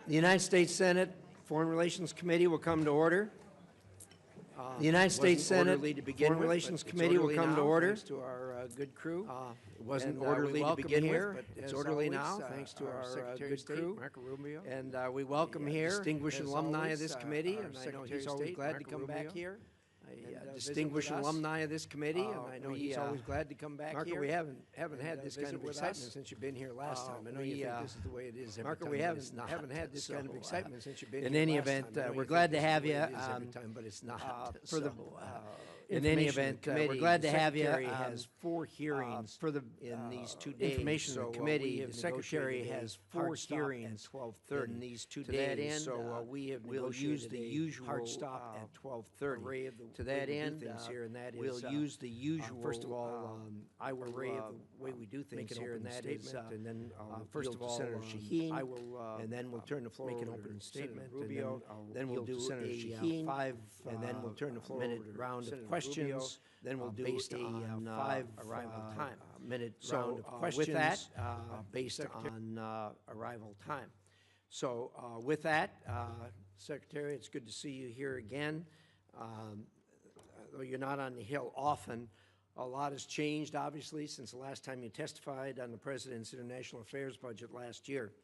The United States Senate Foreign Relations Committee will come to order. The United States Senate Foreign Relations Committee will come to order. Thanks to our good crew. It wasn't orderly to begin with, but it's orderly now, thanks to our good crew, Rubio. And we welcome here distinguished alumni of this committee, and I know he's always glad to come back here. A distinguished alumni of this committee, and I know he's always glad to come back here. We haven't had this kind of excitement since you've been here last time. I know you think this is the way it is every time. We haven't had this kind of excitement since you've been here. In any event, we're glad to have you. Every time, but it's not. In any event, we're glad to have you. The Secretary has 4 hearings in these 2 days. Information Committee, the Secretary has 4 hearings at 12:30 in these 2 days. So we'll use the usual hard stop at 12:30. To that end, we'll use the usual. First of all, I will array of the way we do things here, and that is, and then first of all, Senator Shaheen, I will, and then we'll turn the floor make an opening statement. Rubio, then we'll do Senator Shaheen, 5, and then we'll turn the floor minute round of questions. Then we'll do based on 5 arrival time minute round of questions. With that, based on arrival time. So with that, Secretary, it's good to see you here again. Though you're not on the Hill often, a lot has changed, obviously, since the last time you testified on the President's International Affairs budget last year.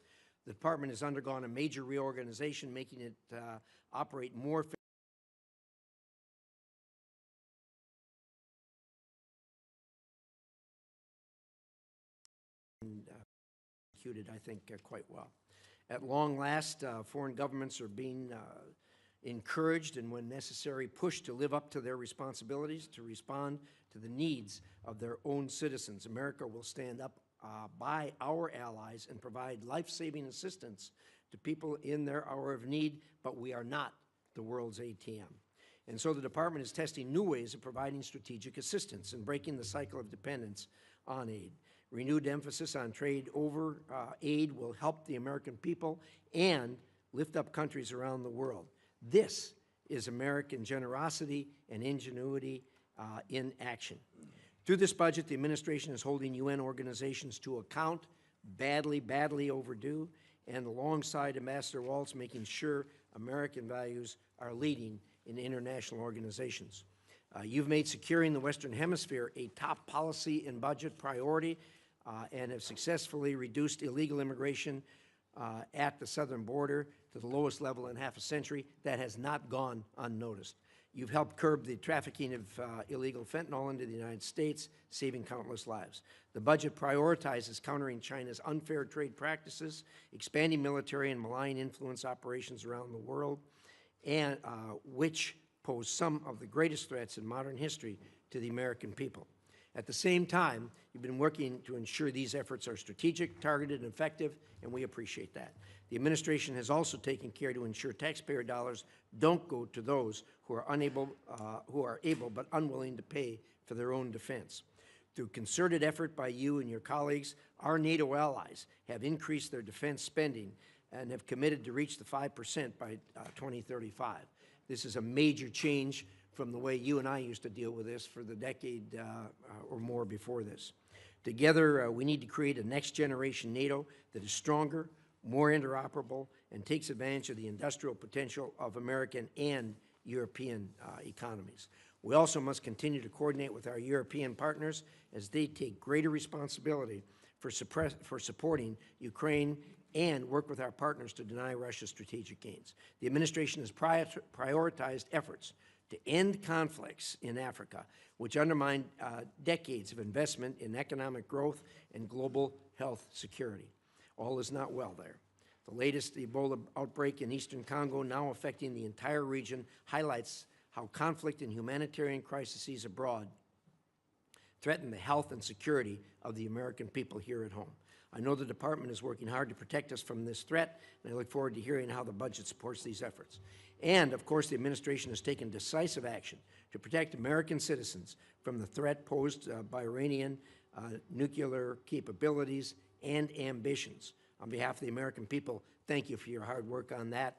The Department has undergone a major reorganization, making it operate more efficiently. Executed, I think, quite well. At long last, foreign governments are being encouraged and, when necessary, pushed to live up to their responsibilities to respond to the needs of their own citizens. America will stand up by our allies and provide life-saving assistance to people in their hour of need, but we are not the world's ATM. And so the Department is testing new ways of providing strategic assistance and breaking the cycle of dependence on aid. Renewed emphasis on trade over aid will help the American people and lift up countries around the world. This is American generosity and ingenuity in action. Through this budget, the administration is holding UN organizations to account, badly overdue, and alongside Ambassador Waltz, making sure American values are leading in international organizations. You've made securing the Western Hemisphere a top policy and budget priority and have successfully reduced illegal immigration at the southern border to the lowest level in half a century. That has not gone unnoticed. You've helped curb the trafficking of illegal fentanyl into the United States, saving countless lives. The budget prioritizes countering China's unfair trade practices, expanding military and malign influence operations around the world, and which pose some of the greatest threats in modern history to the American people. At the same time, you've been working to ensure these efforts are strategic, targeted, and effective, and we appreciate that. The administration has also taken care to ensure taxpayer dollars don't go to those who are able but unwilling to pay for their own defense. Through concerted effort by you and your colleagues, our NATO allies have increased their defense spending and have committed to reach the 5% by 2035. This is a major change from the way you and I used to deal with this for the decade or more before this. Together, we need to create a next-generation NATO that is stronger, more interoperable, and takes advantage of the industrial potential of American and European economies. We also must continue to coordinate with our European partners as they take greater responsibility for supporting Ukraine and work with our partners to deny Russia strategic gains. The administration has prioritized efforts to end conflicts in Africa, which undermine decades of investment in economic growth and global health security. All is not well there. The latest Ebola outbreak in eastern Congo, now affecting the entire region, highlights how conflict and humanitarian crises abroad threaten the health and security of the American people here at home. I know the Department is working hard to protect us from this threat, and I look forward to hearing how the budget supports these efforts. And, of course, the administration has taken decisive action to protect American citizens from the threat posed by Iranian nuclear capabilities and ambitions. On behalf of the American people, thank you for your hard work on that.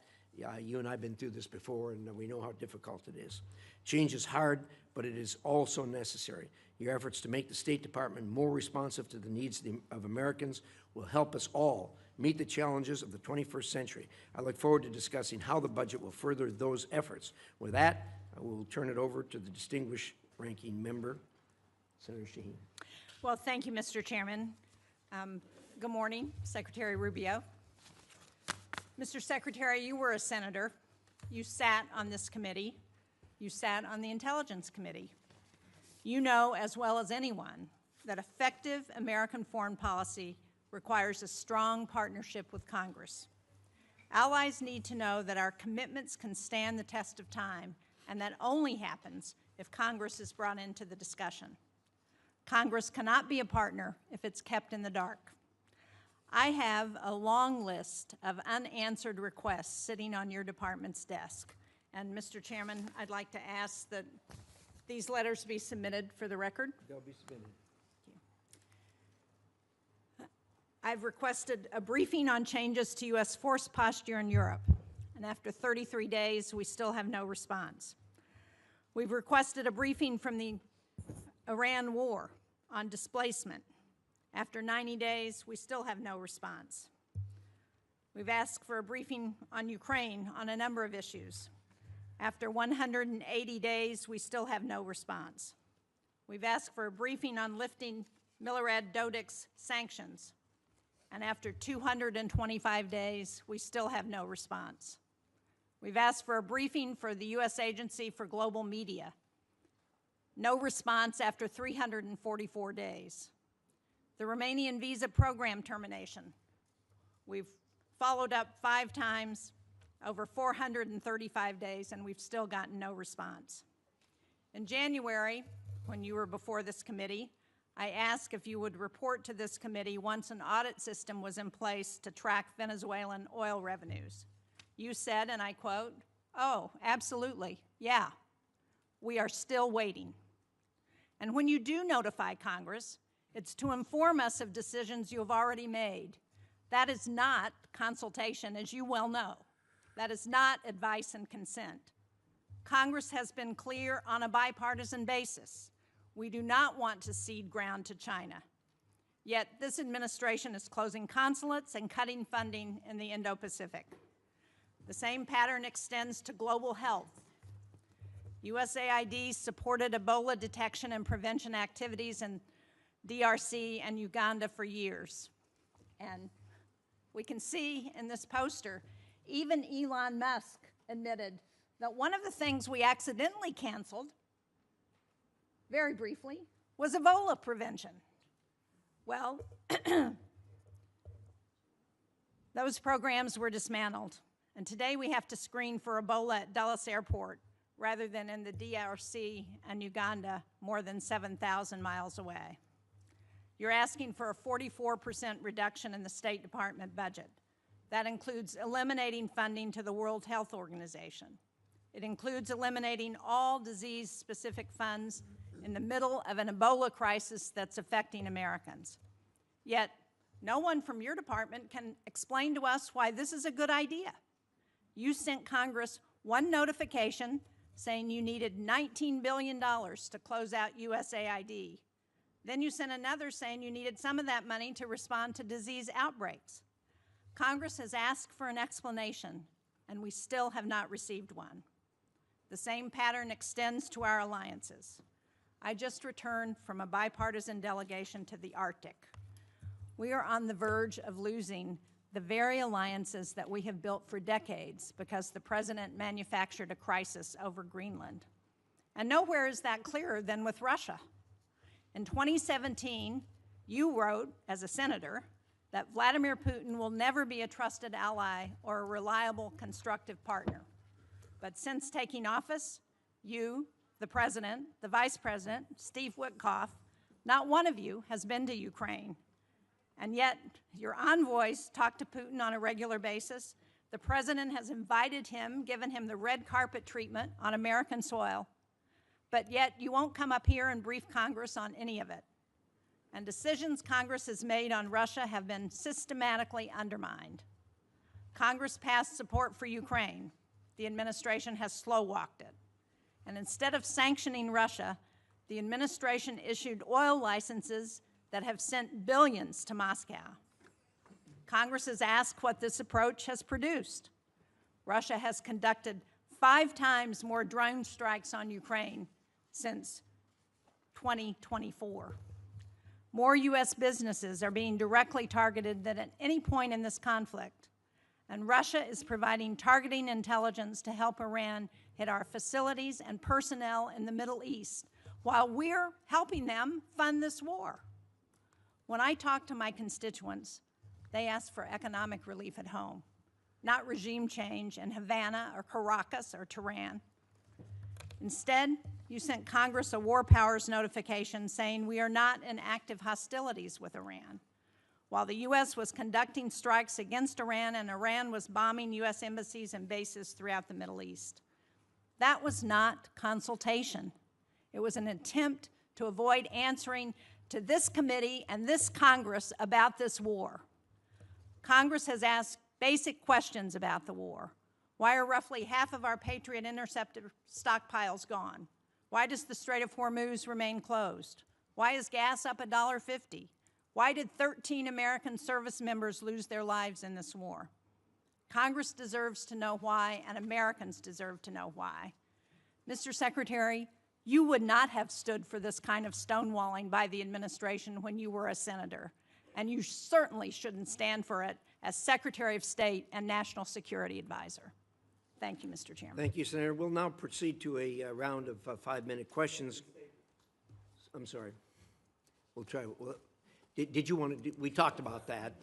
You and I have been through this before, and we know how difficult it is. Change is hard, but it is also necessary. Your efforts to make the State Department more responsive to the needs of Americans will help us all meet the challenges of the 21st century. I look forward to discussing how the budget will further those efforts. With that, I will turn it over to the distinguished ranking member, Senator Shaheen. Well, thank you, Mr. Chairman. Good morning, Secretary Rubio. Mr. Secretary, you were a senator. You sat on this committee. You sat on the Intelligence Committee. You know as well as anyone that effective American foreign policy requires a strong partnership with Congress. Allies need to know that our commitments can stand the test of time, and that only happens if Congress is brought into the discussion. Congress cannot be a partner if it's kept in the dark. I have a long list of unanswered requests sitting on your department's desk. And Mr. Chairman, I'd like to ask that these letters be submitted for the record. They'll be submitted. I've requested a briefing on changes to U.S. force posture in Europe, and after 33 days, we still have no response. We've requested a briefing from the Iran war on displacement. After 90 days, we still have no response. We've asked for a briefing on Ukraine on a number of issues. After 180 days, we still have no response. We've asked for a briefing on lifting Milorad Dodik's sanctions. And after 225 days, we still have no response. We've asked for a briefing for the U.S. Agency for Global Media. No response after 344 days. The Romanian visa program termination. We've followed up 5 times over 435 days, and we've still gotten no response. In January, when you were before this committee, I asked if you would report to this committee once an audit system was in place to track Venezuelan oil revenues. You said, and I quote, "Oh, absolutely, yeah, we are still waiting." And when you do notify Congress, it's to inform us of decisions you have already made. That is not consultation, as you well know. That is not advice and consent. Congress has been clear on a bipartisan basis. We do not want to cede ground to China. Yet this administration is closing consulates and cutting funding in the Indo-Pacific. The same pattern extends to global health. USAID supported Ebola detection and prevention activities in DRC and Uganda for years. And we can see in this poster, even Elon Musk admitted that one of the things we accidentally canceled, very briefly, was Ebola prevention. Well, those programs were dismantled. And today we have to screen for Ebola at Dulles Airport rather than in the DRC and Uganda more than 7,000 miles away. You're asking for a 44% reduction in the State Department budget. That includes eliminating funding to the World Health Organization. It includes eliminating all disease-specific funds in the middle of an Ebola crisis that's affecting Americans. Yet, no one from your department can explain to us why this is a good idea. You sent Congress one notification saying you needed $19 billion to close out USAID. Then you sent another saying you needed some of that money to respond to disease outbreaks. Congress has asked for an explanation, and we still have not received one. The same pattern extends to our alliances. I just returned from a bipartisan delegation to the Arctic. We are on the verge of losing the very alliances that we have built for decades because the President manufactured a crisis over Greenland. And nowhere is that clearer than with Russia. In 2017, you wrote, as a senator, that Vladimir Putin will never be a trusted ally or a reliable, constructive partner. But since taking office, you, the President, the Vice President, Steve Witkoff, not one of you has been to Ukraine. And yet, your envoys talk to Putin on a regular basis. The President has invited him, given him the red carpet treatment on American soil. But yet, you won't come up here and brief Congress on any of it. And decisions Congress has made on Russia have been systematically undermined. Congress passed support for Ukraine. The administration has slow-walked it. And instead of sanctioning Russia, the administration issued oil licenses that have sent billions to Moscow. Congress has asked what this approach has produced. Russia has conducted 5 times more drone strikes on Ukraine since 2024. More U.S. businesses are being directly targeted than at any point in this conflict. And Russia is providing targeting intelligence to help Iran hit our facilities and personnel in the Middle East, while we're helping them fund this war. When I talk to my constituents, they ask for economic relief at home, not regime change in Havana or Caracas or Tehran. Instead, you sent Congress a war powers notification saying we are not in active hostilities with Iran, while the U.S. was conducting strikes against Iran and Iran was bombing U.S. embassies and bases throughout the Middle East. That was not consultation. It was an attempt to avoid answering to this committee and this Congress about this war. Congress has asked basic questions about the war. Why are roughly half of our Patriot interceptor stockpiles gone? Why does the Strait of Hormuz remain closed? Why is gas up $1.50? Why did 13 American service members lose their lives in this war? Congress deserves to know why, and Americans deserve to know why. Mr. Secretary, you would not have stood for this kind of stonewalling by the administration when you were a senator, and you certainly shouldn't stand for it as Secretary of State and National Security Advisor. Thank you, Mr. Chairman. Thank you, Senator. We'll now proceed to a round of 5-minute questions. I'm sorry. We'll try. Did you want to? We talked about that.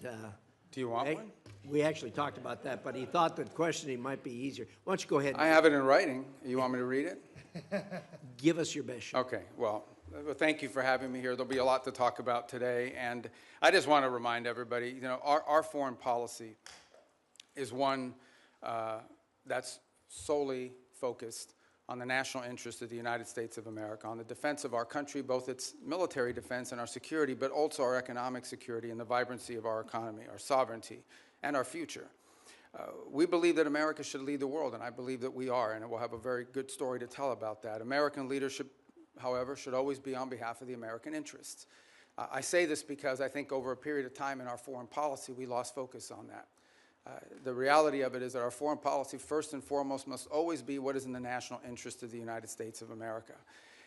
Do you want one? We actually talked about that, but he thought that questioning might be easier. Why don't you go ahead? I have it in writing. You want me to read it? Give us your best shot. Okay. Well, thank you for having me here. There'll be a lot to talk about today, and I just want to remind everybody, you know, our foreign policy is one that's solely focused on the national interest of the United States of America, on the defense of our country, both its military defense and our security, but also our economic security and the vibrancy of our economy, our sovereignty, and our future. We believe that America should lead the world, and I believe that we are, and we'll have a very good story to tell about that. American leadership, however, should always be on behalf of the American interests. I say this because I think over a period of time in our foreign policy, we lost focus on that. The reality of it is that our foreign policy, first and foremost, must always be what is in the national interest of the United States of America.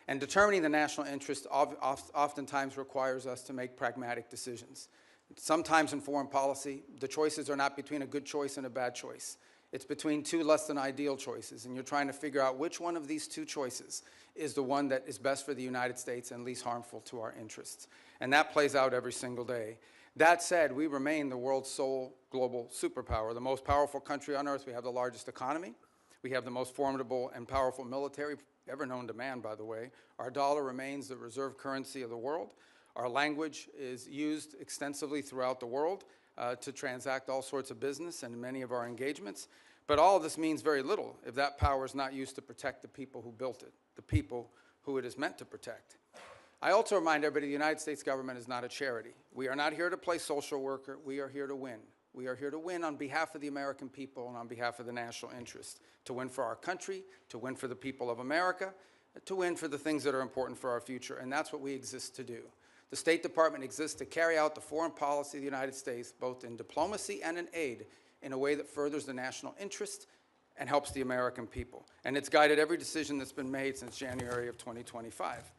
And determining the national interest oftentimes requires us to make pragmatic decisions. Sometimes in foreign policy, the choices are not between a good choice and a bad choice. It's between 2 less than ideal choices, and you're trying to figure out which one of these 2 choices is the one that is best for the United States and least harmful to our interests. And that plays out every single day. That said, we remain the world's sole global superpower, the most powerful country on earth. We have the largest economy. We have the most formidable and powerful military ever known to man, by the way. Our dollar remains the reserve currency of the world. Our language is used extensively throughout the world to transact all sorts of business and many of our engagements. But all of this means very little if that power is not used to protect the people who built it, the people who it is meant to protect. I also remind everybody the United States government is not a charity. We are not here to play social worker. We are here to win. We are here to win on behalf of the American people and on behalf of the national interest, to win for our country, to win for the people of America, to win for the things that are important for our future, and that's what we exist to do. The State Department exists to carry out the foreign policy of the United States, both in diplomacy and in aid, in a way that furthers the national interest and helps the American people. And it's guided every decision that's been made since January of 2025.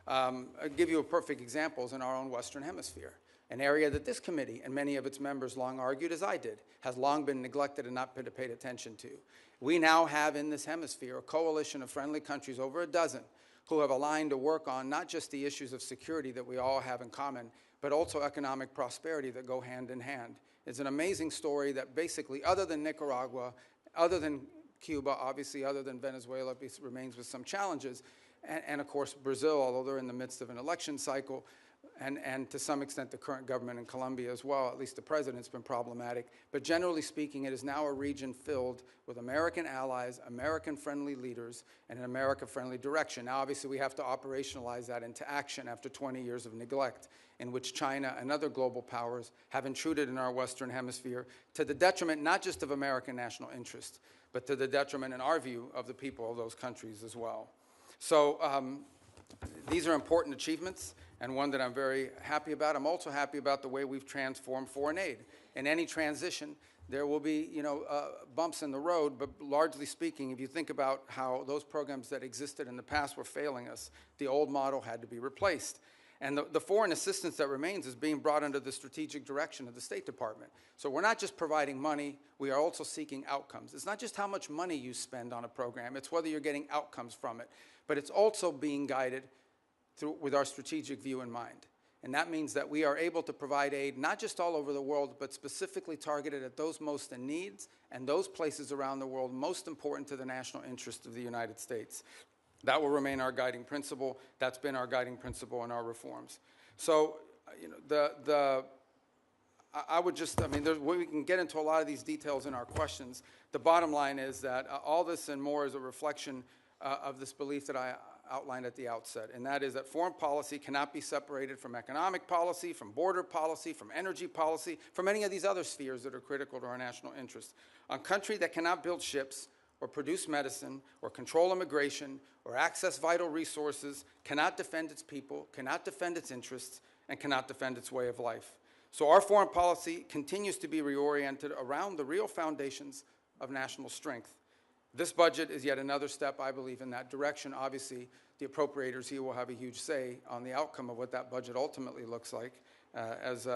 I'll give you a perfect example in our own Western Hemisphere, an area that this committee and many of its members long argued, as I did, has long been neglected and not been paid attention to. We now have in this hemisphere a coalition of friendly countries, over a dozen, who have aligned to work on not just the issues of security that we all have in common, but also economic prosperity that go hand in hand. It's an amazing story that basically, other than Nicaragua, other than Cuba, obviously other than Venezuela, remains with some challenges, and of course Brazil, although they're in the midst of an election cycle, and to some extent the current government in Colombia as well, at least the president's been problematic. But generally speaking, it is now a region filled with American allies, American-friendly leaders, and an America-friendly direction. Now, obviously, we have to operationalize that into action after 20 years of neglect, in which China and other global powers have intruded in our Western Hemisphere to the detriment not just of American national interest, but to the detriment, in our view, of the people of those countries as well. So these are important achievements, and one that I'm very happy about. I'm also happy about the way we've transformed foreign aid in any transition, there will be, bumps in the road, but largely speaking, if you think about how those programs that existed in the past were failing us, the old model had to be replaced. And the foreign assistance that remains is being brought under the strategic direction of the State Department. So we're not just providing money, we are also seeking outcomes. It's not just how much money you spend on a program, it's whether you're getting outcomes from it. But it's also being guided with our strategic view in mind. And that means that we are able to provide aid not just all over the world, but specifically targeted at those most in need and those places around the world most important to the national interest of the United States. That will remain our guiding principle. That's been our guiding principle in our reforms. So, we can get into a lot of these details in our questions. The bottom line is that all this and more is a reflection of this belief that I outlined at the outset, and that is that foreign policy cannot be separated from economic policy, from border policy, from energy policy, from any of these other spheres that are critical to our national interest. A country that cannot build ships or produce medicine or control immigration or access vital resources cannot defend its people, cannot defend its interests, and cannot defend its way of life. So our foreign policy continues to be reoriented around the real foundations of national strength. This budget is yet another step, I believe, in that direction. Obviously, the appropriators here will have a huge say on the outcome of what that budget ultimately looks like, as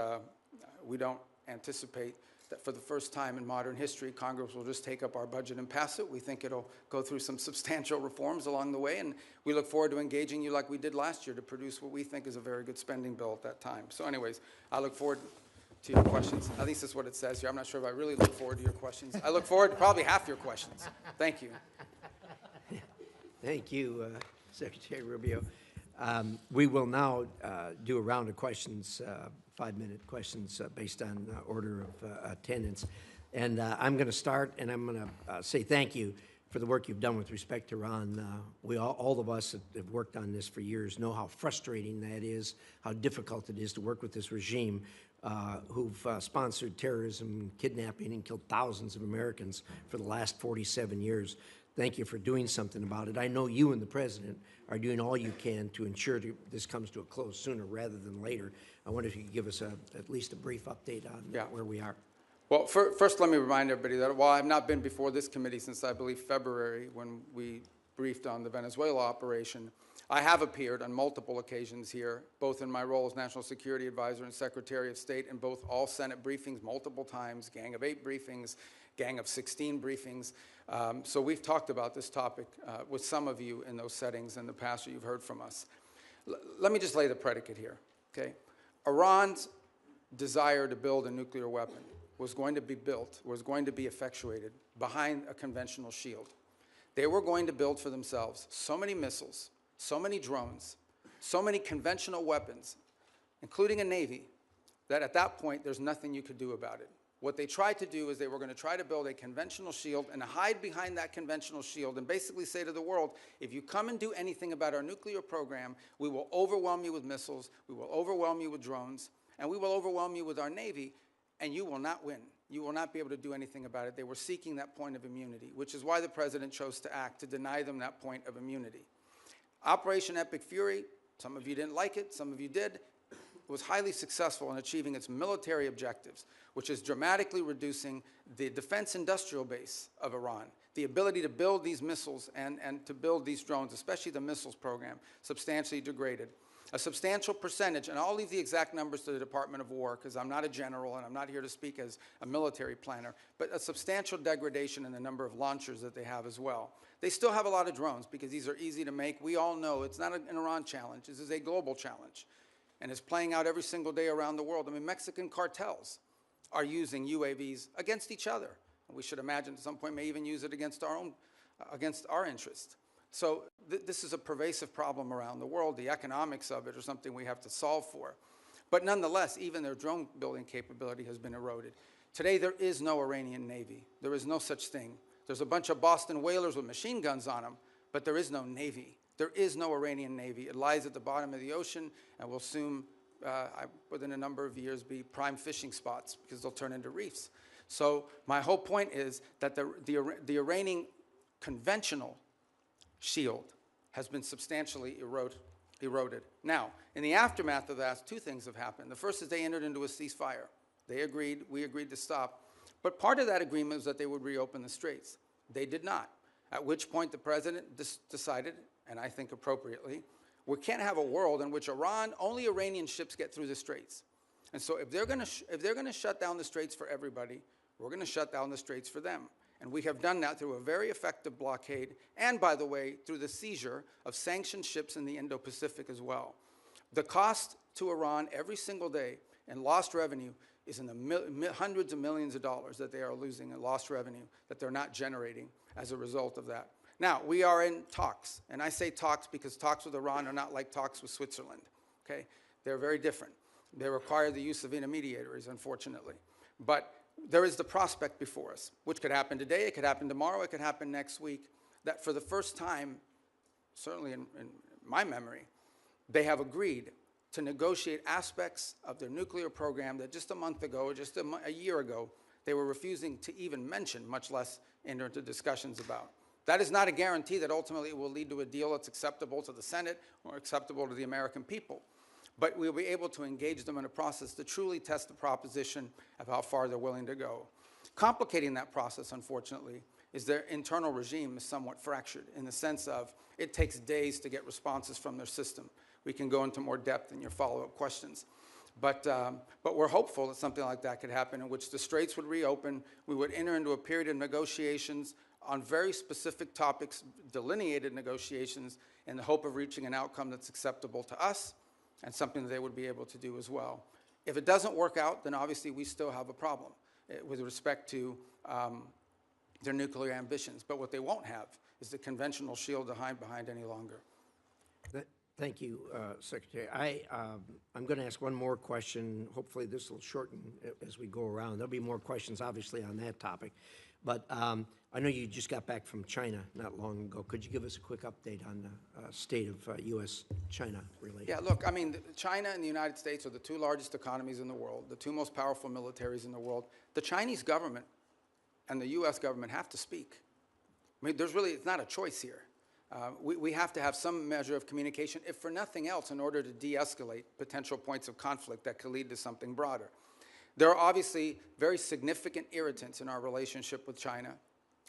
we don't anticipate that for the first time in modern history, Congress will just take up our budget and pass it. We think it'll go through some substantial reforms along the way, and we look forward to engaging you like we did last year to produce what we think is a very good spending bill at that time. So anyways, I look forward to your questions. At least that's what it says here. I'm not sure if I really look forward to your questions. I look forward to probably half your questions. Thank you. Thank you, Secretary Rubio. We will now do a round of questions, 5-minute questions based on order of attendance. And I'm going to start, and I'm going to say thank you for the work you've done with respect to Iran. We all of us that have worked on this for years know how frustrating that is, how difficult it is to work with this regime who've sponsored terrorism, kidnapping, and killed thousands of Americans for the last 47 years. Thank you for doing something about it. I know you and the President are doing all you can to ensure this comes to a close sooner rather than later. I wonder if you could give us at least a brief update on where we are. Well, first let me remind everybody that while I've not been before this committee since, I believe, February, when we briefed on the Venezuela operation, I have appeared on multiple occasions here, both in my role as National Security Advisor and Secretary of State, in both all Senate briefings multiple times, Gang of 8 briefings, Gang of 16 briefings. So we've talked about this topic with some of you in those settings in the past, or you've heard from us. Let me just lay the predicate here, okay? Iran's desire to build a nuclear weapon was going to be effectuated behind a conventional shield. They were going to build for themselves so many missiles, so many drones, so many conventional weapons, including a Navy, that at that point, there's nothing you could do about it. What they tried to do is they were going to try to build a conventional shield and hide behind that conventional shield and basically say to the world, if you come and do anything about our nuclear program, we will overwhelm you with missiles, we will overwhelm you with drones, and we will overwhelm you with our Navy, and you will not win. You will not be able to do anything about it. They were seeking that point of immunity, which is why the President chose to act, to deny them that point of immunity. Operation Epic Fury, some of you didn't like it, some of you did, was highly successful in achieving its military objectives, which is dramatically reducing the defense industrial base of Iran, the ability to build these missiles and to build these drones, especially the missiles program, substantially degraded. A substantial percentage, and I'll leave the exact numbers to the Department of War because I'm not a general and I'm not here to speak as a military planner, but a substantial degradation in the number of launchers that they have as well. They still have a lot of drones because these are easy to make. We all know it's not an Iran challenge. This is a global challenge, and it's playing out every single day around the world. I mean, Mexican cartels are using UAVs against each other. We should imagine at some point may even use it against our interest. So this is a pervasive problem around the world. The economics of it are something we have to solve for. But nonetheless, even their drone building capability has been eroded. Today, there is no Iranian Navy. There is no such thing. There's a bunch of Boston whalers with machine guns on them, but there is no Navy. There is no Iranian Navy. It lies at the bottom of the ocean and will soon, within a number of years, be prime fishing spots because they'll turn into reefs. So my whole point is that the Iranian conventional shield has been substantially eroded. Now, in the aftermath of that, two things have happened. The first is they entered into a ceasefire. They agreed, we agreed to stop. But part of that agreement was that they would reopen the straits. They did not, at which point the president decided, and I think appropriately, we can't have a world in which only Iranian ships get through the straits. And so if they're going to shut down the straits for everybody, we're going to shut down the straits for them. And we have done that through a very effective blockade and, by the way, through the seizure of sanctioned ships in the Indo-Pacific as well. The cost to Iran every single day in lost revenue is in the hundreds of millions of dollars that they are losing in lost revenue that they're not generating as a result of that. Now, we are in talks, and I say talks because talks with Iran are not like talks with Switzerland, okay? They're very different. They require the use of intermediaries, unfortunately. But there is the prospect before us, which could happen today, it could happen tomorrow, it could happen next week, that for the first time, certainly in my memory, they have agreed to negotiate aspects of their nuclear program that just a month ago, just a year ago, they were refusing to even mention, much less enter into discussions about. That is not a guarantee that ultimately it will lead to a deal that's acceptable to the Senate or acceptable to the American people. But we'll be able to engage them in a process to truly test the proposition of how far they're willing to go. Complicating that process, unfortunately, is their internal regime is somewhat fractured in the sense of it takes days to get responses from their system. We can go into more depth in your follow-up questions. But we're hopeful that something like that could happen in which the straits would reopen, we would enter into a period of negotiations on very specific topics, delineated negotiations, in the hope of reaching an outcome that's acceptable to us and something that they would be able to do as well. If it doesn't work out, then obviously we still have a problem with respect to their nuclear ambitions. But what they won't have is the conventional shield to hide behind any longer. Thank you, Secretary. I'm going to ask one more question. Hopefully this will shorten as we go around. There'll be more questions, obviously, on that topic. But I know you just got back from China not long ago. Could you give us a quick update on the state of U.S.-China relations? Yeah, look, I mean, China and the United States are the two largest economies in the world, the two most powerful militaries in the world. The Chinese government and the U.S. government have to speak. I mean, it's not a choice here. We have to have some measure of communication, if for nothing else, in order to de-escalate potential points of conflict that could lead to something broader. There are obviously very significant irritants in our relationship with China.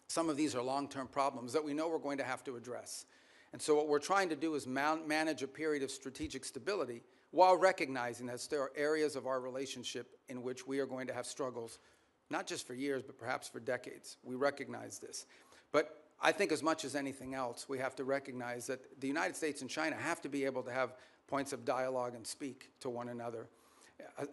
Some of these are long-term problems that we know we're going to have to address. And so what we're trying to do is manage a period of strategic stability while recognizing that there are areas of our relationship in which we are going to have struggles, not just for years, but perhaps for decades. We recognize this. But I think as much as anything else, we have to recognize that the United States and China have to be able to have points of dialogue and speak to one another.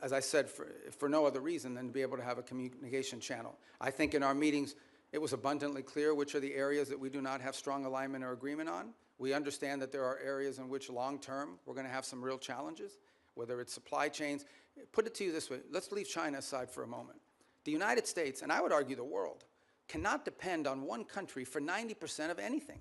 As I said, for no other reason than to be able to have a communication channel. I think in our meetings, it was abundantly clear which are the areas that we do not have strong alignment or agreement on. We understand that there are areas in which long-term we're going to have some real challenges, whether it's supply chains. Put it to you this way. Let's leave China aside for a moment. The United States, and I would argue the world, cannot depend on one country for 90% of anything,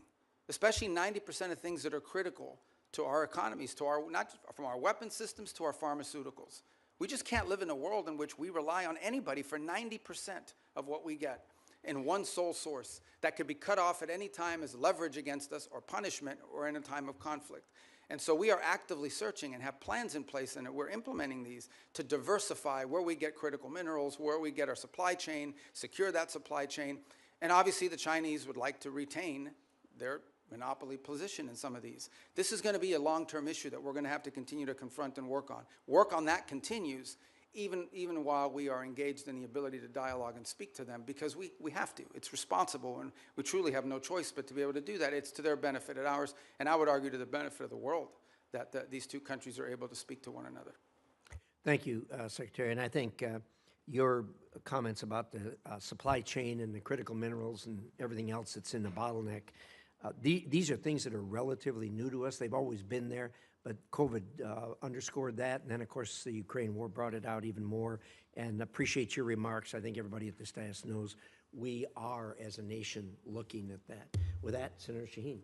especially 90% of things that are critical to our economies, not from our weapon systems to our pharmaceuticals. We just can't live in a world in which we rely on anybody for 90% of what we get in one sole source that could be cut off at any time as leverage against us or punishment or in a time of conflict. And so we are actively searching and have plans in place, and we're implementing these to diversify where we get critical minerals, where we get our supply chain, secure that supply chain. And obviously the Chinese would like to retain their monopoly position in some of these. This is going to be a long-term issue that we're going to have to continue to confront and work on. Work on that continues even while we are engaged in the ability to dialogue and speak to them, because we have to. It's responsible, and we truly have no choice but to be able to do that. It's to their benefit and ours, and I would argue to the benefit of the world that these two countries are able to speak to one another. Thank you, Secretary. And I think your comments about the supply chain and the critical minerals and everything else that's in the bottleneck, these are things that are relatively new to us. They've always been there, but COVID underscored that. And then, of course, the Ukraine war brought it out even more. And appreciate your remarks. I think everybody at this dais knows we are, as a nation, looking at that. With that, Senator Shaheen.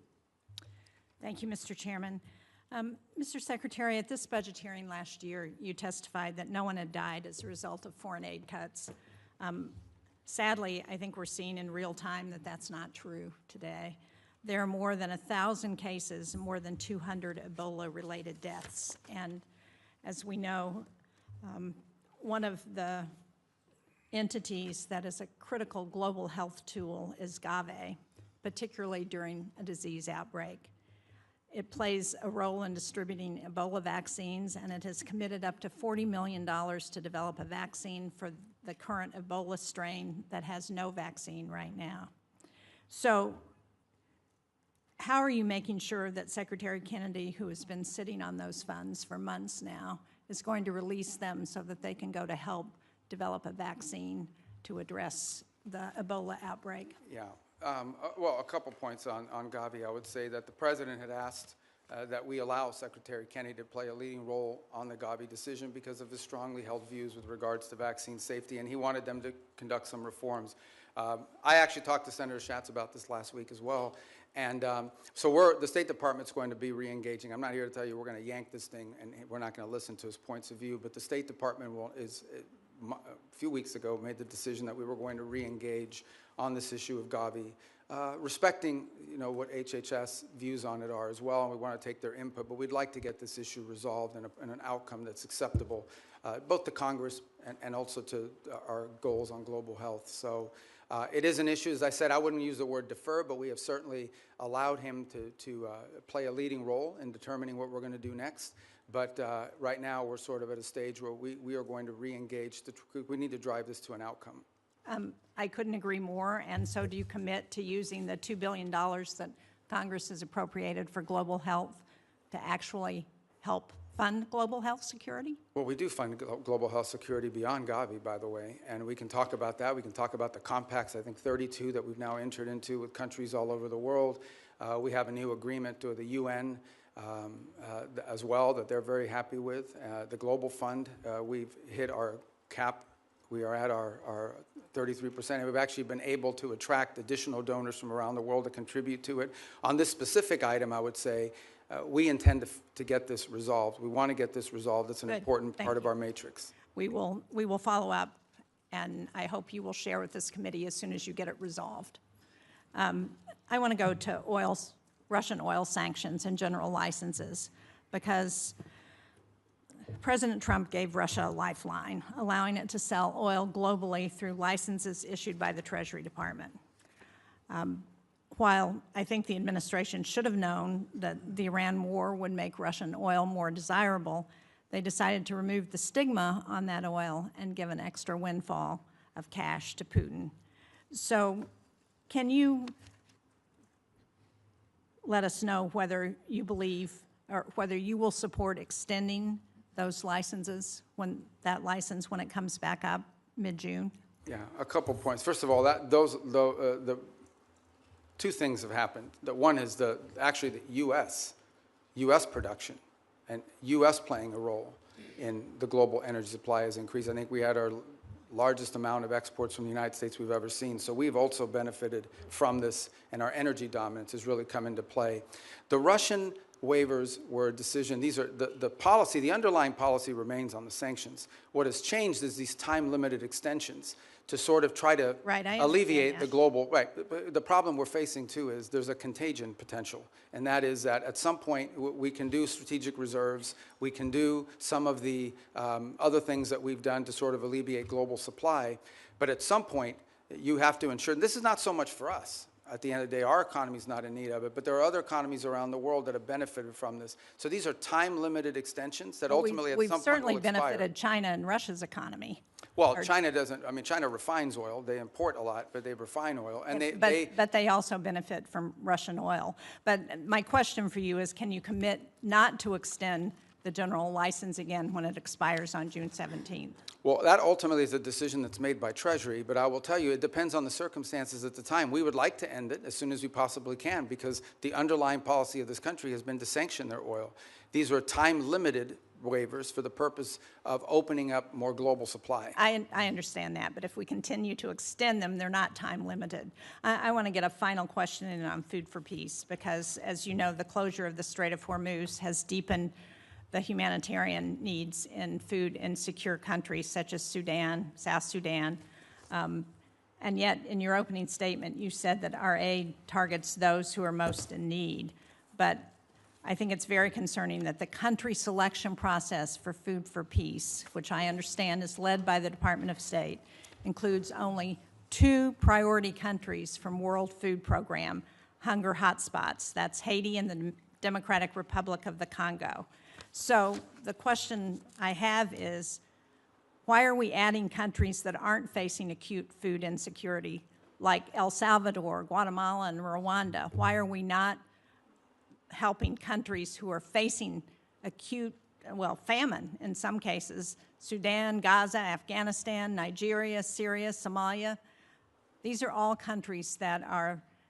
Thank you, Mr. Chairman. Mr. Secretary, at this budget hearing last year, you testified that no one had died as a result of foreign aid cuts. Sadly, I think we're seeing in real time that that's not true today. There are more than 1,000 cases and more than 200 Ebola-related deaths. And as we know, one of the entities that is a critical global health tool is GAVE, particularly during a disease outbreak. It plays a role in distributing Ebola vaccines, and it has committed up to $40 million to develop a vaccine for the current Ebola strain that has no vaccine right now. So how are you making sure that Secretary Kennedy, who has been sitting on those funds for months now, is going to release them so that they can go to help develop a vaccine to address the Ebola outbreak? Yeah. Well, a couple points on Gavi. I would say that the president had asked that we allow Secretary Kennedy to play a leading role on the Gavi decision because of his strongly held views with regards to vaccine safety, and he wanted them to conduct some reforms. I actually talked to Senator Schatz about this last week as well, and so the State Department's going to be re-engaging. I'm not here to tell you we're going to yank this thing and we're not going to listen to his points of view, but the State Department a few weeks ago made the decision that we were going to re-engage on this issue of Gavi, respecting what HHS views on it are as well, and we want to take their input, but we'd like to get this issue resolved in an outcome that's acceptable, both to Congress and also to our goals on global health. So it is an issue. As I said, I wouldn't use the word defer, but we have certainly allowed him to play a leading role in determining what we're going to do next. But right now, we're sort of at a stage where we are going to re-engage. We need to drive this to an outcome. I couldn't agree more, and so do you commit to using the $2 billion that Congress has appropriated for global health to actually help fund global health security? Well, we do fund global health security beyond Gavi, by the way, and we can talk about that. We can talk about the compacts, I think 32 that we've now entered into with countries all over the world. We have a new agreement with the UN as well that they're very happy with. The Global Fund, we've hit our cap. We are at our 33%, and we've actually been able to attract additional donors from around the world to contribute to it. On this specific item, I would say we intend to get this resolved. We want to get this resolved. It's an important part of our matrix. We will follow up, and I hope you will share with this committee as soon as you get it resolved. I want to go to Russian oil sanctions and general licenses, because President Trump gave Russia a lifeline, allowing it to sell oil globally through licenses issued by the Treasury Department. While I think the administration should have known that the Iran war would make Russian oil more desirable, they decided to remove the stigma on that oil and give an extra windfall of cash to Putin. So can you let us know whether you believe or whether you will support extending those licenses, when it comes back up mid-June? Yeah, a couple points. First of all, the two things have happened. One is actually the U.S. production and U.S. playing a role in the global energy supply has increased. I think we had our largest amount of exports from the United States we've ever seen. So we've also benefited from this, and our energy dominance has really come into play. The Russian waivers were a decision. These are the policy, the underlying policy remains on the sanctions. What has changed is these time-limited extensions to sort of try to alleviate the global, the problem we're facing too is there's a contagion potential, and that is that at some point we can do strategic reserves, we can do some of the other things that we've done to sort of alleviate global supply, but at some point you have to ensure, and this is not so much for us. At the end of the day, our economy is not in need of it, but there are other economies around the world that have benefited from this. So these are time-limited extensions that ultimately at some point will expire. We've certainly benefited China and Russia's economy. Well, China doesn't. I mean, China refines oil. They import a lot, but they refine oil, and but they also benefit from Russian oil. But my question for you is, can you commit not to extend the general license again when it expires on June 17th? Well, that ultimately is a decision that's made by Treasury, but I will tell you it depends on the circumstances at the time. We would like to end it as soon as we possibly can because the underlying policy of this country has been to sanction their oil. These are time-limited waivers for the purpose of opening up more global supply. I understand that, but if we continue to extend them, they're not time-limited. I want to get a final question in on food for peace because, as you know, the closure of the Strait of Hormuz has deepened the humanitarian needs in food in secure countries such as Sudan, South Sudan. And yet, in your opening statement, you said that our aid targets those who are most in need. But I think it's very concerning that the country selection process for Food for Peace, which I understand is led by the Department of State, includes only 2 priority countries from World Food Program hunger hotspots. That's Haiti and the Democratic Republic of the Congo. So the question I have is, why are we adding countries that aren't facing acute food insecurity, like El Salvador, Guatemala, and Rwanda? Why are we not helping countries who are facing acute, well, famine in some cases? Sudan, Gaza, Afghanistan, Nigeria, Syria, Somalia. These are all countries that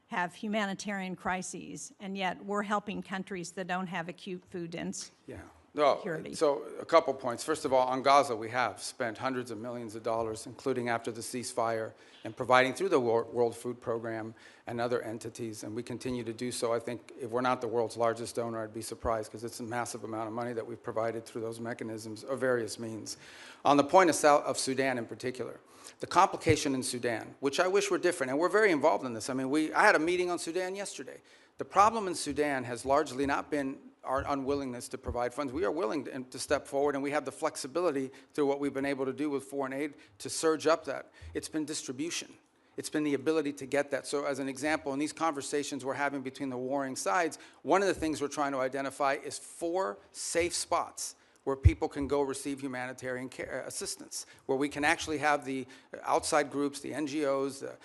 have humanitarian crises, and yet we're helping countries that don't have acute food insecurity. No, so a couple points. First of all, on Gaza, we have spent hundreds of millions of dollars, including after the ceasefire, and providing through the World Food Program and other entities, and we continue to do so. I think if we're not the world's largest donor, I'd be surprised, because it's a massive amount of money that we've provided through those mechanisms of various means. On the point of Sudan in particular, the complication in Sudan, which I wish were different, and we're very involved in this. I mean, I had a meeting on Sudan yesterday. The problem in Sudan has largely not been our unwillingness to provide funds. We are willing to step forward, and we have the flexibility through what we've been able to do with foreign aid to surge up that. It's been distribution. It's been the ability to get that. So as an example, in these conversations we're having between the warring sides, one of the things we're trying to identify is 4 safe spots where people can go receive humanitarian assistance, where we can actually have the outside groups, the NGOs, the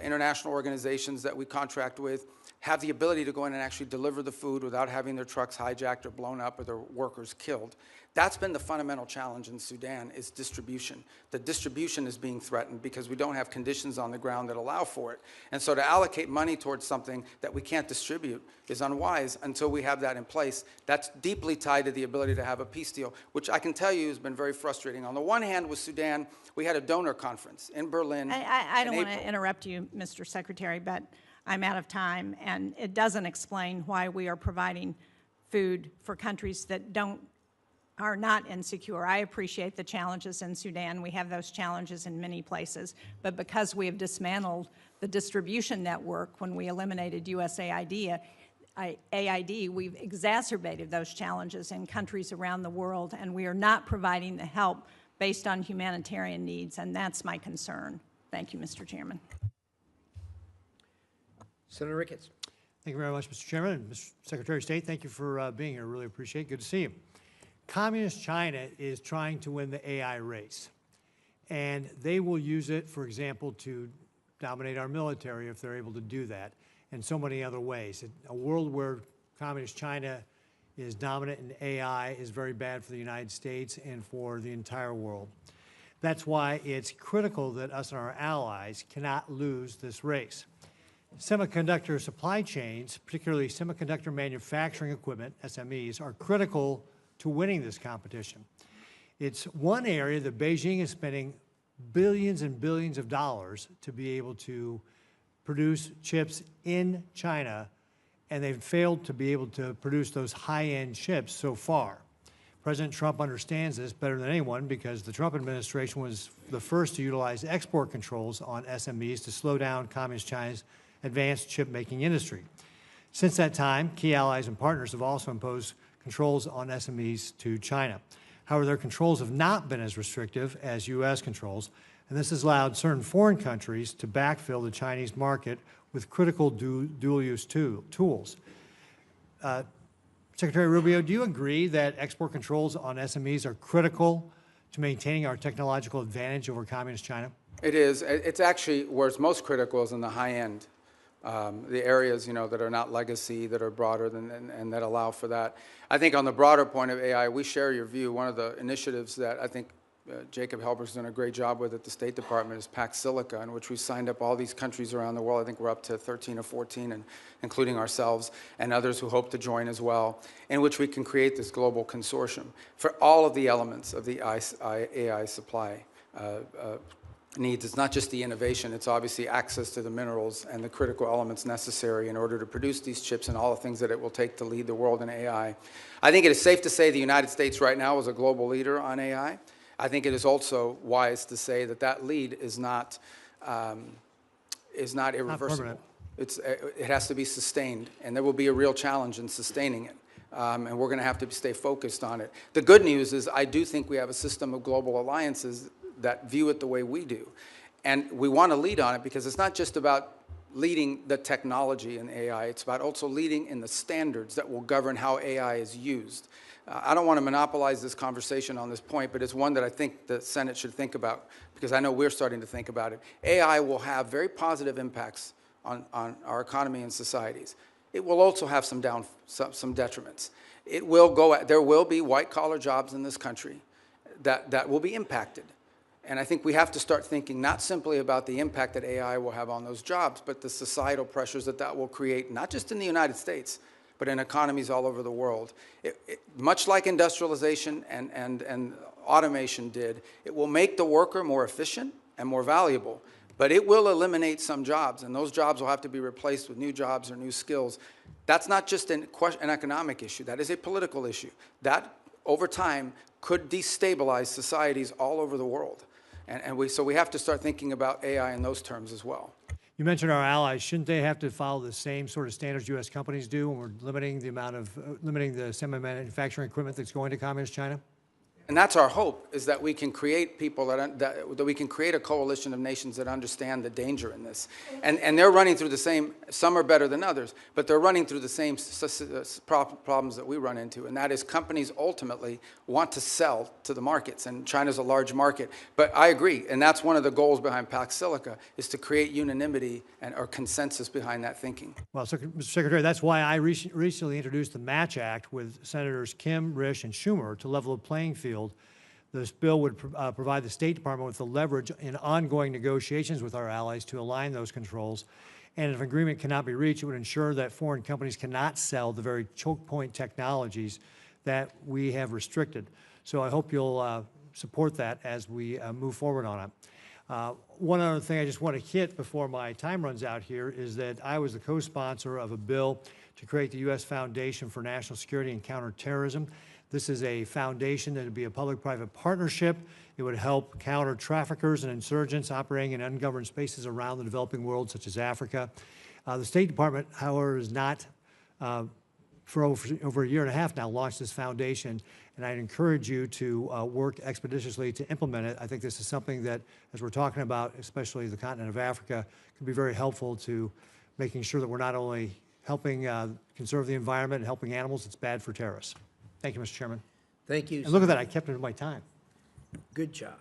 international organizations that we contract with, have the ability to go in and actually deliver the food without having their trucks hijacked or blown up or their workers killed. That's been the fundamental challenge in Sudan, is distribution. The distribution is being threatened because we don't have conditions on the ground that allow for it. And so to allocate money towards something that we can't distribute is unwise until we have that in place. That's deeply tied to the ability to have a peace deal, which I can tell you has been very frustrating. On the one hand, with Sudan, we had a donor conference in Berlin. I don't want to interrupt you, Mr. Secretary, but I'm out of time, and it doesn't explain why we are providing food for countries that are not insecure. I appreciate the challenges in Sudan. We have those challenges in many places. But because we have dismantled the distribution network when we eliminated USAID, we've exacerbated those challenges in countries around the world, and we are not providing the help based on humanitarian needs, and that's my concern. Thank you, Mr. Chairman. Senator Ricketts. Thank you very much, Mr. Chairman. And Mr. Secretary of State, thank you for being here. Really appreciate it. Good to see you. Communist China is trying to win the AI race, and they will use it, for example, to dominate our military if they're able to do that, and so many other ways. A world where Communist China is dominant in AI is very bad for the United States and for the entire world. That's why it's critical that us and our allies cannot lose this race. Semiconductor supply chains, particularly semiconductor manufacturing equipment, SMEs, are critical to winning this competition. It's one area that Beijing is spending billions and billions of dollars to be able to produce chips in China, and they've failed to be able to produce those high-end chips so far. President Trump understands this better than anyone because the Trump administration was the first to utilize export controls on SMEs to slow down Communist China's advanced chip-making industry. Since that time, key allies and partners have also imposed controls on SMEs to China. However, their controls have not been as restrictive as U.S. controls, and this has allowed certain foreign countries to backfill the Chinese market with critical dual-use tools. Secretary Rubio, do you agree that export controls on SMEs are critical to maintaining our technological advantage over Communist China? It is. It's actually where it's most critical is in the high end. The areas, that are not legacy, that are broader and that allow for that. I think on the broader point of AI, we share your view. One of the initiatives that I think Jacob Helberg's done a great job with at the State Department is Pax Silica, in which we signed up all these countries around the world. I think we're up to 13 or 14, and including ourselves and others who hope to join as well, in which we can create this global consortium for all of the elements of the AI supply needs. It's not just the innovation, it's obviously access to the minerals and the critical elements necessary in order to produce these chips and all the things that it will take to lead the world in AI. I think it is safe to say the United States right now is a global leader on AI. I think it is also wise to say that that lead is not irreversible. It has to be sustained, and there will be a real challenge in sustaining it. And we're going to have to stay focused on it. The good news is I do think we have a system of global alliances that view it the way we do. And we want to lead on it because it's not just about leading the technology in AI. It's about also leading in the standards that will govern how AI is used. I don't want to monopolize this conversation on this point, but it's one that I think the Senate should think about because I know we're starting to think about it. AI will have very positive impacts on our economy and societies. It will also have some detriments. There will be white-collar jobs in this country that will be impacted. And I think we have to start thinking not simply about the impact that AI will have on those jobs, but the societal pressures that will create, not just in the United States, but in economies all over the world. Much like industrialization and automation did, it will make the worker more efficient and more valuable, but it will eliminate some jobs, and those jobs will have to be replaced with new jobs or new skills. That's not just an economic issue. That is a political issue. That, over time, could destabilize societies all over the world. So we have to start thinking about AI in those terms as well. You mentioned our allies. Shouldn't they have to follow the same sort of standards U.S. companies do when we're limiting the semi-manufacturing equipment that's going to Communist China? And that's our hope, is that we can create people that we can create a coalition of nations that understand the danger in this. And they're running through the same, some are better than others, but they're running through the same problems that we run into. And that is companies ultimately want to sell to the markets, and China's a large market. But I agree, and that's one of the goals behind Pax Silica, is to create unanimity or consensus behind that thinking. Well, Mr. Secretary, that's why I recently introduced the Match Act with Senators Kim, Risch, and Schumer to level the playing field. This bill would provide the State Department with the leverage in ongoing negotiations with our allies to align those controls. And if agreement cannot be reached, it would ensure that foreign companies cannot sell the very choke point technologies that we have restricted. So I hope you'll support that as we move forward on it. One other thing I just want to hit before my time runs out here is that I was the co-sponsor of a bill to create the U.S. Foundation for National Security and Counterterrorism. This is a foundation that would be a public-private partnership. It would help counter traffickers and insurgents operating in ungoverned spaces around the developing world, such as Africa. The State Department, however, has not, for over a year and a half now, launched this foundation, and I'd encourage you to work expeditiously to implement it. I think this is something that, as we're talking about, especially the continent of Africa, can be very helpful to making sure that we're not only helping conserve the environment and helping animals, it's bad for terrorists. Thank you, Mr. Chairman. Thank you. And look at that, I kept it in my time. Good job.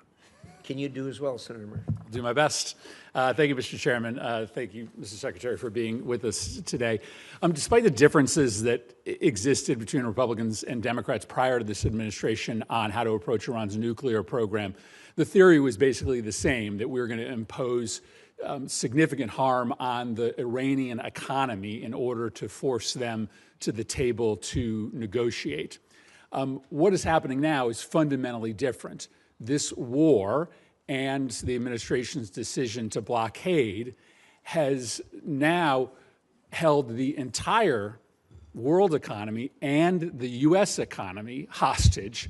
Can you do as well, Senator Murphy? I'll do my best. Thank you, Mr. Chairman. Thank you, Mr. Secretary, for being with us today. Despite the differences that existed between Republicans and Democrats prior to this administration on how to approach Iran's nuclear program, the theory was basically the same, that we were going to impose significant harm on the Iranian economy in order to force them to the table to negotiate. What is happening now is fundamentally different. This war and the administration's decision to blockade has now held the entire world economy and the U.S. economy hostage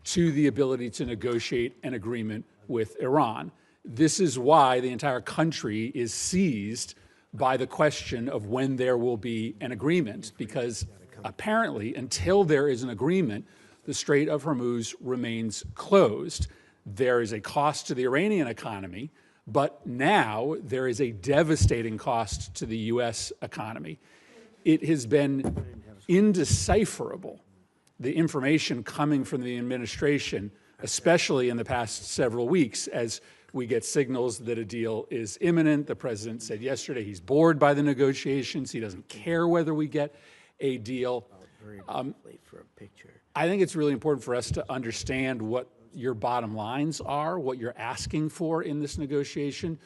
to the ability to negotiate an agreement with Iran. This is why the entire country is seized by the question of when there will be an agreement, because apparently until there is an agreement, the Strait of Hormuz remains closed. There is a cost to the Iranian economy, but now there is a devastating cost to the U.S. economy. It has been indecipherable, the information coming from the administration, especially in the past several weeks, as we get signals that a deal is imminent. The president said yesterday he's bored by the negotiations. He doesn't care whether we get a deal. For a picture. I think it's really important for us to understand what your bottom lines are, what you're asking for in this negotiation,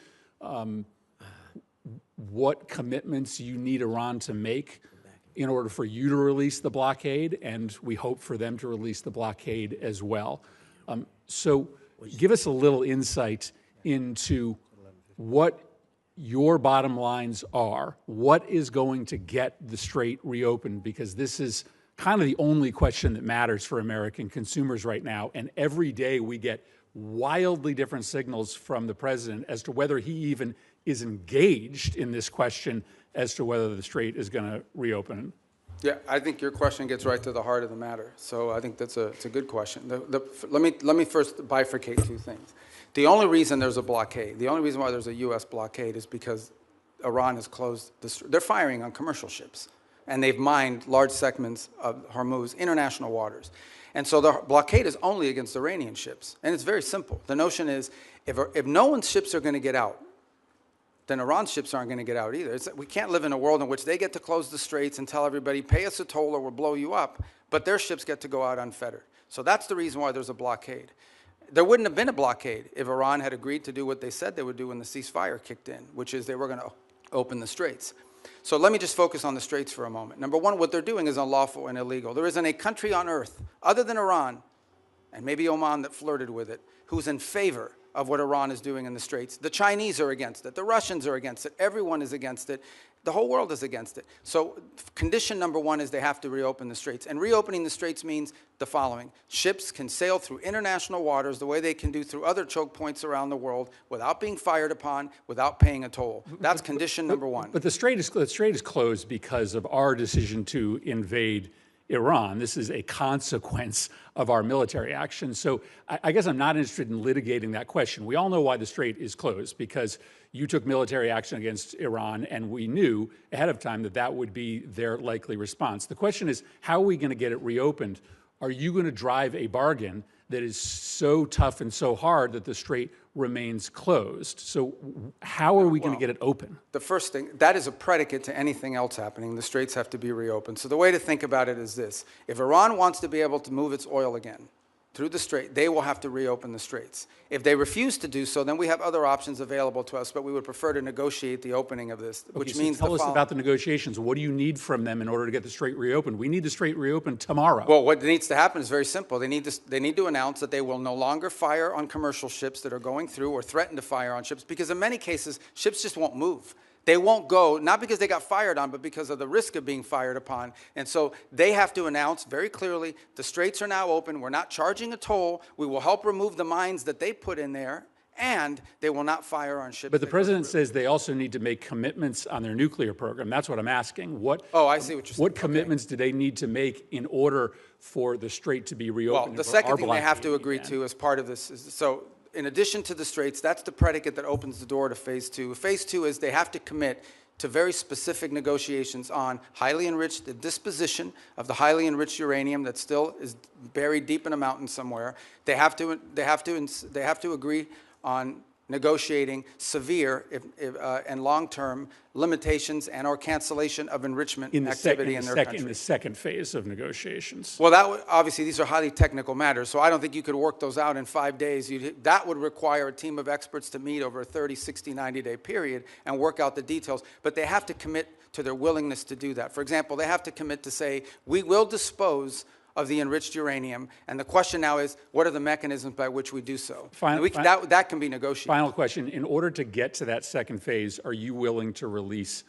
what commitments you need Iran to make in order for you to release the blockade, and we hope for them to release the blockade as well. So give us a little insight into what your bottom lines are, what is going to get the strait reopened, because this is kind of the only question that matters for American consumers right now. And every day we get wildly different signals from the president as to whether he even is engaged in this question as to whether the strait is going to reopen. Yeah, I think your question gets right to the heart of the matter. So I think it's a good question. Let me first bifurcate two things. The only reason there's a blockade, the only reason why there's a U.S. blockade is because Iran has closed, they're firing on commercial ships, and they've mined large segments of Hormuz, international waters. And so the blockade is only against Iranian ships. And it's very simple. The notion is, if no one's ships are going to get out, then Iran's ships aren't going to get out either. We can't live in a world in which they get to close the straits and tell everybody, pay us a toll or we'll blow you up, but their ships get to go out unfettered. So that's the reason why there's a blockade. There wouldn't have been a blockade if Iran had agreed to do what they said they would do when the ceasefire kicked in, which is they were going to open the straits. So let me just focus on the straits for a moment. Number one, what they're doing is unlawful and illegal. There isn't a country on earth, other than Iran, and maybe Oman that flirted with it, who's in favor of what Iran is doing in the straits. The Chinese are against it. The Russians are against it. Everyone is against it. The whole world is against it. So condition number one is they have to reopen the straits. And reopening the straits means the following. Ships can sail through international waters the way they can do through other choke points around the world without being fired upon, without paying a toll. That's condition number one. But the strait is closed because of our decision to invade Iran. This is a consequence of our military action. So I guess I'm not interested in litigating that question. We all know why the strait is closed, because you took military action against Iran, and we knew ahead of time that that would be their likely response. The question is, how are we going to get it reopened? Are you going to drive a bargain that is so tough and so hard that the strait remains closed? So how are we going to get it open? The first thing, that is a predicate to anything else happening. The straits have to be reopened. So the way to think about it is this. If Iran wants to be able to move its oil again through the strait, they will have to reopen the straits. If they refuse to do so, then we have other options available to us, but we would prefer to negotiate the opening of this, which means tell us about the negotiations. What do you need from them in order to get the strait reopened? We need the strait reopened tomorrow. Well, what needs to happen is very simple. They need to announce that they will no longer fire on commercial ships that are going through or threaten to fire on ships, because in many cases, ships just won't move. They won't go, not because they got fired on, but because of the risk of being fired upon. And so they have to announce very clearly, the straits are now open. We're not charging a toll. We will help remove the mines that they put in there, and they will not fire on ships. But the president says they also need to make commitments on their nuclear program. That's what I'm asking. Oh, I see what you're saying. What commitments do they need to make in order for the strait to be reopened? Well, the second thing they have to agree to as part of this is, so in addition to the straits, that's the predicate that opens the door to phase two. Phase two is they have to commit to very specific negotiations on highly enriched, the disposition of the highly enriched uranium that still is buried deep in a mountain somewhere. They have to agree on negotiating severe and long-term limitations and or cancellation of enrichment activity in their country. In the second phase of negotiations. Well, obviously, these are highly technical matters, so I don't think you could work those out in 5 days. That would require a team of experts to meet over a 30, 60, 90-day period and work out the details. But they have to commit to their willingness to do that. For example, they have to commit to say, we will dispose of the enriched uranium, and the question now is, what are the mechanisms by which we do so? That can be negotiated. Final question. In order to get to that second phase, are you willing to release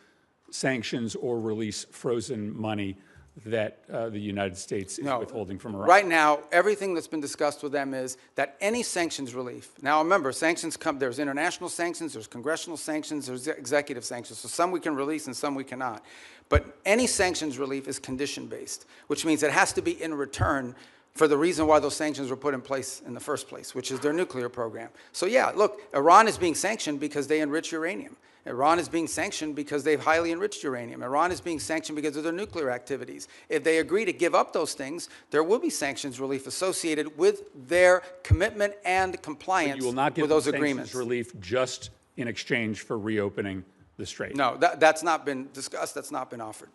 sanctions or release frozen money that the United States is withholding from Iran? Right now, everything that's been discussed with them is that any sanctions relief, now remember, sanctions come, there's international sanctions, there's congressional sanctions, there's executive sanctions, so some we can release and some we cannot. But any sanctions relief is condition-based, which means it has to be in return for the reason why those sanctions were put in place in the first place, which is their nuclear program. So yeah, look, Iran is being sanctioned because they enrich uranium. Iran is being sanctioned because they've highly enriched uranium. Iran is being sanctioned because of their nuclear activities. If they agree to give up those things, there will be sanctions relief associated with their commitment and compliance with those agreements. But you will not give sanctions relief just in exchange for reopening the strait? No, that's not been discussed. That's not been offered.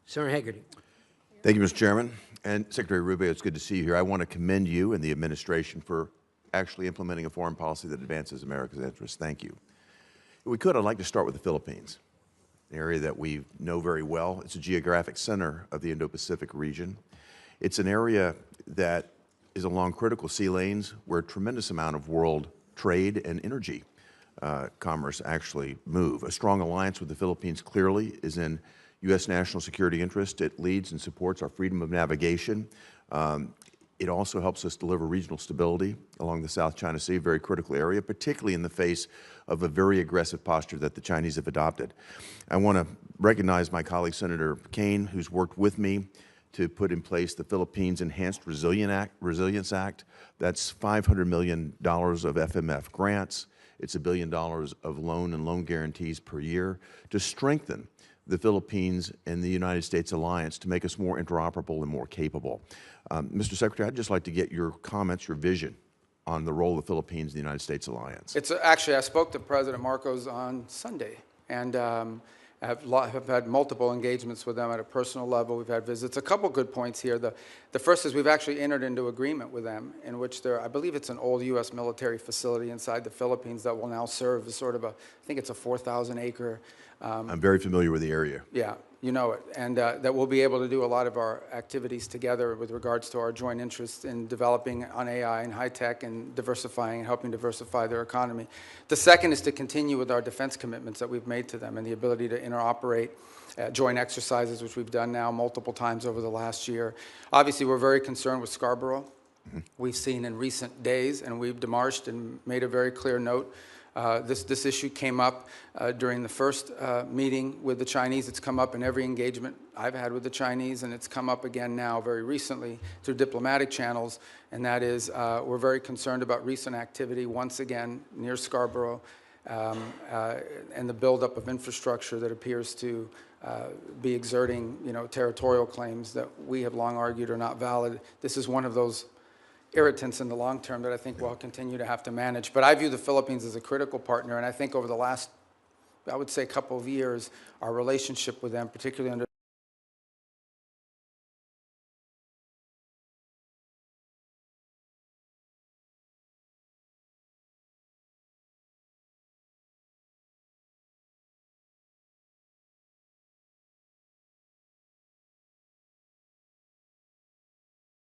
Senator Hagerty. Thank you, Mr. Chairman. And Secretary Rubio, it's good to see you here. I want to commend you and the administration for actually implementing a foreign policy that advances America's interests. Thank you. If we could, I'd like to start with the Philippines, an area that we know very well. It's a geographic center of the Indo-Pacific region. It's an area that is along critical sea lanes where a tremendous amount of world trade and energy commerce actually move. A strong alliance with the Philippines clearly is in U.S. national security interest. It leads and supports our freedom of navigation. It also helps us deliver regional stability along the South China Sea, a very critical area, particularly in the face of a very aggressive posture that the Chinese have adopted. I want to recognize my colleague, Senator Kaine, who's worked with me to put in place the Philippines Enhanced Resilience Act. That's $500 million of FMF grants. It's $1 billion of loan and loan guarantees per year to strengthen the Philippines and the United States alliance to make us more interoperable and more capable. Mr. Secretary, I'd just like to get your comments, your vision on the role of the Philippines in the United States alliance. It's actually, I spoke to President Marcos on Sunday, and have had multiple engagements with them at a personal level. We've had visits. A couple good points here. The first is we've actually entered into agreement with them in which I believe it's an old U.S. military facility inside the Philippines that will now serve as sort of I think it's a 4,000 acre. I'm very familiar with the area. Yeah, you know it. And that we'll be able to do a lot of our activities together with regards to our joint interests in developing on AI and high tech and diversifying and helping diversify their economy. The second is to continue with our defense commitments that we've made to them and the ability to interoperate joint exercises, which we've done now multiple times over the last year. Obviously, we're very concerned with Scarborough. We've seen in recent days, and we've demarched and made a very clear note. This issue came up during the first meeting with the Chinese. It's come up in every engagement I've had with the Chinese, and it's come up again now very recently through diplomatic channels, and that is we're very concerned about recent activity once again near Scarborough and the buildup of infrastructure that appears to be exerting, territorial claims that we have long argued are not valid. This is one of those irritants in the long term that I think we'll continue to have to manage. But I view the Philippines as a critical partner, and I think over the last, I would say, couple of years, our relationship with them, particularly under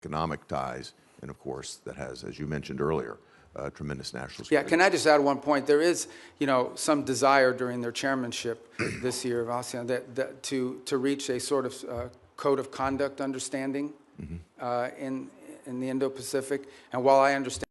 Economic ties, and of course, that has, as you mentioned earlier, tremendous national Yeah, security. can I just add one point? There is, some desire during their chairmanship this year of ASEAN to reach a sort of code of conduct understanding in the Indo-Pacific. And while I understand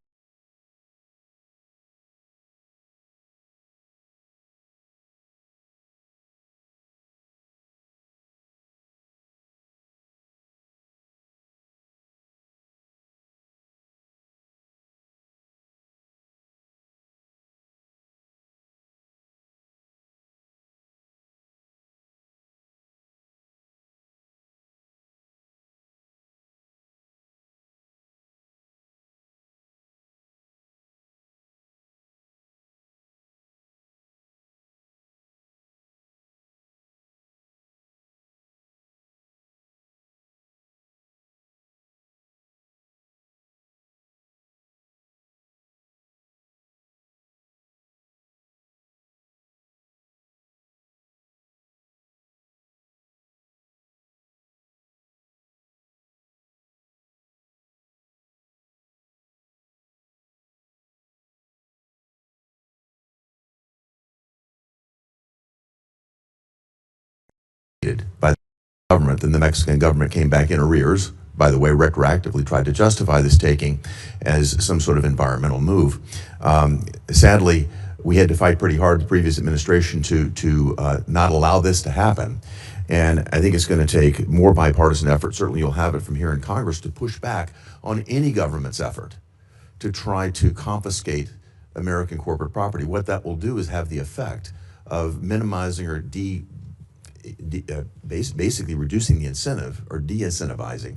by the government, then the Mexican government came back in arrears, by the way, retroactively tried to justify this taking as some sort of environmental move. Sadly, we had to fight pretty hard, the previous administration, to not allow this to happen. And I think it's going to take more bipartisan effort, certainly you'll have it from here in Congress, to push back on any government's effort to try to confiscate American corporate property. What that will do is have the effect of minimizing or basically reducing the incentive or de-incentivizing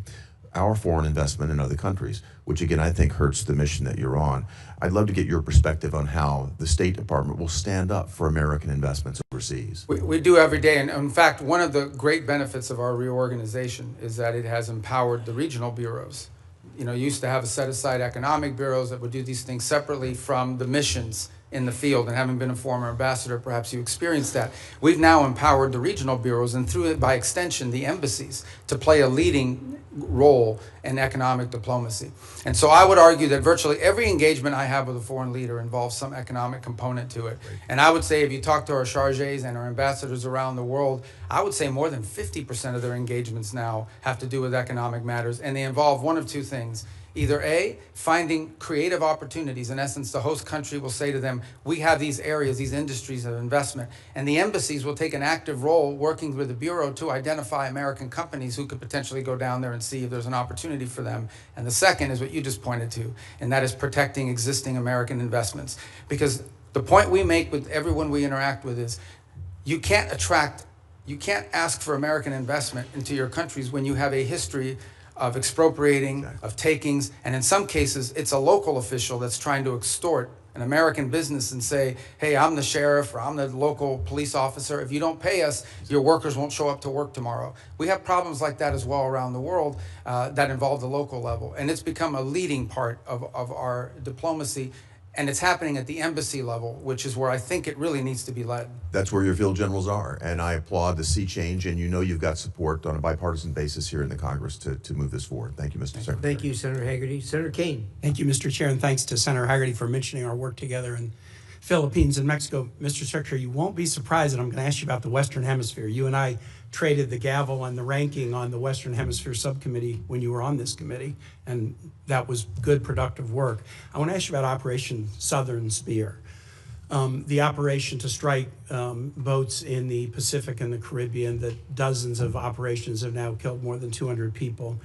our foreign investment in other countries, which again, I think hurts the mission that you're on. I'd love to get your perspective on how the State Department will stand up for American investments overseas. we do every day, and in fact, one of the great benefits of our reorganization is that it has empowered the regional bureaus. You used to have a set-aside economic bureaus that would do these things separately from the missions in the field, and having been a former ambassador, perhaps you experienced that. We've now empowered the regional bureaus, and through it, by extension, the embassies, to play a leading role in economic diplomacy. And so I would argue that virtually every engagement I have with a foreign leader involves some economic component to it. And I would say if you talk to our chargés and our ambassadors around the world, I would say more than 50% of their engagements now have to do with economic matters, and they involve one of two things. Either A, finding creative opportunities. In essence, the host country will say to them, we have these areas, these industries of investment. And the embassies will take an active role working with the Bureau to identify American companies who could potentially go down there and see if there's an opportunity for them. And the second is what you just pointed to, and that is protecting existing American investments. Because the point we make with everyone we interact with is you can't ask for American investment into your countries when you have a history of expropriating, of takings, and in some cases, it's a local official that's trying to extort an American business and say, hey, I'm the sheriff or I'm the local police officer. If you don't pay us, your workers won't show up to work tomorrow. We have problems like that as well around the world that involve the local level. And it's become a leading part of our diplomacy. And it's happening at the embassy level, which is where I think it really needs to be led. That's where your field generals are, and I applaud the sea change, and you know you've got support on a bipartisan basis here in the Congress to move this forward. Thank you, Mr. Secretary. Thank you, Senator Haggerty. Senator Kane. Thank you, Mr. Chair, and thanks to Senator Haggerty for mentioning our work together in Philippines and Mexico. Mr. Secretary, you won't be surprised that I'm going to ask you about the Western Hemisphere. You and I traded the gavel and the ranking on the Western Hemisphere Subcommittee when you were on this committee, and that was good, productive work. I want to ask you about Operation Southern Spear, the operation to strike boats in the Pacific and the Caribbean that dozens of operations have now killed more than 200 people.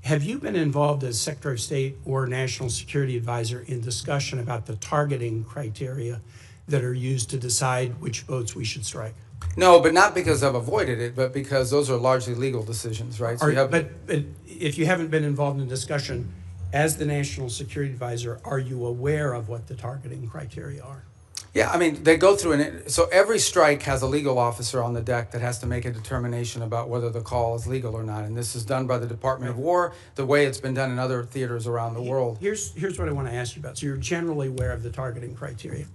Have you been involved as Secretary of State or National Security Advisor in discussion about the targeting criteria that are used to decide which boats we should strike? No, but not because I've avoided it, but because those are largely legal decisions, right? So But if you haven't been involved in discussion, as the National Security Advisor, are you aware of what the targeting criteria are? Yeah, I mean, they go through so every strike has a legal officer on the deck that has to make a determination about whether the call is legal or not. And this is done by the Department of War, the way it's been done in other theaters around the world. Here's what I want to ask you about. So you're generally aware of the targeting criteria.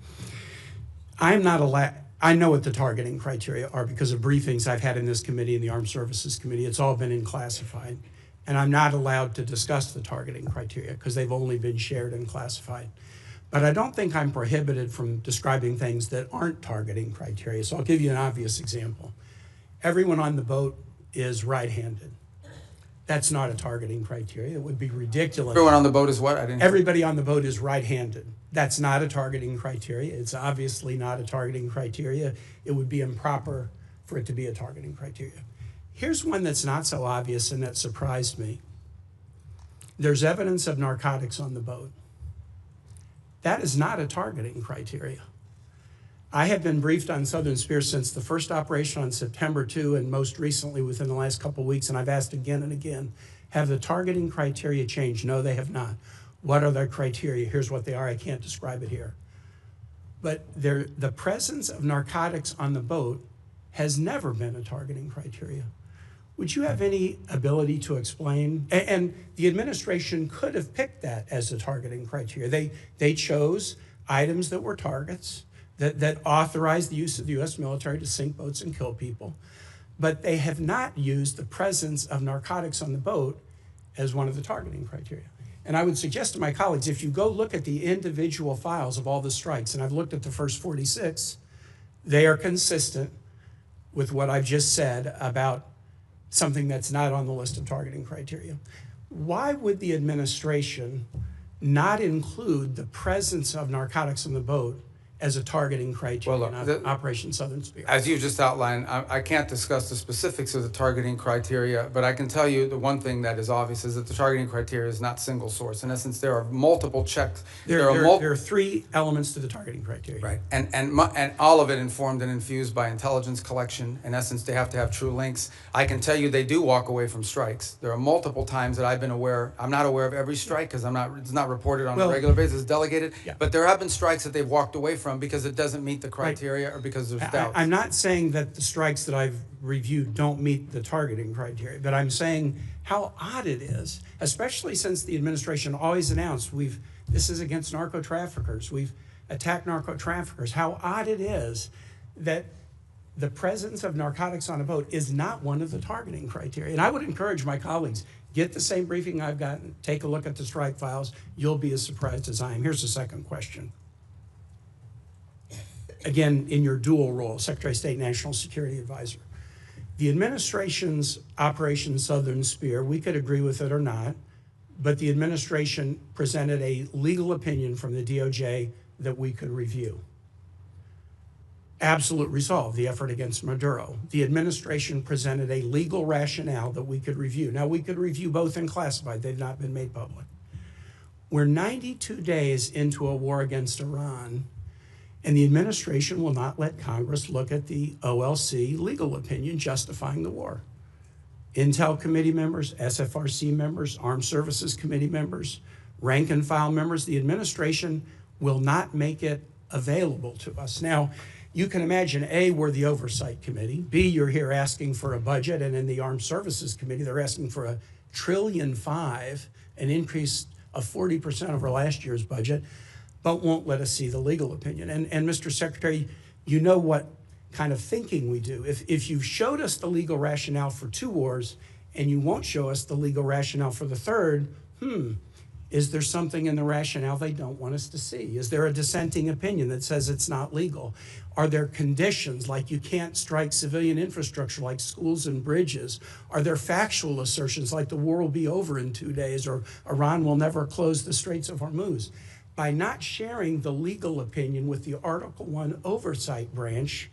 I'm not allowed. I know what the targeting criteria are because of briefings I've had in this committee and the Armed Services Committee. It's all been in classified. And I'm not allowed to discuss the targeting criteria because they've only been shared and classified. But I don't think I'm prohibited from describing things that aren't targeting criteria. So I'll give you an obvious example. Everyone on the boat is right-handed. That's not a targeting criteria. It would be ridiculous. Everyone on the boat is what? Everybody on the boat is right-handed. That's not a targeting criteria. It's obviously not a targeting criteria. It would be improper for it to be a targeting criteria. Here's one that's not so obvious and that surprised me. There's evidence of narcotics on the boat. That is not a targeting criteria. I have been briefed on Southern Spear since the first operation on September 2 and most recently within the last couple of weeks, and I've asked again and again, have the targeting criteria changed? No, they have not. What are their criteria? Here's what they are. I can't describe it here. But the presence of narcotics on the boat has never been a targeting criteria. Would you have any ability to explain? And the administration could have picked that as a targeting criteria. They chose items that were targets, that authorized the use of the U.S. military to sink boats and kill people. But they have not used the presence of narcotics on the boat as one of the targeting criteria. And I would suggest to my colleagues, if you go look at the individual files of all the strikes, and I've looked at the first 46, they are consistent with what I've just said about something that's not on the list of targeting criteria. Why would the administration not include the presence of narcotics on the boat as a targeting criteria in Operation Southern Spear? As you just outlined, I can't discuss the specifics of the targeting criteria, but I can tell you the one thing that is obvious is that the targeting criteria is not single source. In essence, there are multiple checks. There are three elements to the targeting criteria. Right, and all of it informed and infused by intelligence collection. In essence, they have to have true links. I can tell you they do walk away from strikes. There are multiple times that I've been aware. I'm not aware of every strike because it's not reported on a regular basis, it's delegated. Yeah. But there have been strikes that they've walked away from because it doesn't meet the criteria or because there's doubts. I'm not saying that the strikes that I've reviewed don't meet the targeting criteria, but I'm saying how odd it is, especially since the administration always announced this is against narco traffickers. We've attacked narco traffickers. How odd it is that the presence of narcotics on a boat is not one of the targeting criteria. And I would encourage my colleagues, get the same briefing I've gotten, take a look at the strike files. You'll be as surprised as I am. Here's the second question. Again, in your dual role, Secretary of State, National Security Advisor. The administration's Operation Southern Spear, we could agree with it or not, but the administration presented a legal opinion from the DOJ that we could review. Absolute resolve, the effort against Maduro. The administration presented a legal rationale that we could review. Now, we could review both in classified. They've not been made public. We're 92 days into a war against Iran, and the administration will not let Congress look at the OLC legal opinion justifying the war. Intel committee members, SFRC members, Armed Services Committee members, rank and file members, the administration will not make it available to us. Now, you can imagine, A, we're the Oversight Committee. B, you're here asking for a budget, and in the Armed Services Committee, they're asking for $1.5 trillion, an increase of 40% over last year's budget, but won't let us see the legal opinion. And Mr. Secretary, you know what kind of thinking we do. If you've showed us the legal rationale for 2 wars and you won't show us the legal rationale for the third, is there something in the rationale they don't want us to see? Is there a dissenting opinion that says it's not legal? Are there conditions like you can't strike civilian infrastructure like schools and bridges? Are there factual assertions like the war will be over in 2 days or Iran will never close the Straits of Hormuz? By not sharing the legal opinion with the Article 1 Oversight Branch,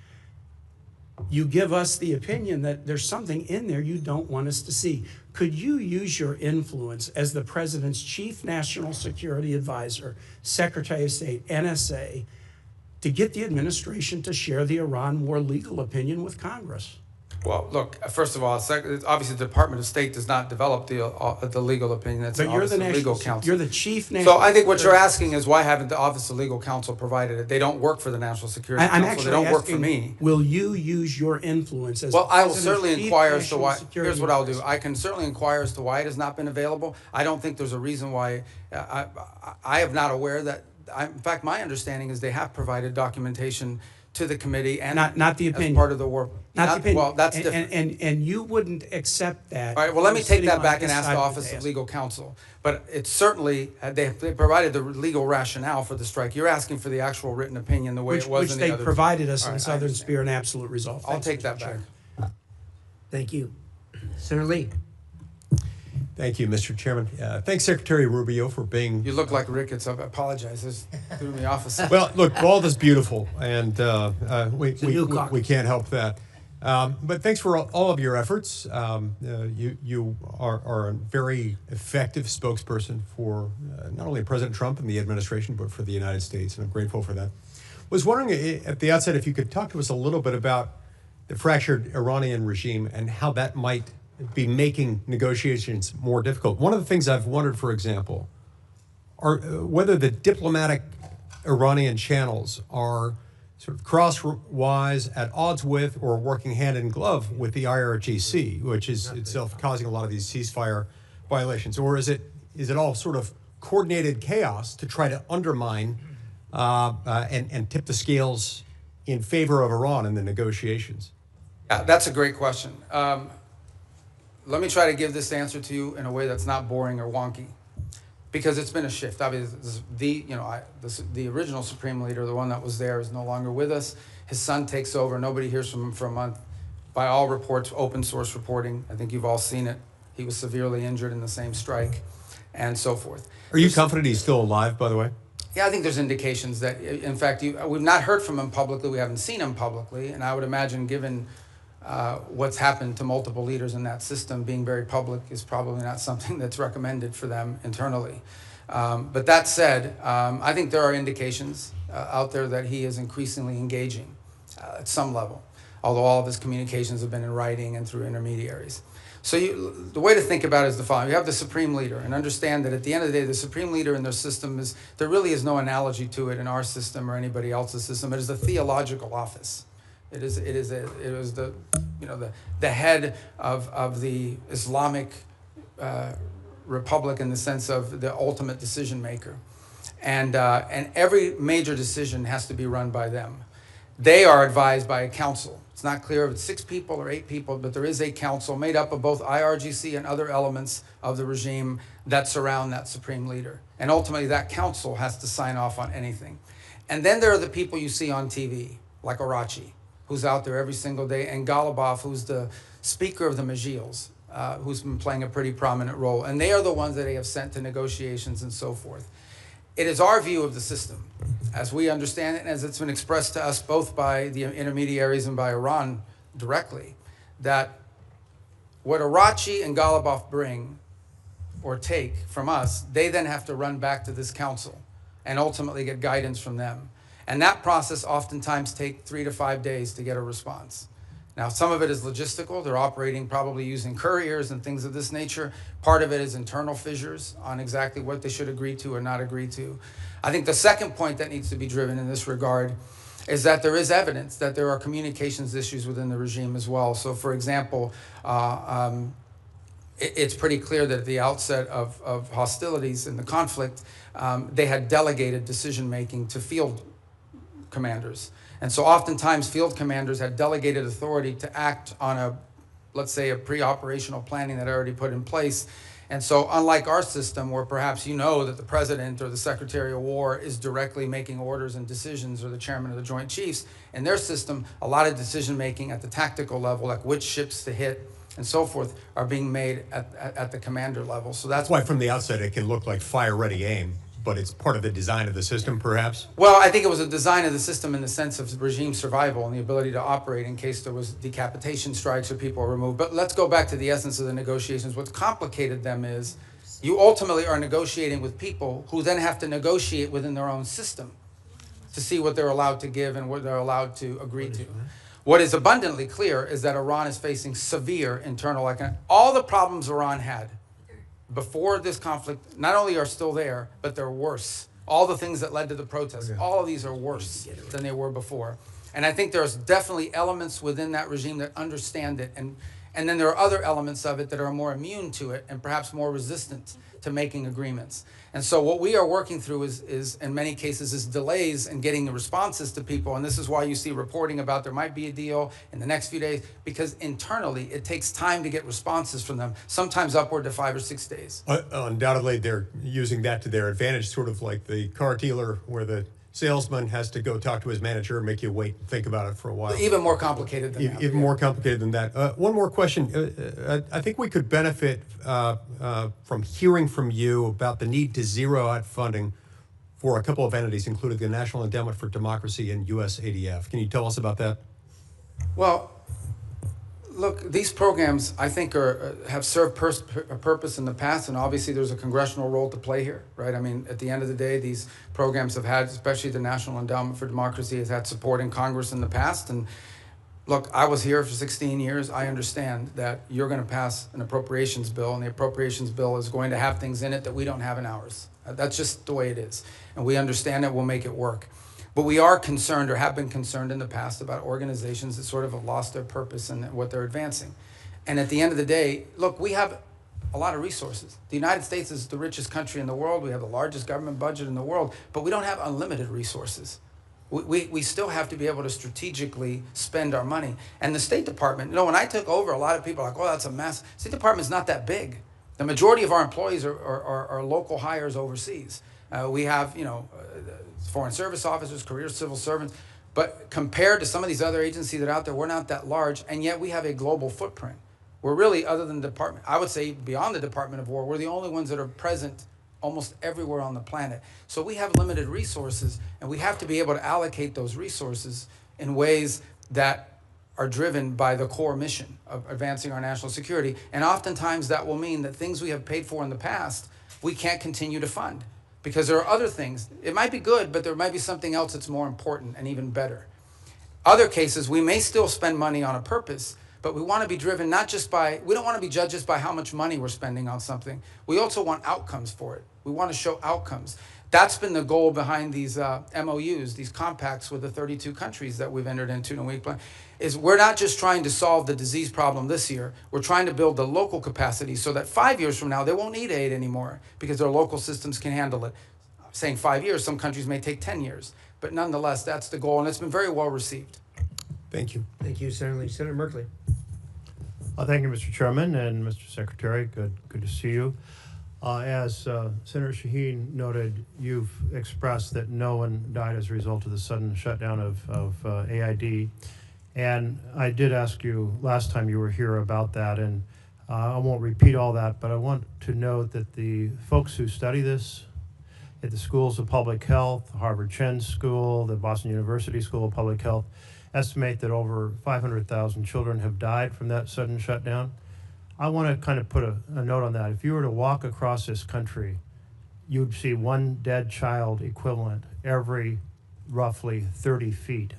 you give us the opinion that there's something in there you don't want us to see. Could you use your influence as the President's Chief National Security Advisor, Secretary of State, NSA, to get the administration to share the Iran war legal opinion with Congress? Well, look, first of all, obviously the Department of State does not develop the legal opinion. That's the Office of Legal Counsel. You're the Chief National So I think what you're asking is why haven't the Office of Legal Counsel provided it? They don't work for the National Security I'm Council. actually They don't work asking, for me. will you use your influence as Well, I will President's certainly Chief inquire as to National why. Security Here's what I'll do. Advisor? I can certainly inquire as to why it has not been available. I don't think there's a reason why. I am not aware that. In fact, my understanding is they have provided documentation to the committee and Not the opinion. as part of the war. Not the opinion. Well, that's and, different. And you wouldn't accept that. All right, well, let me take sitting that on back this and ask side the of Office of dais. Legal Counsel. But it's certainly, they provided the legal rationale for the strike. You're asking for the actual written opinion the way it was Which in they the other. provided us All in right, I Southern understand. Spirit and Absolute Resolve. I'll Thanks, take Mr. that Chair. back. Thank you. Senator Lee. Thank you, Mr. Chairman. Thanks, Secretary Rubio, for being. You look like Ricketts. I apologize. This threw me off a second. Well, look, bald is beautiful, and we new caucus. can't help that. But thanks for all of your efforts. You are a very effective spokesperson for not only President Trump and the administration, but for the United States, and I'm grateful for that. Was wondering at the outset if you could talk to us a little bit about the fractured Iranian regime and how that might be making negotiations more difficult. One of the things I've wondered, for example, are whether the diplomatic Iranian channels are sort of crosswise, at odds with, or working hand in glove with the IRGC, which is itself causing a lot of these ceasefire violations, or is it all sort of coordinated chaos to try to undermine and tip the scales in favor of Iran in the negotiations? Yeah, that's a great question. Let me try to give this answer to you in a way that's not boring or wonky, because it's been a shift. Obviously, the original Supreme Leader, the one that was there, is no longer with us. His son takes over. Nobody hears from him for a month. By all reports, open source reporting, I think you've all seen it. He was severely injured in the same strike, and so forth. Are you confident he's still alive, by the way? Yeah, I think there's indications that, in fact, we've not heard from him publicly. We haven't seen him publicly, and I would imagine, given what's happened to multiple leaders in that system, being very public is probably not something that's recommended for them internally. But that said, I think there are indications out there that he is increasingly engaging at some level, although all of his communications have been in writing and through intermediaries. So the way to think about it is the following. You have the Supreme Leader, and understand that at the end of the day, the Supreme Leader in their system there really is no analogy to it in our system or anybody else's system. It is the theological office. It was the head of the Islamic Republic in the sense of the ultimate decision maker, and every major decision has to be run by them. They are advised by a council. It's not clear if it's 6 people or 8 people, but there is a council made up of both IRGC and other elements of the regime that surround that Supreme Leader, and ultimately that council has to sign off on anything. And then there are the people you see on TV, like Arachi, who's out there every single day, and Golubov, who's the speaker of the Majils, who's been playing a pretty prominent role. And they are the ones that they have sent to negotiations and so forth. It is our view of the system, as we understand it, and as it's been expressed to us both by the intermediaries and by Iran directly, that what Arachi and Ghalibaf bring or take from us, they then have to run back to this council and ultimately get guidance from them. And that process oftentimes takes 3 to 5 days to get a response. Now, some of it is logistical. They're operating probably using couriers and things of this nature. Part of it is internal fissures on exactly what they should agree to or not agree to. I think the second point that needs to be driven in this regard is that there is evidence that there are communications issues within the regime as well. So, for example, it's pretty clear that at the outset of hostilities in the conflict, they had delegated decision-making to field commanders. And so oftentimes field commanders had delegated authority to act on a, let's say, a pre-operational planning that already put in place. And so unlike our system, where perhaps you know that the president or the secretary of war is directly making orders and decisions, or the chairman of the Joint Chiefs, in their system, a lot of decision-making at the tactical level, like which ships to hit and so forth, are being made at the commander level. So that's why from the outset it can look like fire-ready aim, but it's part of the design of the system, perhaps? Well, I think it was a design of the system in the sense of regime survival and the ability to operate in case there was decapitation strikes or people were removed. But let's go back to the essence of the negotiations. What's complicated them is you ultimately are negotiating with people who then have to negotiate within their own system to see what they're allowed to give and what they're allowed to agree to. What is abundantly clear is that Iran is facing severe internal economic. All the problems Iran had before this conflict not only are still there, but they're worse. All the things that led to the protests, all of these are worse than they were before. And I think there's definitely elements within that regime that understand it. And then there are other elements of it that are more immune to it and perhaps more resistant to making agreements. And so what we are working through is in many cases, is delays in getting the responses to people. And this is why you see reporting about there might be a deal in the next few days, because internally it takes time to get responses from them, sometimes upward to 5 or 6 days. Undoubtedly, they're using that to their advantage, sort of like the car dealer where the salesman has to go talk to his manager and make you wait and think about it for a while. Even more complicated than that. Even more complicated than that. One more question. I think we could benefit from hearing from you about the need to zero out funding for a couple of entities, including the National Endowment for Democracy and USADF. Can you tell us about that? Well, look, these programs, I think, have served a purpose in the past, and obviously there's a congressional role to play here, right? I mean, at the end of the day, these programs have had, especially the National Endowment for Democracy, has had support in Congress in the past. And look, I was here for 16 years. I understand that you're going to pass an appropriations bill, and the appropriations bill is going to have things in it that we don't have in ours. That's just the way it is. And we understand it, we'll make it work. But we are concerned, or have been concerned in the past, about organizations that sort of have lost their purpose and what they're advancing. And at the end of the day, look, we have a lot of resources. The United States is the richest country in the world. We have the largest government budget in the world, but we don't have unlimited resources. We still have to be able to strategically spend our money. And the State Department, you know, when I took over, a lot of people are like, oh, that's a mess. State Department's not that big. The majority of our employees are local hires overseas. We have, you know, foreign service officers, career civil servants, but compared to some of these other agencies that are out there, we're not that large, and yet we have a global footprint. We're really, other than the department, I would say beyond the Department of War, we're the only ones that are present almost everywhere on the planet. So we have limited resources, and we have to be able to allocate those resources in ways that are driven by the core mission of advancing our national security. And oftentimes that will mean that things we have paid for in the past, we can't continue to fund. Because there are other things. It might be good, but there might be something else that's more important and even better. Other cases, we may still spend money on a purpose, but we want to be driven not just by, we don't want to be judged just by how much money we're spending on something. We also want outcomes for it. We want to show outcomes. That's been the goal behind these MOUs, these compacts with the 32 countries that we've entered into in a week plan, is we're not just trying to solve the disease problem this year. We're trying to build the local capacity so that 5 years from now, they won't need aid anymore because their local systems can handle it. I'm saying 5 years, some countries may take 10 years. But nonetheless, that's the goal, and it's been very well received. Thank you. Thank you, Senator Lee. Senator Merkley. Thank you, Mr. Chairman and Mr. Secretary. Good to see you. As Senator Shaheen noted, you've expressed that no one died as a result of the sudden shutdown of AID. And I did ask you last time you were here about that, and I won't repeat all that, but I want to note that the folks who study this at the schools of public health, Harvard Chen School, the Boston University School of Public Health, estimate that over 500,000 children have died from that sudden shutdown. I want to kind of put a note on that. If you were to walk across this country, you'd see one dead child equivalent every roughly 30 feet.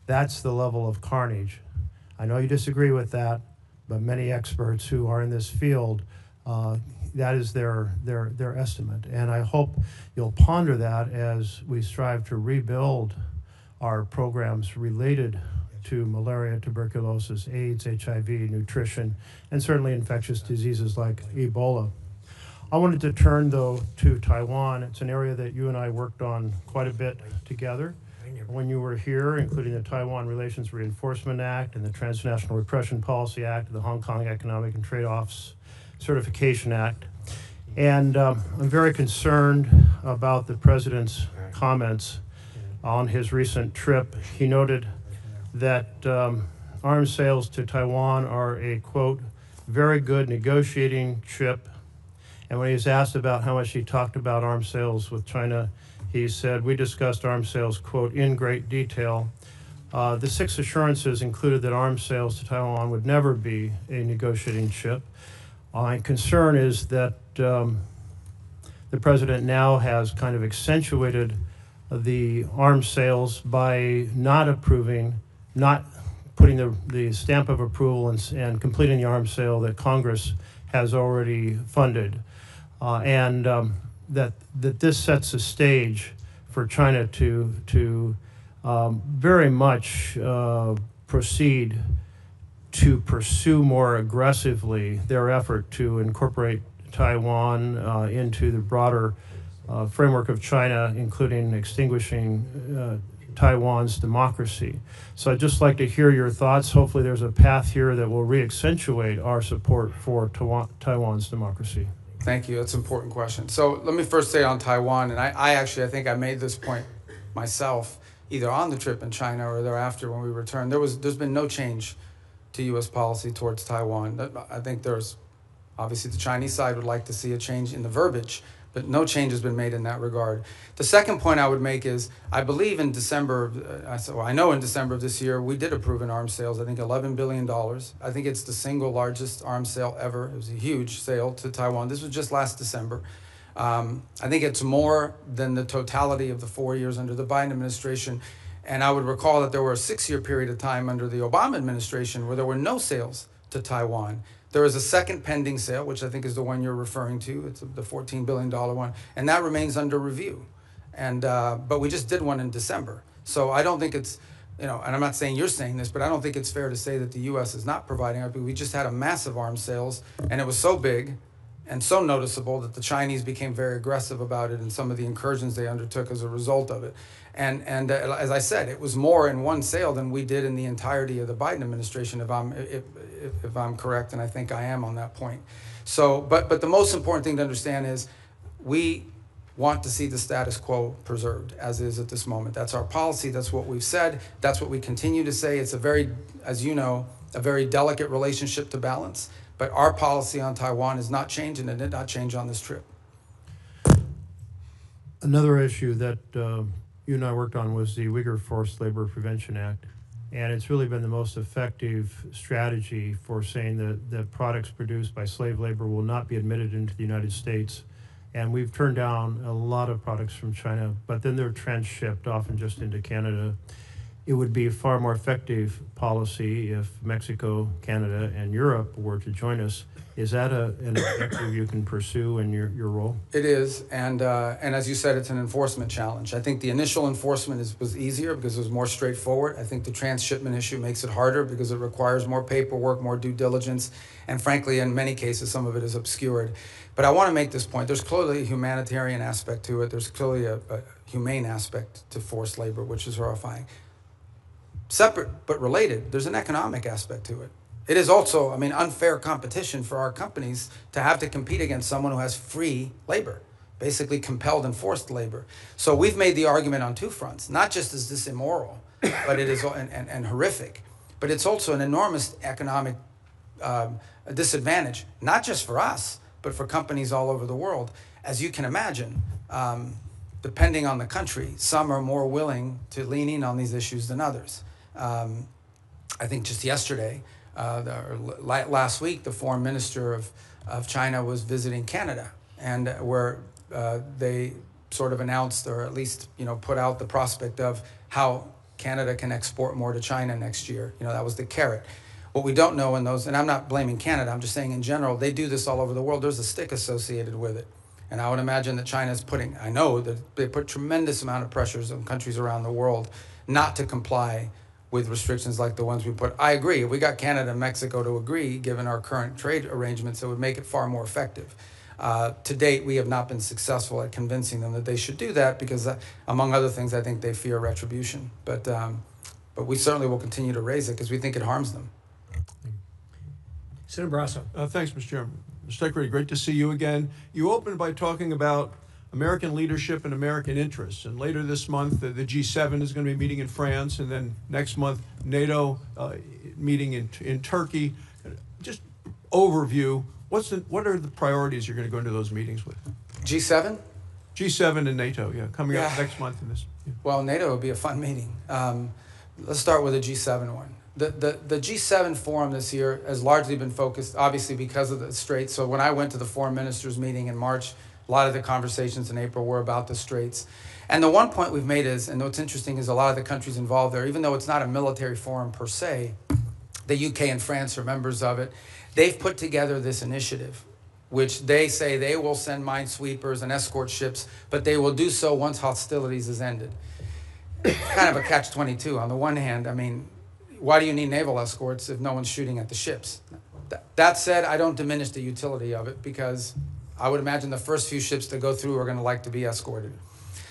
That's the level of carnage. I know you disagree with that, but many experts who are in this field, that is their estimate. And I hope you'll ponder that as we strive to rebuild our programs related to malaria, tuberculosis, AIDS, HIV, nutrition, and certainly infectious diseases like Ebola. I wanted to turn, though, to Taiwan. It's an area that you and I worked on quite a bit together when you were here, including the Taiwan Relations Reinforcement Act and the Transnational Repression Policy Act, the Hong Kong Economic and Trade Offs Certification Act. And I'm very concerned about the president's comments on his recent trip. He noted that arms sales to Taiwan are a, quote, very good negotiating chip. And when he was asked about how much he talked about arms sales with China, he said, we discussed arms sales, quote, in great detail. The 6 assurances included that arms sales to Taiwan would never be a negotiating chip. My concern is that the president now has kind of accentuated the arms sales by not approving, not putting the stamp of approval and completing the arms sale that Congress has already funded. That this sets a stage for China to very much proceed to pursue more aggressively their effort to incorporate Taiwan into the broader framework of China, including extinguishing Taiwan's democracy. So I'd just like to hear your thoughts. Hopefully there's a path here that will re-accentuate our support for Taiwan's democracy. Thank you. That's an important question. So let me first say on Taiwan, and I think I made this point myself, either on the trip in China or thereafter when we returned. There's been no change to U.S. policy towards Taiwan. I think there's, obviously the Chinese side would like to see a change in the verbiage, but no change has been made in that regard. The second point I would make is, I believe in December, I know in December of this year, we did approve an arms sales, I think $11 billion. I think it's the single largest arms sale ever. It was a huge sale to Taiwan. This was just last December. I think it's more than the totality of the 4 years under the Biden administration. And I would recall that there were a 6-year period of time under the Obama administration where there were no sales to Taiwan. There is a second pending sale, which I think is the one you're referring to. It's the $14 billion one, and that remains under review. And but we just did one in December. So I don't think it's, and I'm not saying you're saying this, but I don't think it's fair to say that the U.S. is not providing it. We just had a massive arms sales, and it was so big and so noticeable that the Chinese became very aggressive about it and some of the incursions they undertook as a result of it. And as I said, it was more in one sale than we did in the entirety of the Biden administration, if I'm correct, and I think I am on that point. So, but the most important thing to understand is we want to see the status quo preserved as is at this moment. That's our policy. That's what we've said. That's what we continue to say. It's a very, as you know, a very delicate relationship to balance. But our policy on Taiwan is not changing, and it did not change on this trip. Another issue that you and I worked on was the Uyghur Forced Labor Prevention Act. And it's really been the most effective strategy for saying that products produced by slave labor will not be admitted into the United States. And we've turned down a lot of products from China, but then they're transshipped, often just into Canada. It would be a far more effective policy if Mexico, Canada, and Europe were to join us. Is that an objective you can pursue in your role? It is, and as you said, it's an enforcement challenge. I think the initial enforcement was easier because it was more straightforward. I think the transshipment issue makes it harder because it requires more paperwork, more due diligence, and frankly, in many cases, some of it is obscured. But I want to make this point. There's clearly a humanitarian aspect to it. There's clearly a humane aspect to forced labor, which is horrifying. Separate but related, there's an economic aspect to it. It is also, unfair competition for our companies to have to compete against someone who has free labor, basically compelled and forced labor. So we've made the argument on two fronts. Not just is this immoral, but it is and horrific, but it's also an enormous economic a disadvantage, not just for us, but for companies all over the world. As you can imagine, depending on the country, some are more willing to lean in on these issues than others. I think just yesterday, last week, the foreign minister of China was visiting Canada, and where they sort of announced, or at least put out the prospect of how Canada can export more to China next year. That was the carrot. What we don't know in those, and I'm not blaming Canada, I'm just saying in general, they do this all over the world. There's a stick associated with it. And I would imagine that China's I know that they put tremendous amount of pressures on countries around the world not to comply with restrictions like the ones we put. I agree. If we got Canada and Mexico to agree, given our current trade arrangements, it would make it far more effective. To date, we have not been successful at convincing them that they should do that because, among other things, I think they fear retribution. But we certainly will continue to raise it because we think it harms them. Senator Barrasso. Thanks, Mr. Chairman. Mr. Secretary, great to see you again. You opened by talking about American leadership and American interests. And later this month, the G7 is going to be meeting in France, and then next month, NATO meeting in Turkey. Just overview, what are the priorities you're going to go into those meetings with? G7? G7 and NATO, coming up next month in this. Yeah. Well, NATO would be a fun meeting. Let's start with the G7 one. The G7 forum this year has largely been focused, obviously, because of the Straits. So when I went to the foreign ministers meeting in March, a lot of the conversations in April were about the Straits. And the one point we've made is, and what's interesting is a lot of the countries involved there, even though it's not a military forum per se, the UK and France are members of it, they've put together this initiative, which they say they will send minesweepers and escort ships, but they will do so once hostilities is ended. Kind of a catch-22. On the one hand, I mean, why do you need naval escorts if no one's shooting at the ships? That said, I don't diminish the utility of it because I would imagine the first few ships that go through are going to like to be escorted.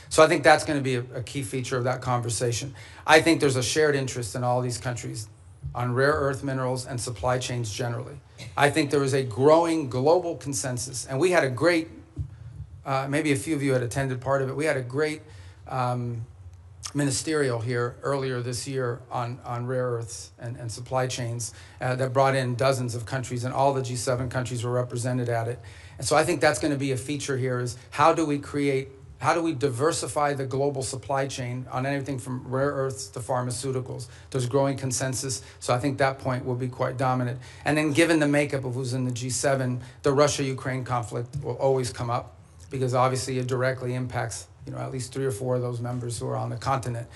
So I think that's going to be a key feature of that conversation. I think there's a shared interest in all these countries on rare earth minerals and supply chains generally. I think there is a growing global consensus, and we had a great, maybe a few of you had attended part of it, we had a great ministerial here earlier this year on rare earths and supply chains that brought in dozens of countries, and all the G7 countries were represented at it. And so I think that's going to be a feature here is how do we diversify the global supply chain on anything from rare earths to pharmaceuticals? There's growing consensus, so I think that point will be quite dominant. And then given the makeup of who's in the G7, the Russia-Ukraine conflict will always come up because obviously it directly impacts at least 3 or 4 of those members who are on the continent.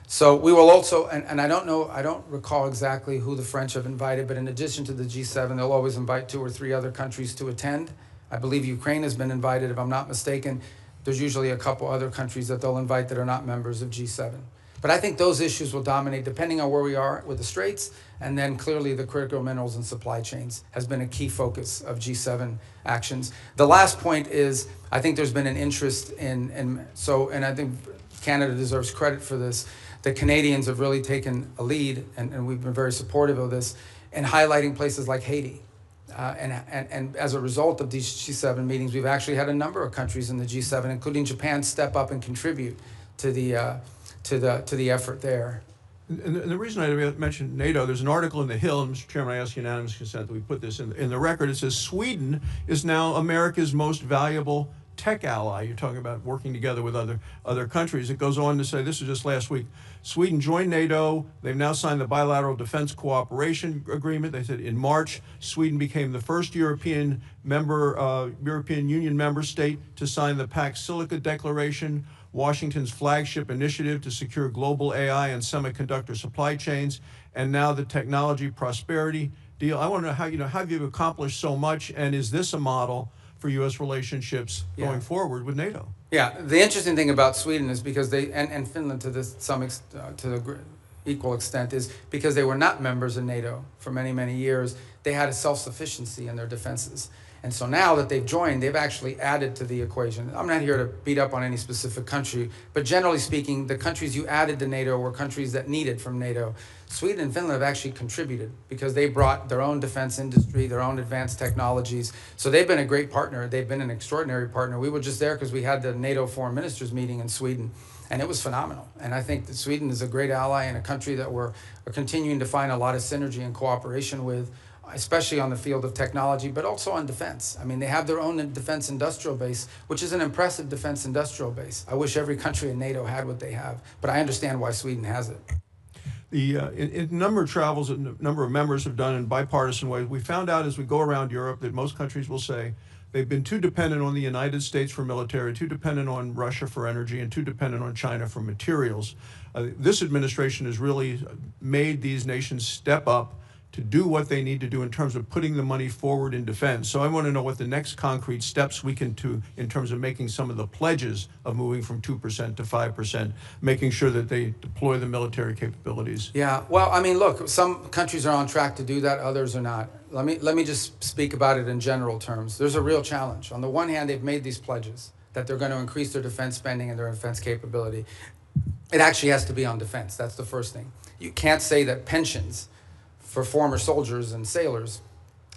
So we will also, and I don't recall exactly who the French have invited, but in addition to the G7, they'll always invite 2 or 3 other countries to attend. I believe Ukraine has been invited, if I'm not mistaken. There's usually a couple other countries that they'll invite that are not members of G7. But I think those issues will dominate depending on where we are with the Straits, and then clearly the critical minerals and supply chains has been a key focus of G7 actions. The last point is, I think there's been an interest and I think Canada deserves credit for this. The Canadians have really taken a lead, and we've been very supportive of this, in highlighting places like Haiti. And as a result of these G7 meetings, we've actually had a number of countries in the G7, including Japan, step up and contribute to the effort there. And the reason I mentioned NATO, there's an article in The Hill, and Mr. Chairman, I ask unanimous consent that we put this in the record. It says Sweden is now America's most valuable tech ally. You're talking about working together with other countries. It goes on to say, this was just last week, Sweden joined NATO. They've now signed the bilateral defense cooperation agreement. They said in March, Sweden became the first European Union member state to sign the Pax Silica Declaration, Washington's flagship initiative to secure global AI and semiconductor supply chains, and now the technology prosperity deal. I want to know how you've accomplished so much, and is this a model for U.S. relationships going forward with NATO? Yeah, the interesting thing about Sweden is because they, and Finland to the equal extent, is because they were not members of NATO for many, many years, they had a self-sufficiency in their defenses. And so now that they've joined, they've actually added to the equation. I'm not here to beat up on any specific country, but generally speaking, the countries you added to NATO were countries that needed from NATO. Sweden and Finland have actually contributed because they brought their own defense industry, their own advanced technologies. So they've been a great partner. They've been an extraordinary partner. We were just there because we had the NATO foreign ministers meeting in Sweden, and it was phenomenal. And I think that Sweden is a great ally and a country that we're continuing to find a lot of synergy and cooperation with especially on the field of technology, but also on defense. I mean, they have their own defense industrial base, which is an impressive defense industrial base. I wish every country in NATO had what they have, but I understand why Sweden has it. In a number of travels that a number of members have done in bipartisan ways, we found out as we go around Europe that most countries will say they've been too dependent on the United States for military, too dependent on Russia for energy, and too dependent on China for materials. This administration has really made these nations step up to do what they need to do in terms of putting the money forward in defense. So I want to know what the next concrete steps we can do in terms of making some of the pledges of moving from 2% to 5%, making sure that they deploy the military capabilities. Yeah, well, I mean, look, some countries are on track to do that, others are not. Let me just speak about it in general terms. There's a real challenge. On the one hand, they've made these pledges that they're going to increase their defense spending and their defense capability. It actually has to be on defense. That's the first thing. You can't say that pensions for former soldiers and sailors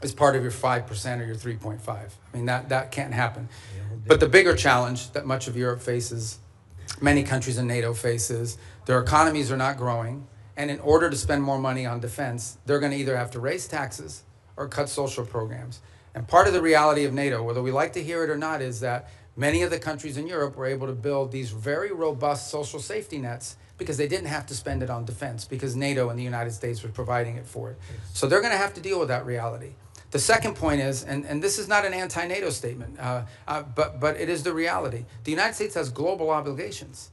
is part of your 5% or your 3.5. I mean, that can't happen. But the bigger challenge that much of Europe faces, many countries in NATO faces, their economies are not growing, and in order to spend more money on defense, they're going to either have to raise taxes or cut social programs. And part of the reality of NATO, whether we like to hear it or not, is that many of the countries in Europe were able to build these very robust social safety nets because they didn't have to spend it on defense, because NATO and the United States were providing it for it. So they're going to have to deal with that reality. The second point is, and this is not an anti-NATO statement, but it is the reality. The United States has global obligations.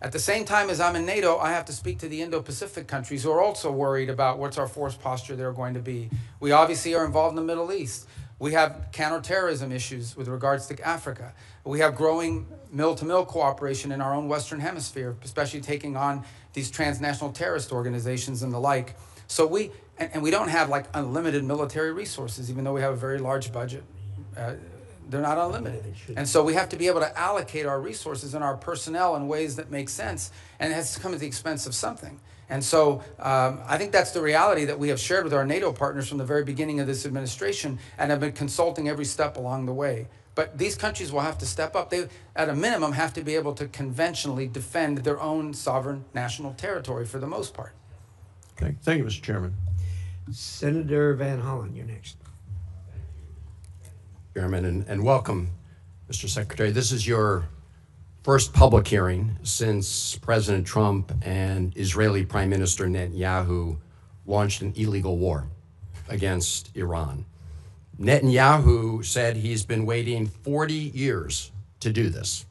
At the same time as I'm in NATO, I have to speak to the Indo-Pacific countries who are also worried about what's our force posture they're going to be. We obviously are involved in the Middle East. We have counterterrorism issues with regards to Africa. We have growing mill-to-mill cooperation in our own Western Hemisphere, especially taking on these transnational terrorist organizations and the like. So we don't have like unlimited military resources, even though we have a very large budget. They're not unlimited. And so we have to be able to allocate our resources and our personnel in ways that make sense, and it has to come at the expense of something. And so I think that's the reality that we have shared with our NATO partners from the very beginning of this administration, and have been consulting every step along the way. But these countries will have to step up. They, at a minimum, have to be able to conventionally defend their own sovereign national territory for the most part. Thank you, Mr. Chairman. Senator Van Hollen, you're next. Chairman, and welcome, Mr. Secretary. This is your first public hearing since President Trump and Israeli Prime Minister Netanyahu launched an illegal war against Iran. Netanyahu said he's been waiting 40 years to do this.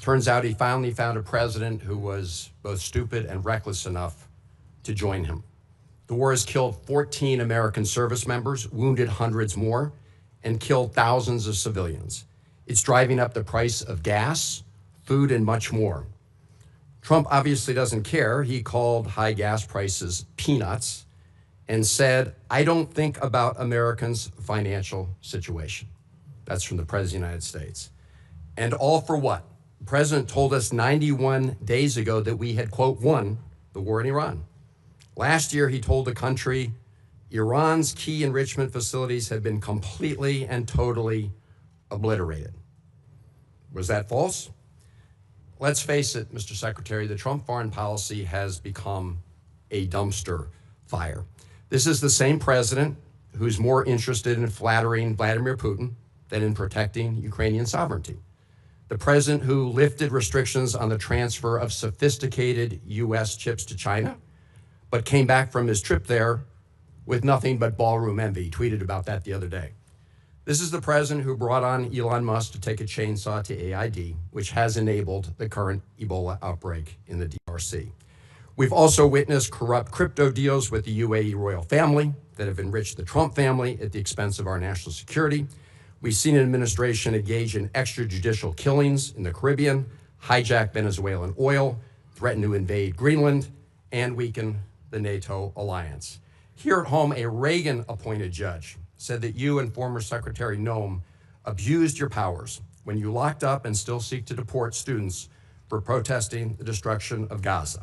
Turns out he finally found a president who was both stupid and reckless enough to join him. The war has killed 14 American service members, wounded hundreds more, and killed thousands of civilians. It's driving up the price of gas, food, and much more. Trump obviously doesn't care. He called high gas prices peanuts and said, "I don't think about Americans' financial situation." That's from the President of the United States. And all for what? The President told us 91 days ago that we had, quote, won the war in Iran. Last year, he told the country Iran's key enrichment facilities had been completely and totally obliterated. Was that false? Let's face it, Mr. Secretary, the Trump foreign policy has become a dumpster fire. This is the same president who's more interested in flattering Vladimir Putin than in protecting Ukrainian sovereignty. The president who lifted restrictions on the transfer of sophisticated U.S. chips to China, but came back from his trip there with nothing but ballroom envy. He tweeted about that the other day. This is the president who brought on Elon Musk to take a chainsaw to AID, which has enabled the current Ebola outbreak in the DRC. We've also witnessed corrupt crypto deals with the UAE royal family that have enriched the Trump family at the expense of our national security. We've seen an administration engage in extrajudicial killings in the Caribbean, hijack Venezuelan oil, threaten to invade Greenland, and weaken the NATO alliance. Here at home, a Reagan-appointed judge said that you and former Secretary Noem abused your powers when you locked up and still seek to deport students for protesting the destruction of Gaza.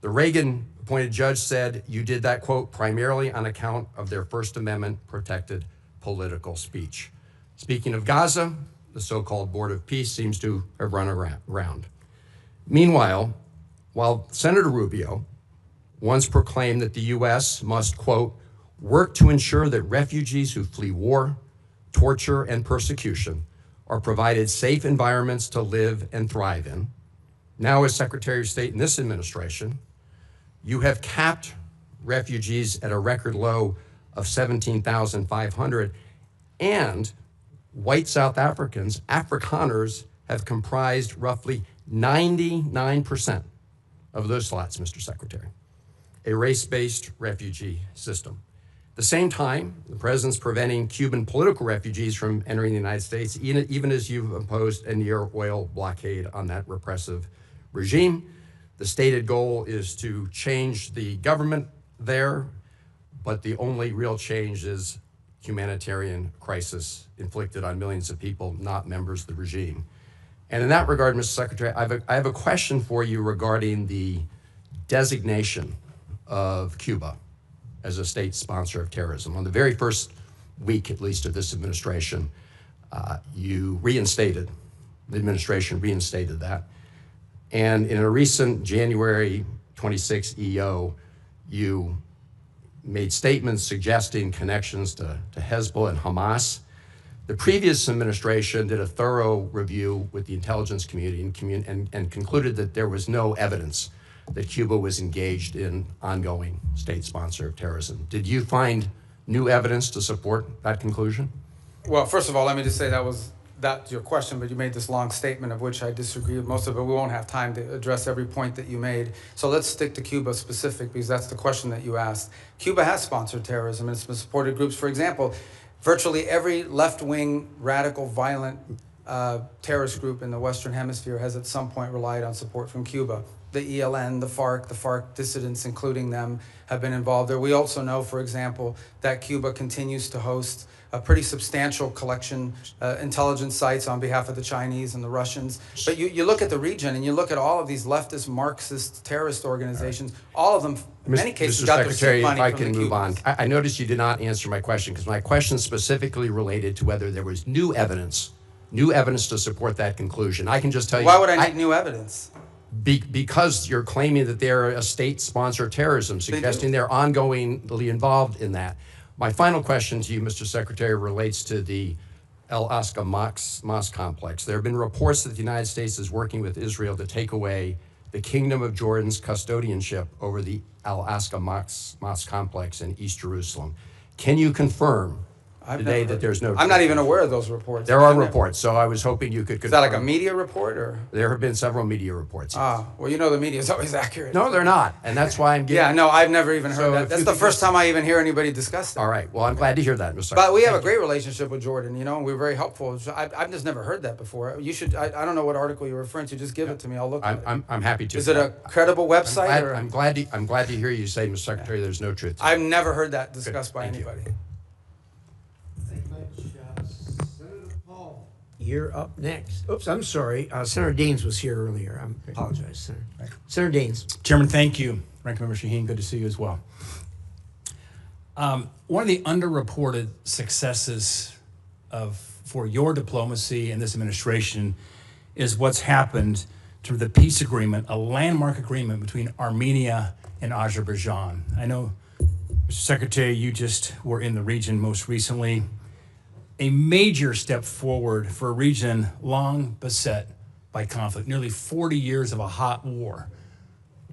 The Reagan-appointed judge said you did that, quote, primarily on account of their First Amendment-protected political speech. Speaking of Gaza, the so-called Board of Peace seems to have run around. Meanwhile, while Senator Rubio once proclaimed that the U.S. must, quote, work to ensure that refugees who flee war, torture, and persecution are provided safe environments to live and thrive in. Now, as Secretary of State in this administration, you have capped refugees at a record low of 17,500, and white South Africans, Afrikaners, have comprised roughly 99% of those slots, Mr. Secretary. A race-based refugee system. At the same time, the president's preventing Cuban political refugees from entering the United States, even as you've imposed a near oil blockade on that repressive regime. The stated goal is to change the government there, but the only real change is humanitarian crisis inflicted on millions of people, not members of the regime. And in that regard, Mr. Secretary, I have a question for you regarding the designation of Cuba as a state sponsor of terrorism. On the very first week, at least, of this administration, the administration reinstated that. And in a recent January 26 EO, you made statements suggesting connections to Hezbollah and Hamas. The previous administration did a thorough review with the intelligence community and concluded that there was no evidence that Cuba was engaged in ongoing state sponsor of terrorism. Did you find new evidence to support that conclusion? Well, first of all, let me just say that's your question, but you made this long statement of which I disagree with most of it. We won't have time to address every point that you made. So let's stick to Cuba specific, because that's the question that you asked. Cuba has sponsored terrorism, and it's been supported groups. For example, virtually every left-wing, radical, violent terrorist group in the Western Hemisphere has at some point relied on support from Cuba. The ELN, the FARC dissidents, including them, have been involved there. We also know, for example, that Cuba continues to host a pretty substantial collection intelligence sites on behalf of the Chinese and the Russians. But you look at the region and you look at all of these leftist Marxist terrorist organizations, all of them, in many cases, Mr. got Secretary, their seed money if I from can the move on. Cubans. I noticed you did not answer my question, because my question specifically related to whether there was new evidence to support that conclusion. I can just tell you. Why would I need new evidence? Because you're claiming that they're a state sponsor of terrorism, suggesting they're ongoingly involved in that. My final question to you, Mr. Secretary, relates to the Al-Aqsa Mosque complex. There have been reports that the United States is working with Israel to take away the Kingdom of Jordan's custodianship over the Al-Aqsa Mosque complex in East Jerusalem. Can you confirm today that there's no... I'm not even aware of those reports. There are reports, so I was hoping you could confirm. Is that like a media report, or? There have been several media reports. Ah, well, you know the media is always accurate. No, they're not, and that's why I'm giving... Yeah, no, I've never even heard So that. if That's you the could first just- time I even hear anybody discuss that. All right, well, I'm glad to hear that, Mr. Secretary. But we have a great relationship with Jordan, you know, and we're very helpful. So I've just never heard that before. You should, I don't know what article you're referring to. Just give it to me. I'll look at it. I'm happy to. Is it a credible website? I'm glad to hear you say, Mr. Secretary, there's no truth. I've never heard that discussed by Thank you. anybody. Senator Paul, you're up next. Oops, I'm sorry. Senator Deans was here earlier. I apologize, Senator. Senator Deans. Chairman, thank you. Ranking Member Shaheen, good to see you as well. One of the underreported successes for your diplomacy and this administration is what's happened to the peace agreement, a landmark agreement between Armenia and Azerbaijan. I know, Mr. Secretary, you just were in the region most recently. A major step forward for a region long beset by conflict, nearly 40 years of a hot war.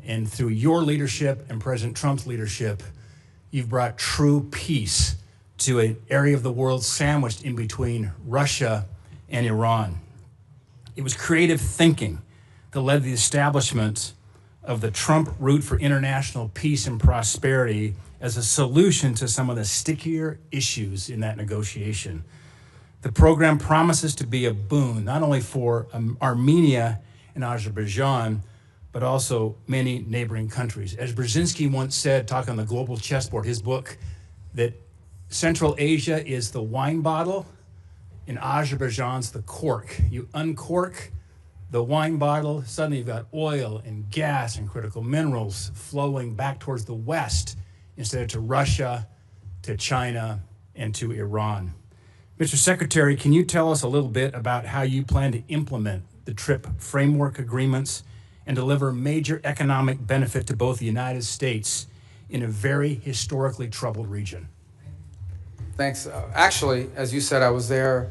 And through your leadership and President Trump's leadership, you've brought true peace to an area of the world sandwiched in between Russia and Iran. It was creative thinking that led to the establishment of the Trump Route for International Peace and Prosperity as a solution to some of the stickier issues in that negotiation. The program promises to be a boon, not only for Armenia and Azerbaijan, but also many neighboring countries. As Brzezinski once said, talking on the Global Chessboard, his book, that Central Asia is the wine bottle and Azerbaijan's the cork. You uncork the wine bottle, suddenly you've got oil and gas and critical minerals flowing back towards the West instead of to Russia, to China, and to Iran. Mr. Secretary, can you tell us a little bit about how you plan to implement the TRIP framework agreements and deliver major economic benefit to both the United States in a very historically troubled region? Thanks. Actually, as you said, I was there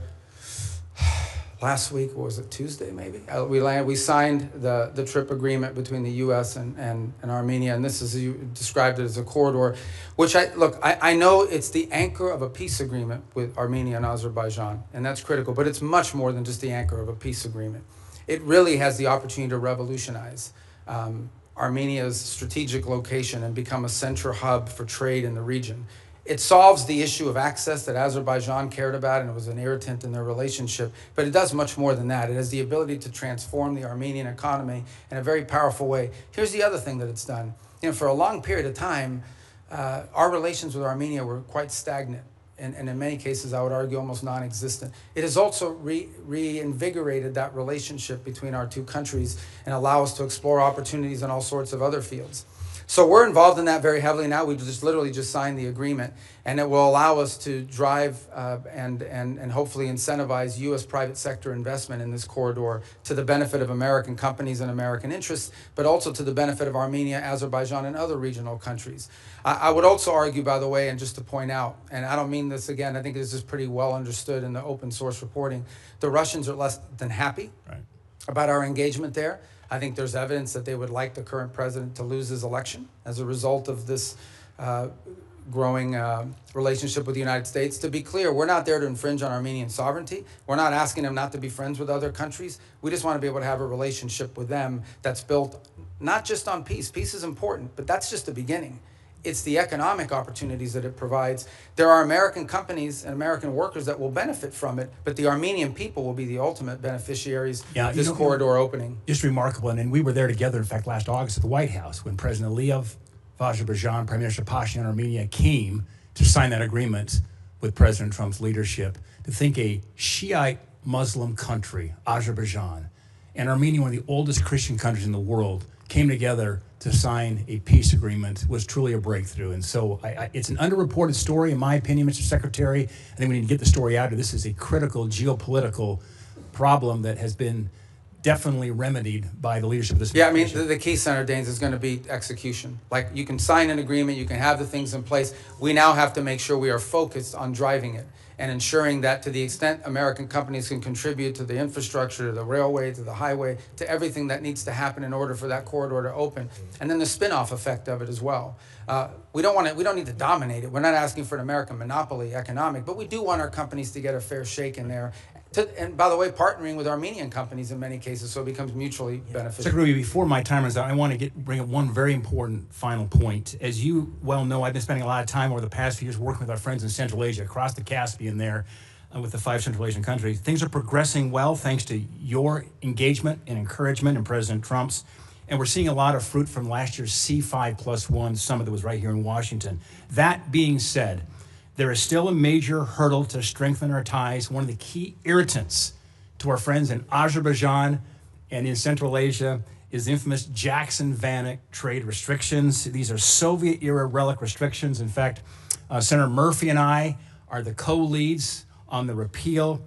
last week. What was it, Tuesday maybe? We signed the trip agreement between the U.S. and Armenia, and this is, you described it as a corridor, which I know it's the anchor of a peace agreement with Armenia and Azerbaijan, and that's critical, but it's much more than just the anchor of a peace agreement. It really has the opportunity to revolutionize Armenia's strategic location and become a central hub for trade in the region. It solves the issue of access that Azerbaijan cared about, and it was an irritant in their relationship, but it does much more than that. It has the ability to transform the Armenian economy in a very powerful way. Here's the other thing that it's done. For a long period of time, our relations with Armenia were quite stagnant, and in many cases, I would argue, almost non-existent. It has also reinvigorated that relationship between our two countries and allow us to explore opportunities in all sorts of other fields. So we're involved in that very heavily now. We literally just signed the agreement, and it will allow us to drive and hopefully incentivize U.S. private sector investment in this corridor to the benefit of American companies and American interests, but also to the benefit of Armenia, Azerbaijan, and other regional countries. I would also argue, by the way, and just to point out, and I don't mean this again, I think this is pretty well understood in the open source reporting, the Russians are less than happy about our engagement there. I think there's evidence that they would like the current president to lose his election as a result of this growing relationship with the United States. To be clear, we're not there to infringe on Armenian sovereignty. We're not asking them not to be friends with other countries. We just want to be able to have a relationship with them that's built not just on peace. Peace is important, but that's just the beginning. It's the economic opportunities that it provides. There are American companies and American workers that will benefit from it, but the Armenian people will be the ultimate beneficiaries of this corridor opening. Just remarkable. And we were there together, in fact, last August at the White House when President Aliyev of Azerbaijan, Prime Minister Pashinyan of Armenia came to sign that agreement with President Trump's leadership. To think a Shiite Muslim country, Azerbaijan, and Armenia, one of the oldest Christian countries in the world, came together to sign a peace agreement was truly a breakthrough. And so it's an underreported story, in my opinion, Mr. Secretary. I think we need to get the story out. This is a critical geopolitical problem that has been definitely remedied by the leadership of this administration. Yeah, I mean, the key, Senator Daines, is going to be execution. Like, you can sign an agreement, you can have the things in place. We now have to make sure we are focused on driving it and ensuring that to the extent American companies can contribute to the infrastructure, to the railway, to the highway, to everything that needs to happen in order for that corridor to open. And then the spin-off effect of it as well. We don't need to dominate it. We're not asking for an American monopoly economic, but we do want our companies to get a fair shake in there. And by the way, partnering with Armenian companies in many cases, so it becomes mutually beneficial. Secretary, before my time runs out, I want to bring up one very important final point. As you well know, I've been spending a lot of time over the past few years working with our friends in Central Asia, across the Caspian there, with the 5 Central Asian countries. Things are progressing well thanks to your engagement and encouragement and President Trump's. And we're seeing a lot of fruit from last year's C5+1 summit that was right here in Washington. That being said, there is still a major hurdle to strengthen our ties. One of the key irritants to our friends in Azerbaijan and in Central Asia is the infamous Jackson-Vanik trade restrictions. These are Soviet-era relic restrictions. In fact, Senator Murphy and I are the co-leads on the repeal.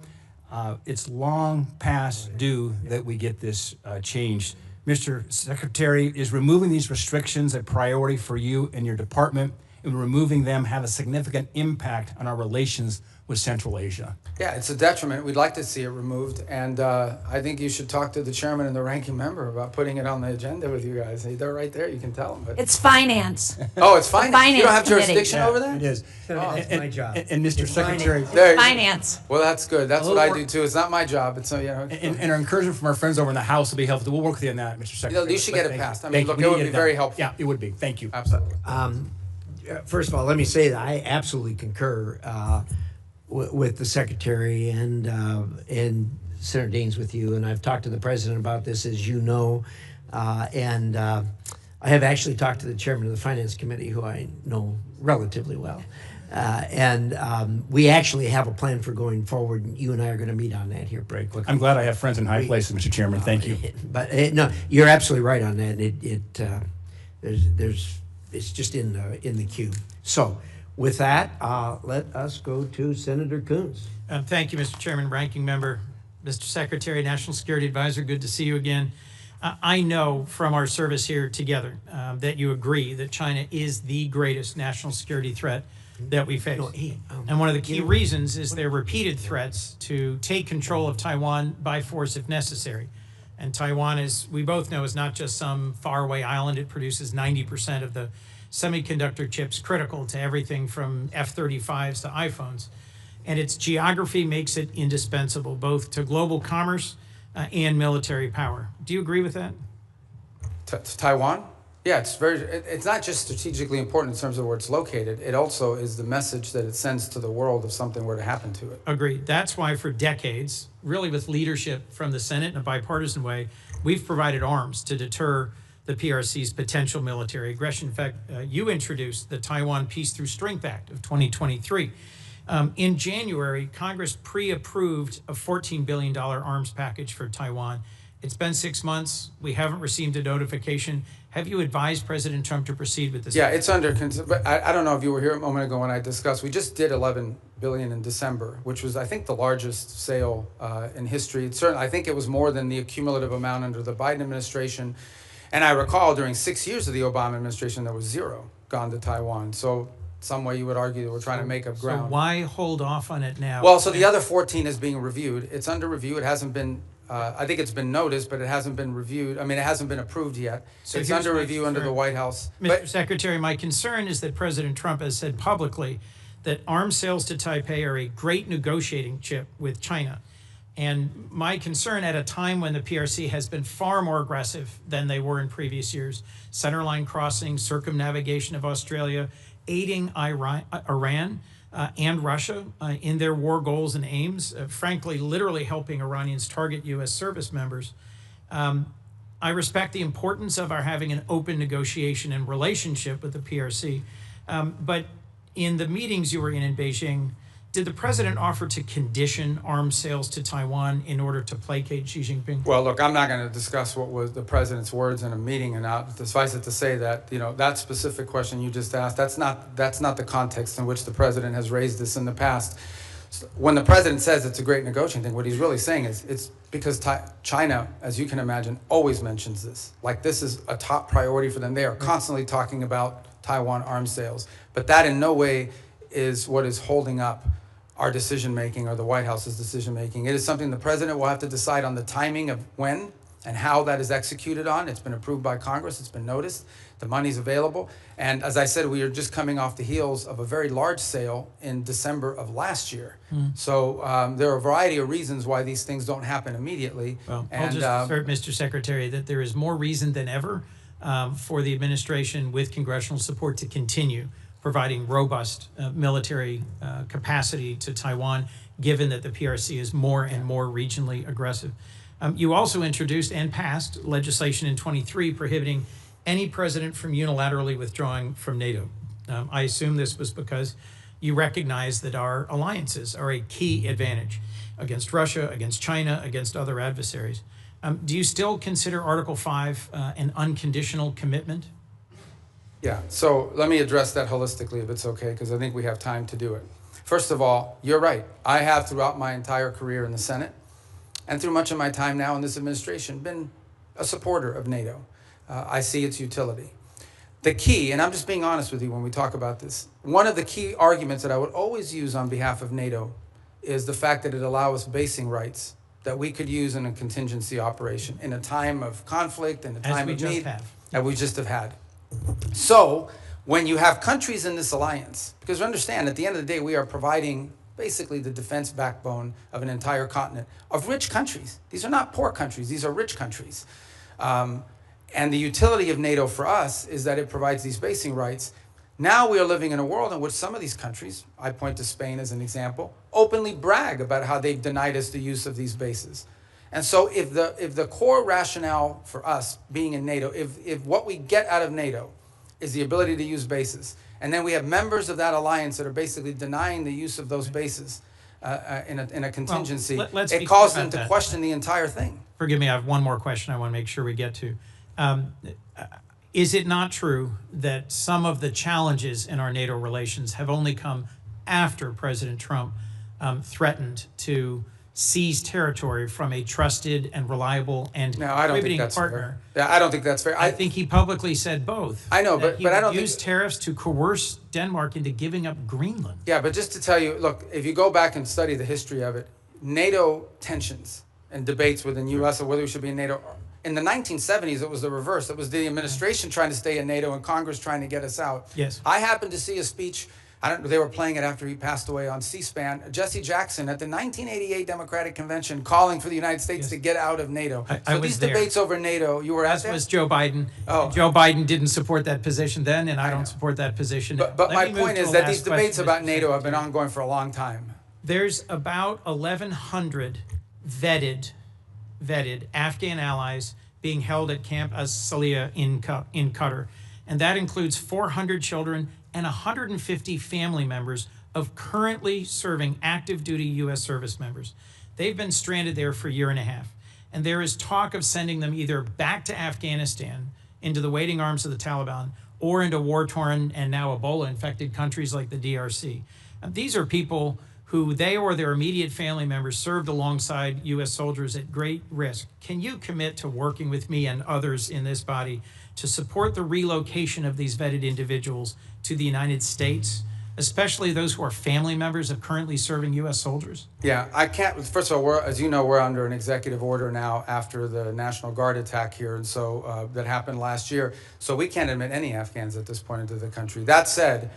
It's long past due that we get this changed. Mr. Secretary, is removing these restrictions a priority for you and your department? And removing them have a significant impact on our relations with Central Asia? Yeah, it's a detriment. We'd like to see it removed. And I think you should talk to the chairman and the ranking member about putting it on the agenda with you guys. They're right there. You can tell them. But... It's finance. Oh, it's finance? Finance you don't have committee. jurisdiction over that? It is. That's my job. And Mr. Secretary, Finance. Well, that's good. That's what I do too. It's not my job. It's and our encouragement from our friends over in the House will be helpful. We'll work with you on that, Mr. Secretary. You should get it passed. I mean, look, it would be very helpful. Yeah, it would be. Thank you. Absolutely. First of all, let me say that I absolutely concur with the Secretary and Senator Daines with you. And I've talked to the President about this, as you know. And I have actually talked to the Chairman of the Finance Committee, who I know relatively well. And we actually have a plan for going forward. You and I are going to meet on that here very quickly. I'm glad I have friends in high places, Mr. Chairman. Thank you. But no, you're absolutely right on that. It's just in the queue. So with that, let us go to Senator Coons. Thank you, Mr. Chairman, Ranking Member, Mr. Secretary, National Security Advisor. Good to see you again. I know from our service here together that you agree that China is the greatest national security threat that we face. And one of the key reasons is their repeated threats to take control of Taiwan by force if necessary. And Taiwan, as we both know, is not just some faraway island. It produces 90% of the semiconductor chips critical to everything from F-35s to iPhones. And its geography makes it indispensable, both to global commerce and military power. Do you agree with that? To Taiwan? Yeah, it's not just strategically important in terms of where it's located. It also is the message that it sends to the world if something were to happen to it. Agreed. That's why for decades, really with leadership from the Senate in a bipartisan way, we've provided arms to deter the PRC's potential military aggression. In fact, you introduced the Taiwan Peace Through Strength Act of 2023. In January, Congress pre-approved a $14 billion arms package for Taiwan. It's been 6 months. We haven't received a notification. Have you advised President Trump to proceed with this? Yeah, it's under, but I don't know if you were here a moment ago when I discussed, we just did $11 billion in December, which was, I think, the largest sale in history. Certainly, I think it was more than the cumulative amount under the Biden administration. And I recall during 6 years of the Obama administration, there was zero gone to Taiwan. So some way you would argue that we're trying to make up ground. So why hold off on it now? Well, so the other 14 is being reviewed. It's under review. It hasn't been, I think it's been noticed, but it hasn't been reviewed. I mean, it hasn't been approved yet. So it's here's under my review under concern. the White House. Mr. Secretary, my concern is that President Trump has said publicly that arms sales to Taipei are a great negotiating chip with China. And my concern at a time when the PRC has been far more aggressive than they were in previous years, centerline crossing, circumnavigation of Australia, aiding Iran and Russia in their war goals and aims, frankly, literally helping Iranians target U.S. service members. I respect the importance of our having an open negotiation and relationship with the PRC, but in the meetings you were in Beijing, did the president offer to condition arms sales to Taiwan in order to placate Xi Jinping? Well, look, I'm not going to discuss what was the president's words in a meeting, and not suffice it to say that, you know, that specific question you just asked, that's not the context in which the president has raised this in the past. When the president says it's a great negotiating thing, what he's really saying is it's because China, as you can imagine, always mentions this. Like, this is a top priority for them. They are constantly talking about Taiwan arms sales, but that in no way is what is holding up our decision-making or the White House's decision-making. It is something the president will have to decide on the timing of when and how that is executed on. It's been approved by Congress. It's been noticed. The money's available. And as I said, we are just coming off the heels of a very large sale in December of last year. So there are a variety of reasons why these things don't happen immediately. Well, I'll just assert, Mr. Secretary, that there is more reason than ever for the administration with congressional support to continue providing robust military capacity to Taiwan, given that the PRC is more and more regionally aggressive. You also introduced and passed legislation in 23 prohibiting any president from unilaterally withdrawing from NATO. I assume this was because you recognize that our alliances are a key advantage against Russia, against China, against other adversaries. Do you still consider Article 5 an unconditional commitment? Yeah, so let me address that holistically if it's okay, because I think we have time to do it. First of all, you're right. I have throughout my entire career in the Senate and through much of my time now in this administration been a supporter of NATO. I see its utility. The key, and I'm just being honest with you when we talk about this, one of the key arguments that I would always use on behalf of NATO is the fact that it allows us basing rights that we could use in a contingency operation in a time of conflict, in a time of need, that we just have had. So when you have countries in this alliance, because understand, at the end of the day, we are providing basically the defense backbone of an entire continent of rich countries. These are not poor countries. These are rich countries. And the utility of NATO for us is that it provides these basing rights. Now we are living in a world in which some of these countries, I point to Spain as an example, openly brag about how they've denied us the use of these bases. And so if the core rationale for us being in NATO, if what we get out of NATO is the ability to use bases, and then we have members of that alliance that are basically denying the use of those bases in a contingency, well, it calls them to question the entire thing. Forgive me, I have one more question I want to make sure we get to. Is it not true that some of the challenges in our NATO relations have only come after President Trump threatened to seize territory from a trusted and reliable and No, I don't think contributing that's partner. fair. Yeah, I don't think that's fair. I think he publicly said both. I know, that but I don't he would think- use tariffs to coerce Denmark into giving up Greenland. Yeah, but just to tell you, look, if you go back and study the history of it, NATO tensions and debates within U.S. or whether we should be in NATO. In the 1970s, it was the reverse. It was the administration trying to stay in NATO and Congress trying to get us out. Yes. I happened to see a speech. They were playing it after he passed away on C-SPAN. Jesse Jackson at the 1988 Democratic Convention calling for the United States to get out of NATO. I So was these there. debates over NATO, you were at As there? was Joe Biden. Oh. Joe Biden didn't support that position then, and I don't support that position now. But Let my me move point to is a that last these debates question, about Mr. NATO have been Secretary. ongoing for a long time. There's about 1,100 vetted Afghan allies being held at Camp As-Saliyah in Qatar. And that includes 400 children and 150 family members of currently serving active duty U.S. service members. They've been stranded there for a year and a half. And there is talk of sending them either back to Afghanistan into the waiting arms of the Taliban or into war-torn and now Ebola-infected countries like the DRC. And these are people who they or their immediate family members served alongside U.S. soldiers at great risk. Can you commit to working with me and others in this body to support the relocation of these vetted individuals to the United States, especially those who are family members of currently serving U.S. soldiers? Yeah, I can't. First of all, as you know, we're under an executive order now after the National Guard attack here, and so that happened last year. So we can't admit any Afghans at this point into the country. That said,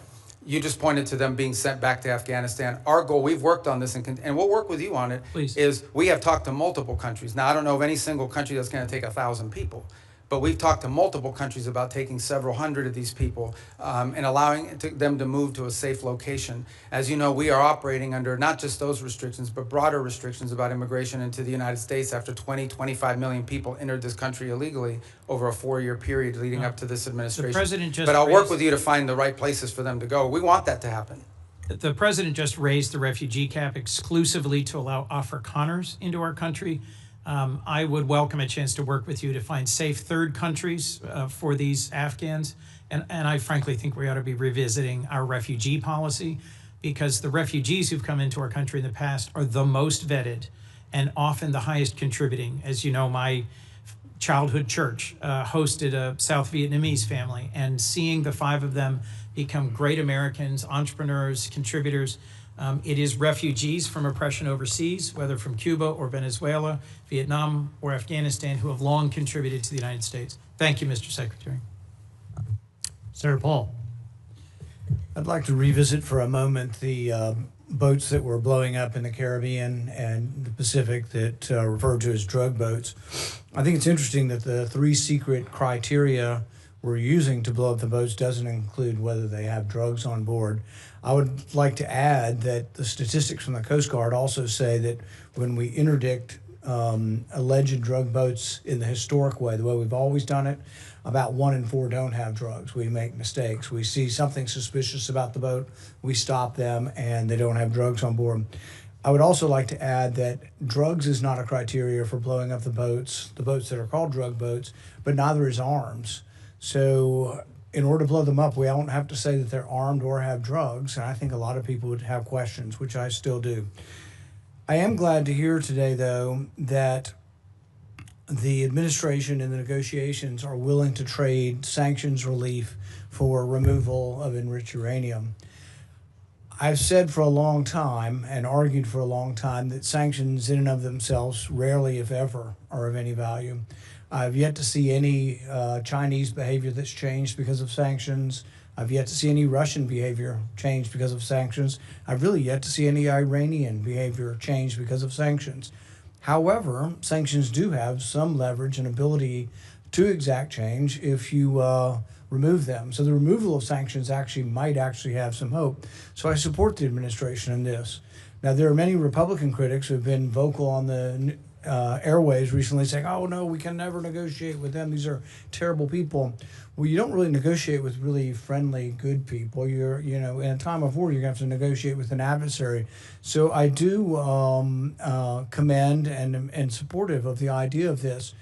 you just pointed to them being sent back to Afghanistan. Our goal, we've worked on this, and we'll work with you on it, Please. is we have talked to multiple countries. Now, I don't know of any single country that's going to take 1,000 people. But we've talked to multiple countries about taking several hundred of these people and allowing them to move to a safe location. As you know, we are operating under not just those restrictions, but broader restrictions about immigration into the United States after 25 million people entered this country illegally over a 4-year period leading up to this administration. president just but I'll work raised- with you to find the right places for them to go. We want that to happen. The president just raised the refugee cap exclusively to allow Afrikaners into our country. I would welcome a chance to work with you to find safe third countries for these Afghans. And I frankly think we ought to be revisiting our refugee policy, because the refugees who've come into our country in the past are the most vetted and often the highest contributing. As you know, my childhood church hosted a South Vietnamese family, and seeing the 5 of them become great Americans, entrepreneurs, contributors. It is refugees from oppression overseas, whether from Cuba or Venezuela, Vietnam or Afghanistan, who have long contributed to the United States. Thank you, Mr. Secretary. Senator Paul. I'd like to revisit for a moment the boats that were blowing up in the Caribbean and the Pacific that are referred to as drug boats. I think it's interesting that the 3 secret criteria we're using to blow up the boats doesn't include whether they have drugs on board. I would like to add that the statistics from the Coast Guard also say that when we interdict alleged drug boats in the historic way, the way we've always done it, about 1 in 4 don't have drugs. We make mistakes. We see something suspicious about the boat, we stop them, and they don't have drugs on board. I would also like to add that drugs is not a criteria for blowing up the boats that are called drug boats, but neither is arms. So in order to blow them up, we don't have to say that they're armed or have drugs. And I think a lot of people would have questions, which I still do. I am glad to hear today, though, that the administration and the negotiations are willing to trade sanctions relief for removal of enriched uranium. I've said for a long time and argued for a long time that sanctions in and of themselves rarely, if ever, are of any value. I've yet to see any Chinese behavior that's changed because of sanctions. I've yet to see any Russian behavior change because of sanctions. I've really yet to see any Iranian behavior change because of sanctions. However, sanctions do have some leverage and ability to exact change if you remove them. So the removal of sanctions might actually have some hope. So I support the administration in this. Now, there are many Republican critics who have been vocal on the airwaves recently saying, oh, no, we can never negotiate with them. These are terrible people. Well, you don't really negotiate with really friendly, good people. In a time of war, you're going to have to negotiate with an adversary. So I do commend and supportive of the idea of this.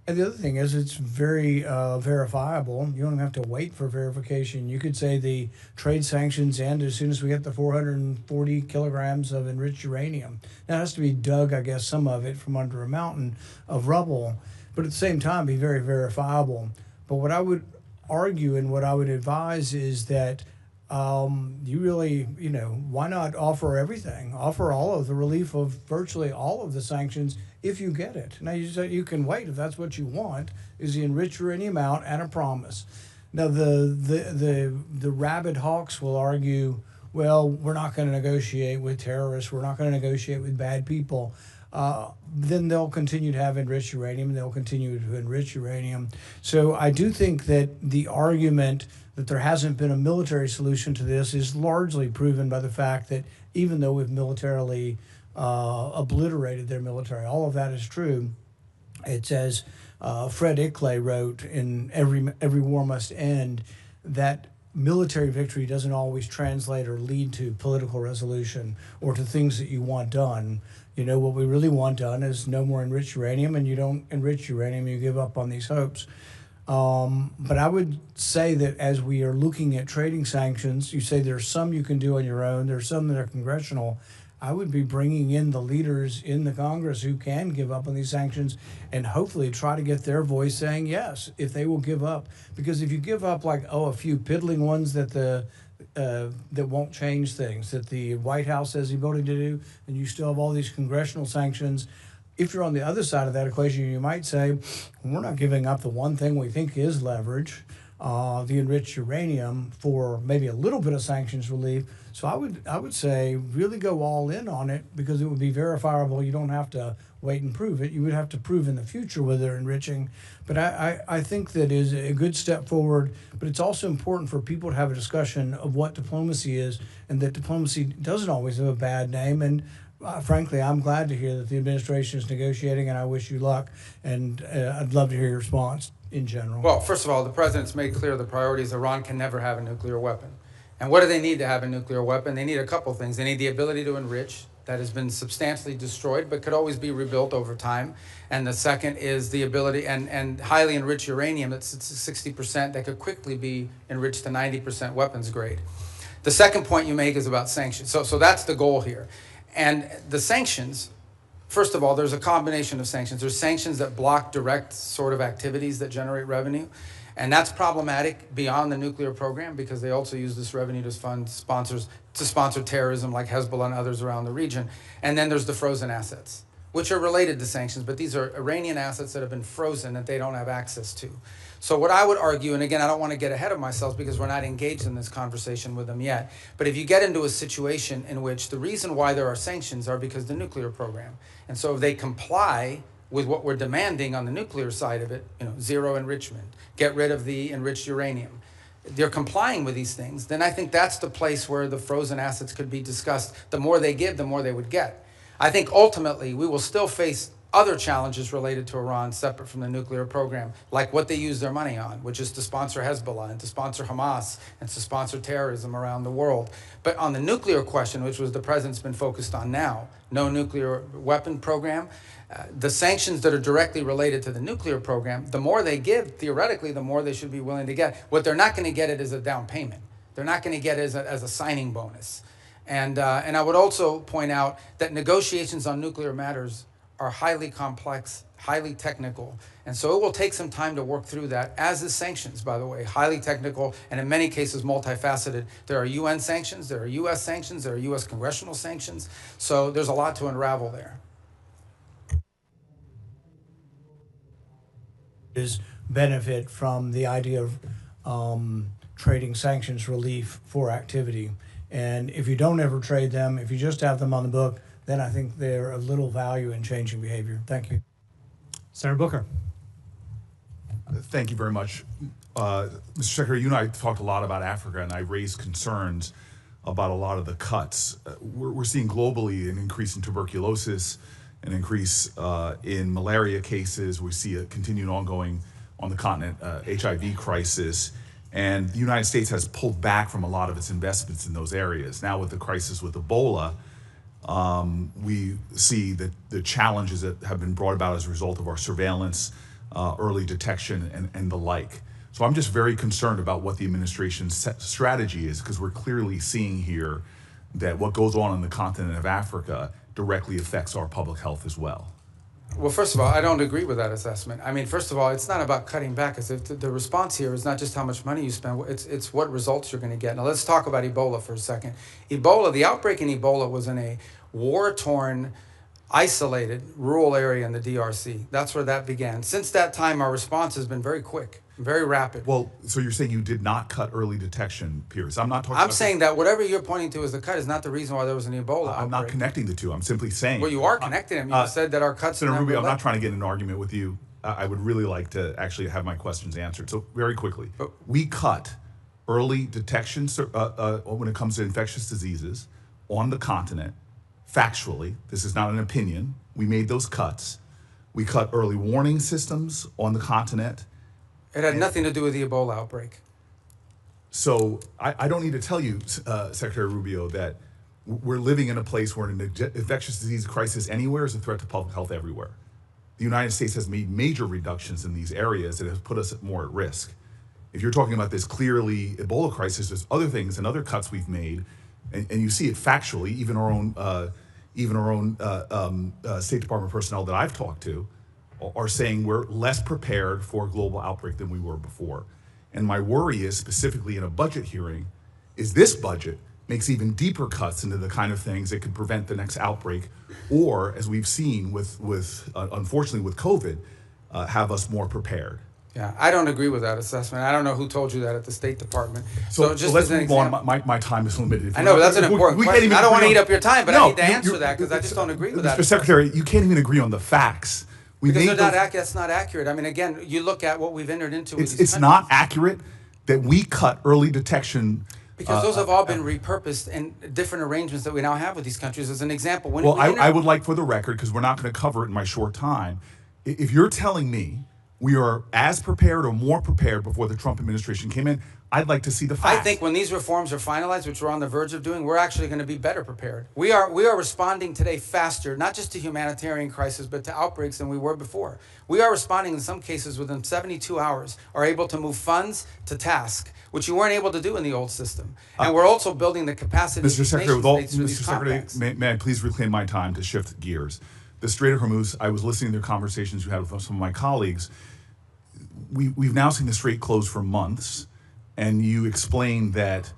And the other thing is, it's very verifiable. You don't have to wait for verification. You could say the trade sanctions end as soon as we get the 440 kilograms of enriched uranium. Now, it has to be dug, I guess, some of it from under a mountain of rubble, but at the same time, be very verifiable. But what I would argue and what I would advise is that you really, why not offer everything? Offer all of the relief of virtually all of the sanctions if you get it. Now, you can wait if that's what you want, is the enriched uranium out and a promise. Now, the rabid hawks will argue, well, we're not going to negotiate with terrorists. We're not going to negotiate with bad people. Then they'll continue to have enriched uranium, and they'll continue to enrich uranium. So I do think that the argument that there hasn't been a military solution to this is largely proven by the fact that even though we've militarily obliterated their military, all of that is true. It's as Fred Ickley wrote in Every War Must End, that military victory doesn't always translate or lead to political resolution or to things that you want done. What we really want done is no more enriched uranium, and you don't enrich uranium, you give up on these hopes. But I would say that as we are looking at trading sanctions, you say there's some you can do on your own, there's some that are congressional. I would be bringing in the leaders in the Congress who can give up on these sanctions and hopefully try to get their voice saying yes, if they will give up. Because if you give up a few piddling ones that that won't change things, that the White House says he's voting to do, and you still have all these congressional sanctions. If you're on the other side of that equation, you might say, we're not giving up the one thing we think is leverage, the enriched uranium, for maybe a little bit of sanctions relief. So I would say really go all in on it, because it would be verifiable. You don't have to wait and prove it. You would have to prove in the future whether they're enriching. But I think that is a good step forward. But it's also important for people to have a discussion of what diplomacy is, and that diplomacy doesn't always have a bad name. And frankly, I'm glad to hear that the administration is negotiating, and I wish you luck. And I'd love to hear your response in general. Well, first of all, the president's made clear the priorities. Iran can never have a nuclear weapon. And what do they need to have a nuclear weapon? They need a couple things. They need the ability to enrich, that has been substantially destroyed but could always be rebuilt over time. And the second is the ability, and highly enriched uranium, it's 60%, that could quickly be enriched to 90% weapons grade. The second point you make is about sanctions. So that's the goal here. And the sanctions, first of all, there's a combination of sanctions. There's sanctions that block direct sort of activities that generate revenue. And that's problematic beyond the nuclear program, because they also use this revenue to fund to sponsor terrorism like Hezbollah and others around the region. And then there's the frozen assets, which are related to sanctions, but these are Iranian assets that have been frozen that they don't have access to. So what I would argue, and again, I don't want to get ahead of myself because we're not engaged in this conversation with them yet, but if you get into a situation in which the reason why there are sanctions are because of the nuclear program, and so if they comply with what we're demanding on the nuclear side of it, zero enrichment, get rid of the enriched uranium, they're complying with these things, then I think that's the place where the frozen assets could be discussed. The more they give, the more they would get. I think ultimately we will still face other challenges related to Iran separate from the nuclear program, like what they use their money on, which is to sponsor Hezbollah and to sponsor Hamas and to sponsor terrorism around the world. But on the nuclear question, which was the president's been focused on now, no nuclear weapon program, the sanctions that are directly related to the nuclear program, the more they give, theoretically, the more they should be willing to get. What they're not going to get it as a down payment. They're not going to get it as a signing bonus. And I would also point out that negotiations on nuclear matters are highly complex, highly technical. And so it will take some time to work through that, as is sanctions, by the way, highly technical and in many cases multifaceted. There are UN sanctions, there are US sanctions, there are US congressional sanctions. So there's a lot to unravel there. Is benefit from the idea of trading sanctions relief for activity. And if you don't ever trade them, if you just have them on the book, then I think they're of little value in changing behavior. Thank you. Senator Booker. Thank you very much. Mr. Secretary, you and I talked a lot about Africa, and I raised concerns about a lot of the cuts. We're seeing globally an increase in tuberculosis, an increase in malaria cases. We see a continued ongoing on the continent HIV crisis. And the United States has pulled back from a lot of its investments in those areas. Now with the crisis with Ebola, we see that the challenges that have been brought about as a result of our surveillance early detection, and the like. So I'm just very concerned about what the administration's strategy is, because we're clearly seeing here that what goes on the continent of Africa directly affects our public health as well. Well, first of all, I don't agree with that assessment. I mean, first of all, it's not about cutting back. The response here is not just how much money you spend, it's what results you're going to get. Now, let's talk about Ebola for a second. Ebola, the outbreak in Ebola was in a war-torn, isolated rural area in the DRC. That's where that began. Since that time, our response has been very quick, very rapid. Well, so you're saying you did not cut early detection, Pierce? I'm not talking I'm about saying that whatever you're pointing to as the cut is not the reason why there was an Ebola outbreak. I'm not connecting the two. I'm simply saying. Well, you are connecting them. You said that our cuts. Senator Rubio, I'm not trying to get in an argument with you. I would really like to actually have my questions answered. So very quickly, we cut early detection when it comes to infectious diseases on the continent. Factually, this is not an opinion. We made those cuts. We cut early warning systems on the continent. It had nothing to do with the Ebola outbreak. So I don't need to tell you, Secretary Rubio, that we're living in a place where an infectious disease crisis anywhere is a threat to public health everywhere. The United States has made major reductions in these areas that have put us more at risk. If you're talking about this clearly Ebola crisis, there's other things and other cuts we've made, and you see it factually. Even our own State Department personnel that I've talked to are saying we're less prepared for a global outbreak than we were before. And my worry is, specifically in a budget hearing, is this budget makes even deeper cuts into the kind of things that could prevent the next outbreak, or, as we've seen unfortunately with COVID, have us more prepared. Yeah, I don't agree with that assessment. I don't know who told you that at the State Department. So just let's as an move on. example, My time is limited. I know, but that's an important question. I don't want to eat up your time, but I need to you're- answer that because I just don't agree with that. Mr. Secretary, you can't even agree on the facts. Because that's not accurate. I mean, again, you look at what we've entered into with these It's not accurate that we cut early detection. Because those have all been repurposed in different arrangements that we now have with these countries. As an example, when Well, I would like, for the record, because we're not going to cover it in my short time, if you're telling me we are as prepared or more prepared before the Trump administration came in, I'd like to see the facts. I think when these reforms are finalized, which we're on the verge of doing, we're actually going to be better prepared. We are responding today faster, not just to humanitarian crisis, but to outbreaks than we were before. We are responding in some cases within 72 hours, are able to move funds to task, which you weren't able to do in the old system. And we're also building the capacity Mr. of Secretary, these Mr. Secretary, compacts. may I please reclaim my time to shift gears? The Strait of Hormuz, I was listening to the conversations you had with some of my colleagues. We've now seen the Strait closed for months, and you explained that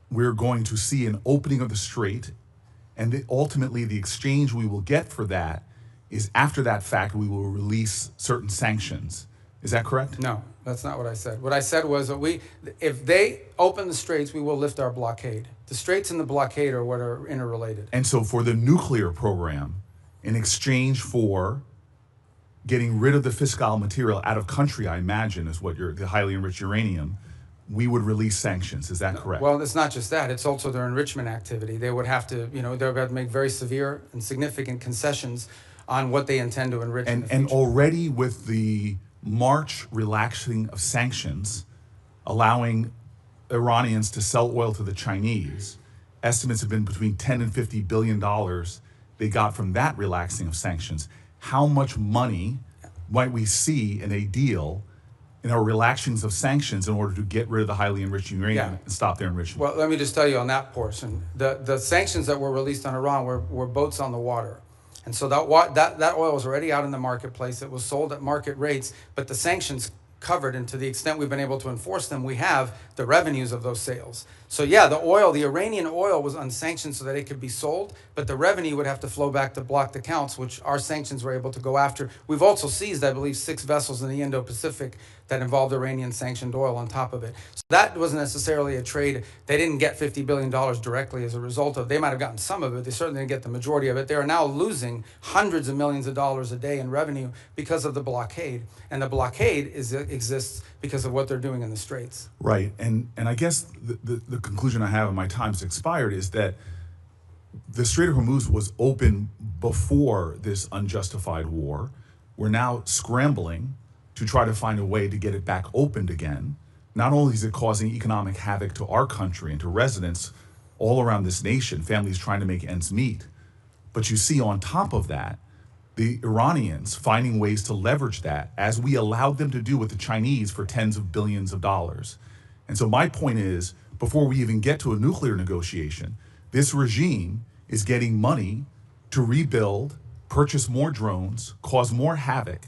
we're going to see an opening of the Strait, and that ultimately the exchange we will get for that is, after that fact, we will release certain sanctions. Is that correct? No, that's not what I said. What I said was that if they open the straits, we will lift our blockade. The straits and the blockade are what are interrelated. And so for the nuclear program, in exchange for getting rid of the fissile material out of country, I imagine, is what the highly enriched uranium, we would release sanctions. Is that correct? Well, it's not just that. It's also their enrichment activity. They would have to, they would have to make very severe and significant concessions on what they intend to enrich in the future. And already with the March relaxing of sanctions, allowing Iranians to sell oil to the Chinese, estimates have been between $10 and $50 billion they got from that relaxing of sanctions. How much money might we see in a deal in our relaxings of sanctions in order to get rid of the highly enriched uranium and stop their enrichment? Well, let me just tell you on that portion. The sanctions that were released on Iran were boats on the water. And so that oil was already out in the marketplace. It was sold at market rates, but the sanctions covered, and to the extent we've been able to enforce them, we have the revenues of those sales. So yeah, the Iranian oil was unsanctioned so that it could be sold, but the revenue would have to flow back to blocked accounts, which our sanctions were able to go after. We've also seized, I believe, 6 vessels in the Indo-Pacific that involved Iranian sanctioned oil on top of it. So that wasn't necessarily a trade. They didn't get $50 billion directly as a result of. They might have gotten some of it. They certainly didn't get the majority of it. They are now losing hundreds of millions of dollars a day in revenue because of the blockade. And the blockade exists because of what they're doing in the Straits. Right, and I guess the conclusion I have, and my time's expired, is that the Strait of Hormuz was open before this unjustified war. We're now scrambling to try to find a way to get it back opened again. Not only is it causing economic havoc to our country and to residents all around this nation, families trying to make ends meet, but you see on top of that, the Iranians finding ways to leverage that as we allowed them to do with the Chinese for tens of billions of dollars. And so my point is, before we even get to a nuclear negotiation, this regime is getting money to rebuild, purchase more drones, cause more havoc.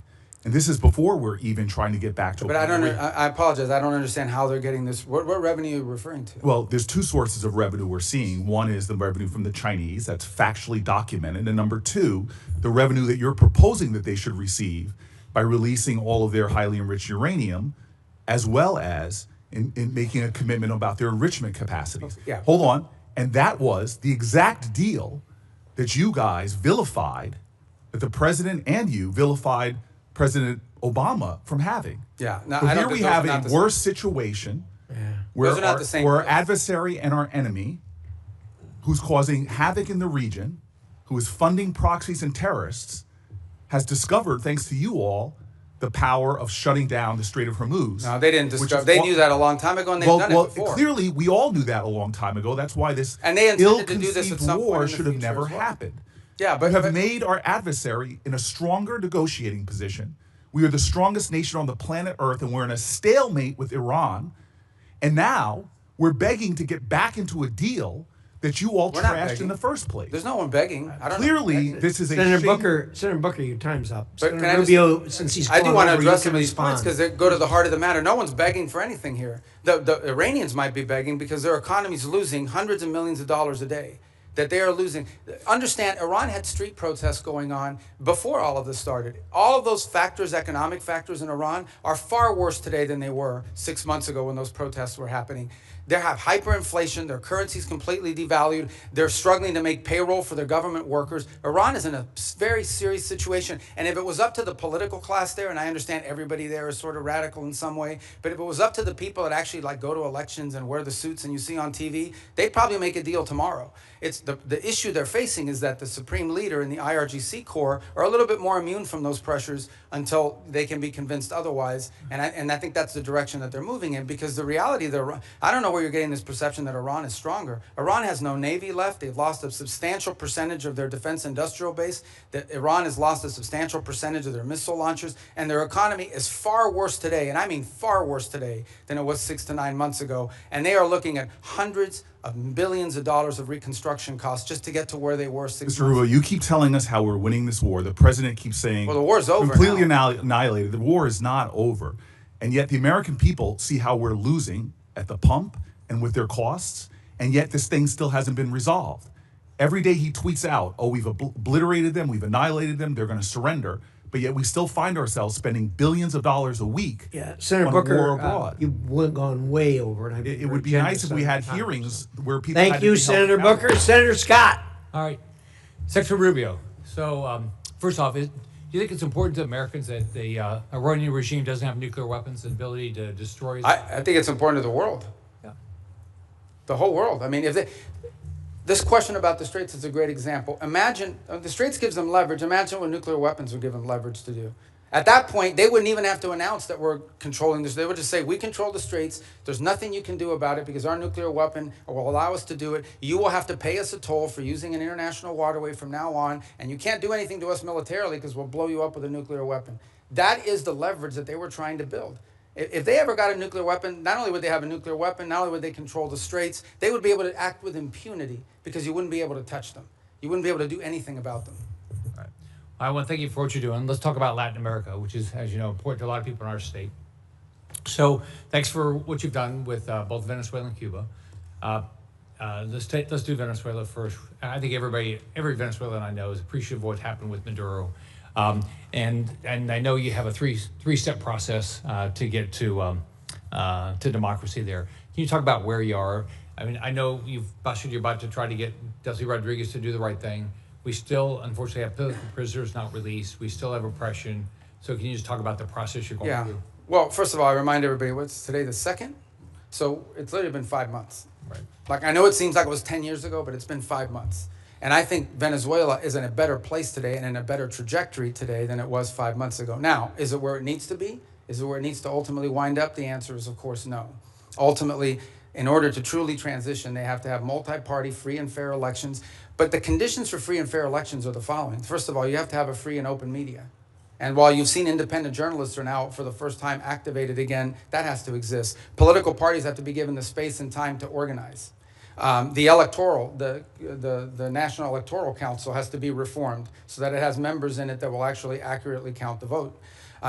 And this is before we're even trying to get back to. But I apologize. I don't understand how they're getting this. What revenue are you referring to? Well, there's two sources of revenue we're seeing. One is the revenue from the Chinese, that's factually documented. And number two, the revenue that you're proposing that they should receive by releasing all of their highly enriched uranium, as well as in making a commitment about their enrichment capacities. Yeah. Hold on. And that was the exact deal that you guys vilified, that the president and you vilified President Obama from having. Yeah. No, So I here don't we think have those are not a the worse situation where Those are not the same our place. adversary and our enemy, who's causing havoc in the region, who is funding proxies and terrorists, has discovered, thanks to you all, the power of shutting down the Strait of Hormuz. No, they didn't which discover. is They all- knew that a long time ago, and they've done it before. Clearly, we all knew that a long time ago. That's why this And they intended to do this at ill-conceived some point war in the should have future never as well. happened. Yeah, but We have made our adversary in a stronger negotiating position. We are the strongest nation on the planet Earth, and we're in a stalemate with Iran. And now we're begging to get back into a deal that you all We're not trashed begging. in the first place. There's no one begging. I don't Clearly, know. this is a Senator Booker, your time's up. But can Senator I just- Rubio, since he's I do gone want to over, you address can some of these points respond. because they go to the heart of the matter. No one's begging for anything here. The Iranians might be begging because their economy's losing hundreds of millions of dollars a day. That they are losing. Understand, Iran had street protests going on before all of this started. All of those factors, economic factors in Iran, are far worse today than they were 6 months ago when those protests were happening. They have hyperinflation. Their currency's completely devalued. They're struggling to make payroll for their government workers. Iran is in a very serious situation. And if it was up to the political class there, and I understand everybody there is sort of radical in some way, but if it was up to the people that actually like go to elections and wear the suits and you see on TV, they'd probably make a deal tomorrow. It's the issue they're facing is that the supreme leader and the IRGC Corps are a little bit more immune from those pressures until they can be convinced otherwise. And I think that's the direction that they're moving in, because the reality, I don't know where you're getting this perception that Iran is stronger. Iran has no navy left. They've lost a substantial percentage of their defense industrial base. Iran has lost a substantial percentage of their missile launchers, and their economy is far worse today, and I mean far worse today, than it was 6 to 9 months ago. And they are looking at hundreds of billions of dollars of reconstruction costs just to get to where they were 6 months Mr. Rubio, ago. you keep telling us how we're winning this war. The president keeps saying, Well, the war's over completely now. annihilated. The war is not over. And yet the American people see how we're losing at the pump and with their costs, and yet this thing still hasn't been resolved. Every day he tweets out, oh, we've obliterated them, we've annihilated them, they're going to surrender. But yet we still find ourselves spending billions of dollars a week Yeah, Senator on Booker, war abroad. you've gone way over. And It would be nice if we had hearings where people Thank had you, to be held Senator accountable. Booker. Senator Scott. All right. Secretary Rubio. So, first off, do you think it's important to Americans that the Iranian regime doesn't have nuclear weapons and ability to destroy? I think it's important to the world. Yeah. The whole world. I mean, this question about the Straits is a great example. Imagine, the Straits gives them leverage. Imagine what nuclear weapons would give them leverage to do. At that point, they wouldn't even have to announce that we're controlling this. They would just say, we control the Straits. There's nothing you can do about it because our nuclear weapon will allow us to do it. You will have to pay us a toll for using an international waterway from now on, and you can't do anything to us militarily because we'll blow you up with a nuclear weapon. That is the leverage that they were trying to build. If they ever got a nuclear weapon, not only would they have a nuclear weapon, not only would they control the Straits, they would be able to act with impunity because you wouldn't be able to touch them. You wouldn't be able to do anything about them. I want to thank you for what you're doing. Let's talk about Latin America, which is, as you know, important to a lot of people in our state. So, thanks for what you've done with both Venezuela and Cuba. Let's do Venezuela first. I think every Venezuelan I know is appreciative of what happened with Maduro, and I know you have a three-step process to get to democracy there. Can you talk about where you are? I mean, I know you've busted your butt to try to get Delcy Rodriguez to do the right thing. We still, unfortunately, have political prisoners not released. We still have oppression. So can you just talk about the process you're going through? Well, first of all, I remind everybody, what's today, the 2nd? So it's literally been 5 months. Right. Like, I know it seems like it was 10 years ago, but it's been 5 months. And I think Venezuela is in a better place today and in a better trajectory today than it was 5 months ago. Now, is it where it needs to be? Is it where it needs to ultimately wind up? The answer is, of course, no. Ultimately, in order to truly transition, they have to have multi-party, free and fair elections. But the conditions for free and fair elections are the following. First of all, you have to have a free and open media. And while you've seen independent journalists are now, for the first time, activated again, that has to exist. Political parties have to be given the space and time to organize. The National Electoral Council has to be reformed so that it has members in it that will actually accurately count the vote.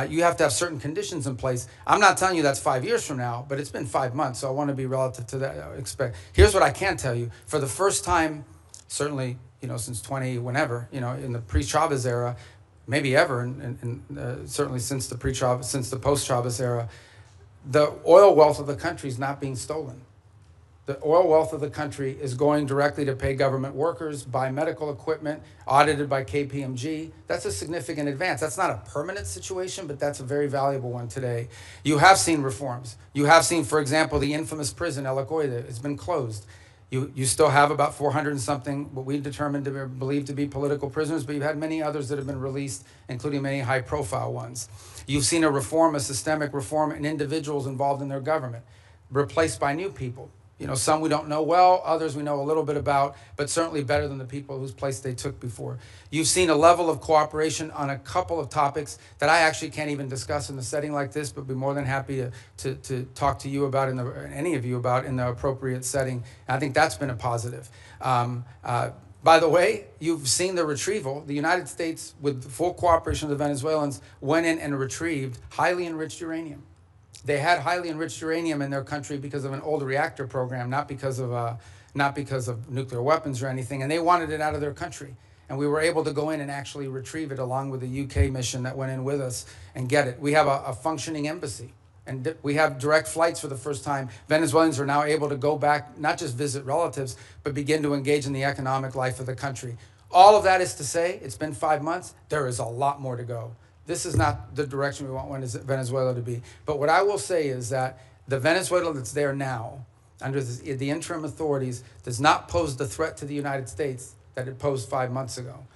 You have to have certain conditions in place. I'm not telling you that's 5 years from now, but it's been 5 months, so I want to be relative to that. Here's what I can tell you. For the first time, certainly, since 20 whenever, in the pre-Chavez era, maybe ever, and certainly since the post-Chavez era, the oil wealth of the country is not being stolen. The oil wealth of the country is going directly to pay government workers, buy medical equipment, audited by KPMG. That's a significant advance. That's not a permanent situation, but that's a very valuable one today. You have seen reforms. You have seen, for example, the infamous prison, El Acoide, it's been closed. You still have about 400 and something, what we determined to be believed to be political prisoners, but you've had many others that have been released, including many high-profile ones. You've seen a systemic reform in individuals involved in their government, replaced by new people. Some we don't know well, others we know a little bit about, but certainly better than the people whose place they took before. You've seen a level of cooperation on a couple of topics that I actually can't even discuss in a setting like this, but be more than happy to talk to you about, any of you about, in the appropriate setting. And I think that's been a positive. By the way, you've seen the retrieval. The United States, with full cooperation of the Venezuelans, went in and retrieved highly enriched uranium. They had highly enriched uranium in their country because of an old reactor program, not because of nuclear weapons or anything, and they wanted it out of their country. And we were able to go in and actually retrieve it along with the UK mission that went in with us and get it. We have a functioning embassy, and we have direct flights for the first time. Venezuelans are now able to go back, not just visit relatives, but begin to engage in the economic life of the country. All of that is to say, it's been 5 months, there is a lot more to go. This is not the direction we want Venezuela to be. But what I will say is that the Venezuela that's there now, under the interim authorities, does not pose the threat to the United States that it posed 5 months ago,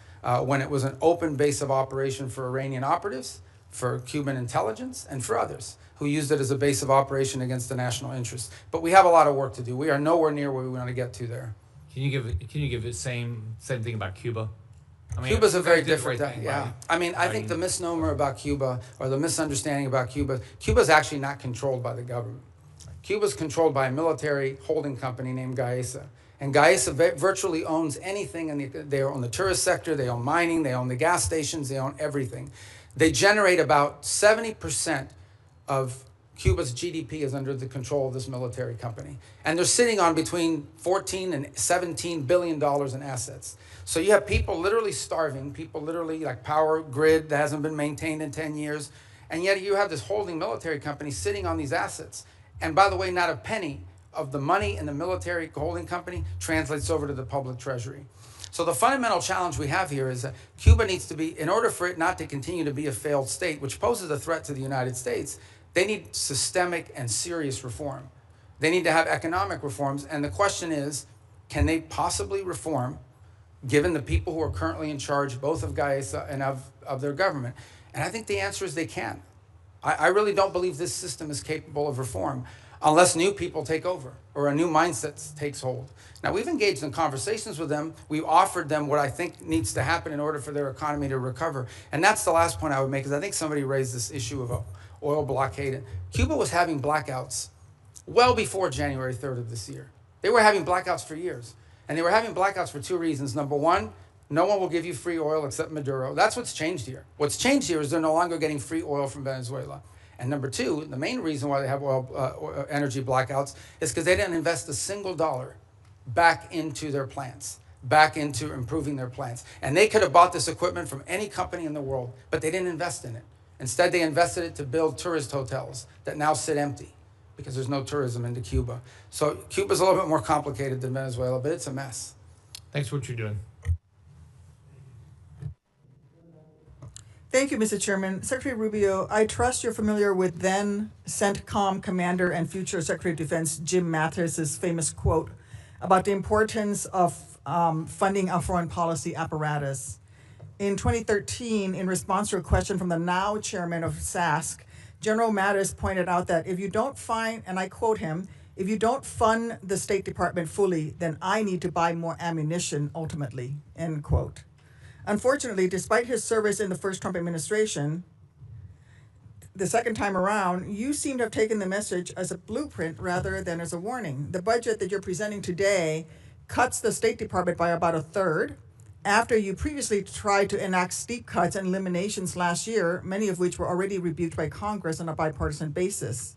when it was an open base of operation for Iranian operatives, for Cuban intelligence, and for others who used it as a base of operation against the national interest. But we have a lot of work to do. We are nowhere near where we want to get to there. Can you give the same thing about Cuba? Cuba's a very different, yeah. I think the misnomer about Cuba, or the misunderstanding about Cuba's actually not controlled by the government. Cuba's controlled by a military holding company named Gaesa. And Gaesa virtually owns anything, they own the tourist sector, they own mining, they own the gas stations, they own everything. They generate about 70% of Cuba's GDP is under the control of this military company. And they're sitting on between $14 and $17 billion in assets. So you have people literally starving, people literally like power grid that hasn't been maintained in 10 years. And yet you have this holding military company sitting on these assets. And by the way, not a penny of the money in the military holding company translates over to the public treasury. So the fundamental challenge we have here is that Cuba needs to be, in order for it not to continue to be a failed state, which poses a threat to the United States, they need systemic and serious reform. They need to have economic reforms. And the question is, can they possibly reform given the people who are currently in charge, both of Gaesa and of their government? And I think the answer is they can. I really don't believe this system is capable of reform unless new people take over or a new mindset takes hold. Now, we've engaged in conversations with them. We've offered them what I think needs to happen in order for their economy to recover. And that's the last point I would make, is I think somebody raised this issue of oil blockade. Cuba was having blackouts well before January 3rd of this year. They were having blackouts for years. And they were having blackouts for two reasons. Number one, no one will give you free oil except Maduro. That's what's changed here. What's changed here is they're no longer getting free oil from Venezuela. And number two, the main reason why they have energy blackouts is because they didn't invest a single dollar back into their plants, back into improving their plants. And they could have bought this equipment from any company in the world, but they didn't invest in it. Instead, they invested it to build tourist hotels that now sit empty because there's no tourism into Cuba. So Cuba's a little bit more complicated than Venezuela, but it's a mess. Thanks for what you're doing. Thank you, Mr. Chairman. Secretary Rubio, I trust you're familiar with then CENTCOM Commander and future Secretary of Defense Jim Mathis's famous quote about the importance of funding our foreign policy apparatus. In 2013, in response to a question from the now chairman of SASC, General Mattis pointed out that if you don't find, and I quote him, If you don't fund the State Department fully, then I need to buy more ammunition ultimately, end quote. Unfortunately, despite his service in the first Trump administration, the second time around, you seem to have taken the message as a blueprint rather than as a warning. The budget that you're presenting today cuts the State Department by about a third, after you previously tried to enact steep cuts and eliminations last year, many of which were already rebuked by Congress on a bipartisan basis.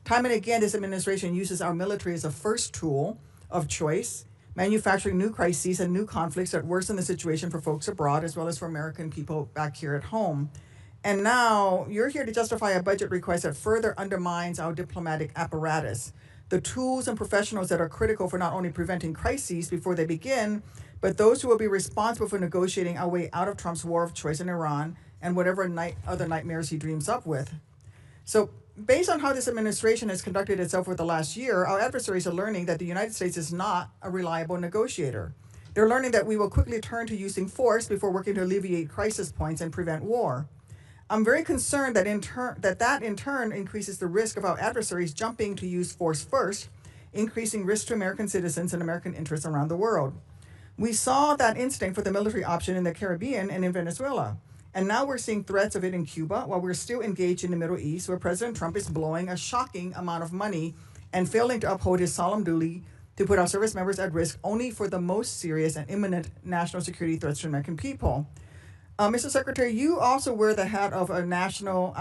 Time and again, this administration uses our military as a first tool of choice, manufacturing new crises and new conflicts that worsen the situation for folks abroad as well as for American people back here at home. And now you're here to justify a budget request that further undermines our diplomatic apparatus, the tools and professionals that are critical for not only preventing crises before they begin, but those who will be responsible for negotiating our way out of Trump's war of choice in Iran and whatever other nightmares he dreams up with. So based on how this administration has conducted itself over the last year, our adversaries are learning that the United States is not a reliable negotiator. They're learning that we will quickly turn to using force before working to alleviate crisis points and prevent war. I'm very concerned that in turn increases the risk of our adversaries jumping to use force first, increasing risk to American citizens and American interests around the world. We saw that instinct for the military option in the Caribbean and in Venezuela. And now we're seeing threats of it in Cuba while we're still engaged in the Middle East, where President Trump is blowing a shocking amount of money and failing to uphold his solemn duty to put our service members at risk only for the most serious and imminent national security threats to American people. Mr. Secretary, you also wear the hat of a national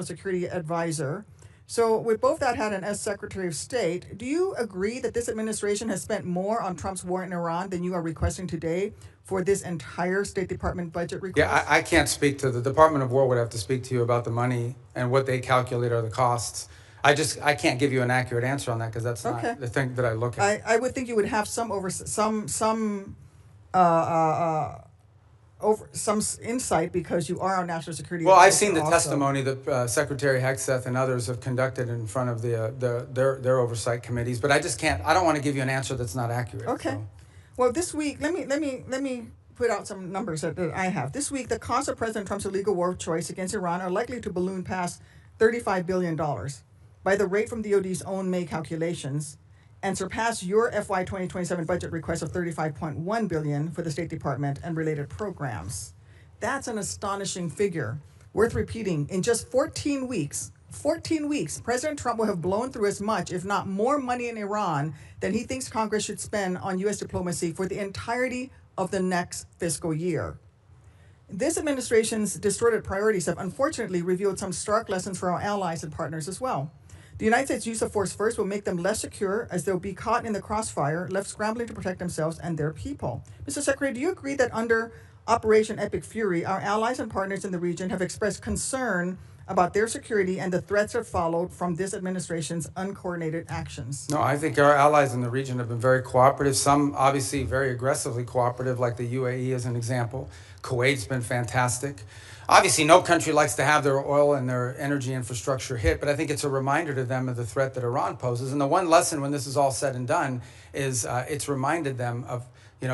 security advisor. So with both that hat and as Secretary of State, do you agree that this administration has spent more on Trump's war in Iran than you are requesting today for this entire State Department budget request? Yeah, I can't speak to the Department of War would have to speak to you about the money and what they calculate are the costs. I can't give you an accurate answer on that because that's not the thing that I look at. I would think you would have some insight because you are on national security. Well, I've seen the testimony that Secretary Hegseth and others have conducted in front of their oversight committees, but I just can't. I don't want to give you an answer that's not accurate. Okay. So. Well, this week, let me put out some numbers that I have. This week, the cost of President Trump's illegal war of choice against Iran are likely to balloon past $35 billion by the rate from DOD's own May calculations, and surpass your FY 2027 budget request of $35.1 billion for the State Department and related programs. That's an astonishing figure, worth repeating. In just 14 weeks, President Trump will have blown through as much, if not more money in Iran than he thinks Congress should spend on U.S. diplomacy for the entirety of the next fiscal year. This administration's distorted priorities have unfortunately revealed some stark lessons for our allies and partners as well. The United States' use of force first will make them less secure as they'll be caught in the crossfire, left scrambling to protect themselves and their people. Mr. Secretary, do you agree that under Operation Epic Fury, our allies and partners in the region have expressed concern about their security and the threats that followed from this administration's uncoordinated actions? No, I think our allies in the region have been very cooperative, some obviously very aggressively cooperative, like the UAE as an example. Kuwait's been fantastic. Obviously, no country likes to have their oil and their energy infrastructure hit, but I think it's a reminder to them of the threat that Iran poses. And the one lesson when this is all said and done is it's reminded them of,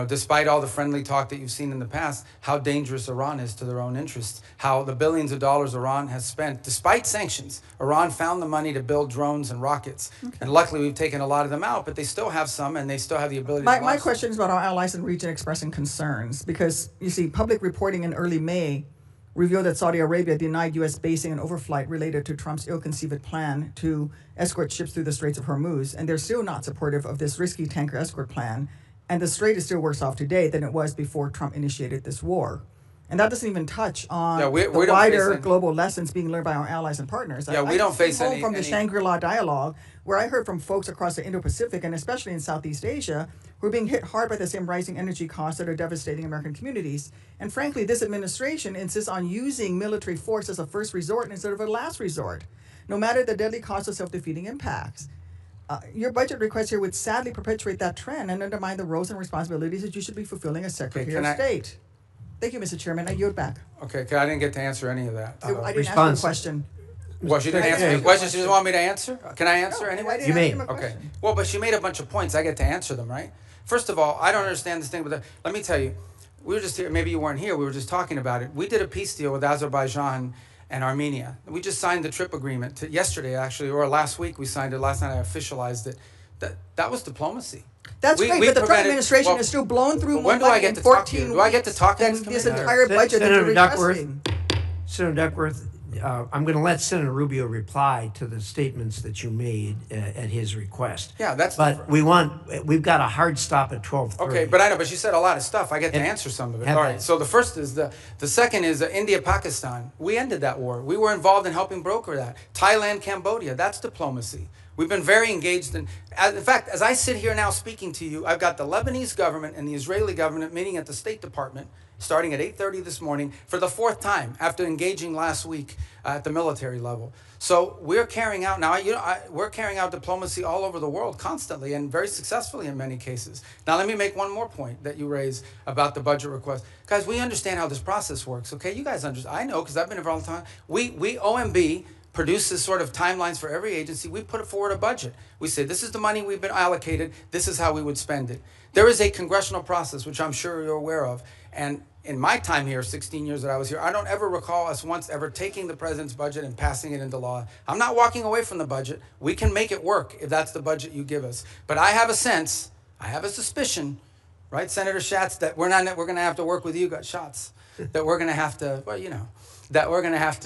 despite all the friendly talk that you've seen in the past, how dangerous Iran is to their own interests, how the billions of dollars Iran has spent, despite sanctions. Iran found the money to build drones and rockets. Okay. And luckily, we've taken a lot of them out, but they still have some, and they still have the ability to launch. My question is about our allies in the region expressing concerns, because, you see, public reporting in early May revealed that Saudi Arabia denied U.S. basing and overflight related to Trump's ill-conceived plan to escort ships through the Straits of Hormuz, and they're still not supportive of this risky tanker escort plan. And the Strait is still worse off today than it was before Trump initiated this war. And that doesn't even touch on the wider global lessons being learned by our allies and partners. Yeah, we don't face any from the Shangri-La dialogue, where I heard from folks across the Indo-Pacific and especially in Southeast Asia who are being hit hard by the same rising energy costs that are devastating American communities. And frankly, this administration insists on using military force as a first resort instead of a last resort, no matter the deadly cost of self-defeating impacts. Your budget request here would sadly perpetuate that trend and undermine the roles and responsibilities that you should be fulfilling as Secretary of State. Thank you, Mr. Chairman. I yield back. Okay, I didn't get to answer any of that. I didn't ask you a question. Well, she didn't answer the question. She just wanted me to answer? Can I answer anyway? You may. Okay. Well, but she made a bunch of points. I get to answer them, right? First of all, I don't understand this thing with let me tell you, we were just here, maybe you weren't here, we were just talking about it. We did a peace deal with Azerbaijan and Armenia. We just signed the TRIP agreement yesterday, actually, or last week we signed it. Last night I officialized it. That was diplomacy. That's great, but the Trump administration has still blown through more money in 14 weeks do I get to talk than next this committee? entire budget that you're Senator Duckworth, requesting. Senator Duckworth, I'm going to let Senator Rubio reply to the statements that you made at his request. Yeah, that's But different. we've got a hard stop at 12:30. Okay, but I know, but you said a lot of stuff. I get to answer some of it. All right, so the first is the second is India-Pakistan. We ended that war. We were involved in helping broker that. Thailand, Cambodia, that's diplomacy. We've been very engaged in fact, as I sit here now speaking to you, I've got the Lebanese government and the Israeli government meeting at the State Department starting at 8:30 this morning for the 4th time after engaging last week at the military level. So we're carrying out now, we're carrying out diplomacy all over the world constantly and very successfully in many cases. Now let me make one more point that you raised about the budget request. Guys, we understand how this process works, okay? You guys understand. I know because I've been involved all the time. We OMB produces sort of timelines for every agency. We put forward a budget. We say, this is the money we've been allocated. This is how we would spend it. There is a congressional process, which I'm sure you're aware of. And in my time here, 16 years that I was here, I don't ever recall us once ever taking the president's budget and passing it into law. I'm not walking away from the budget. We can make it work if that's the budget you give us. But I have a sense, I have a suspicion, right, Senator Schatz, that we're going to have to work with you, Schatz, that we're going to have to, well, you know, that we're going to have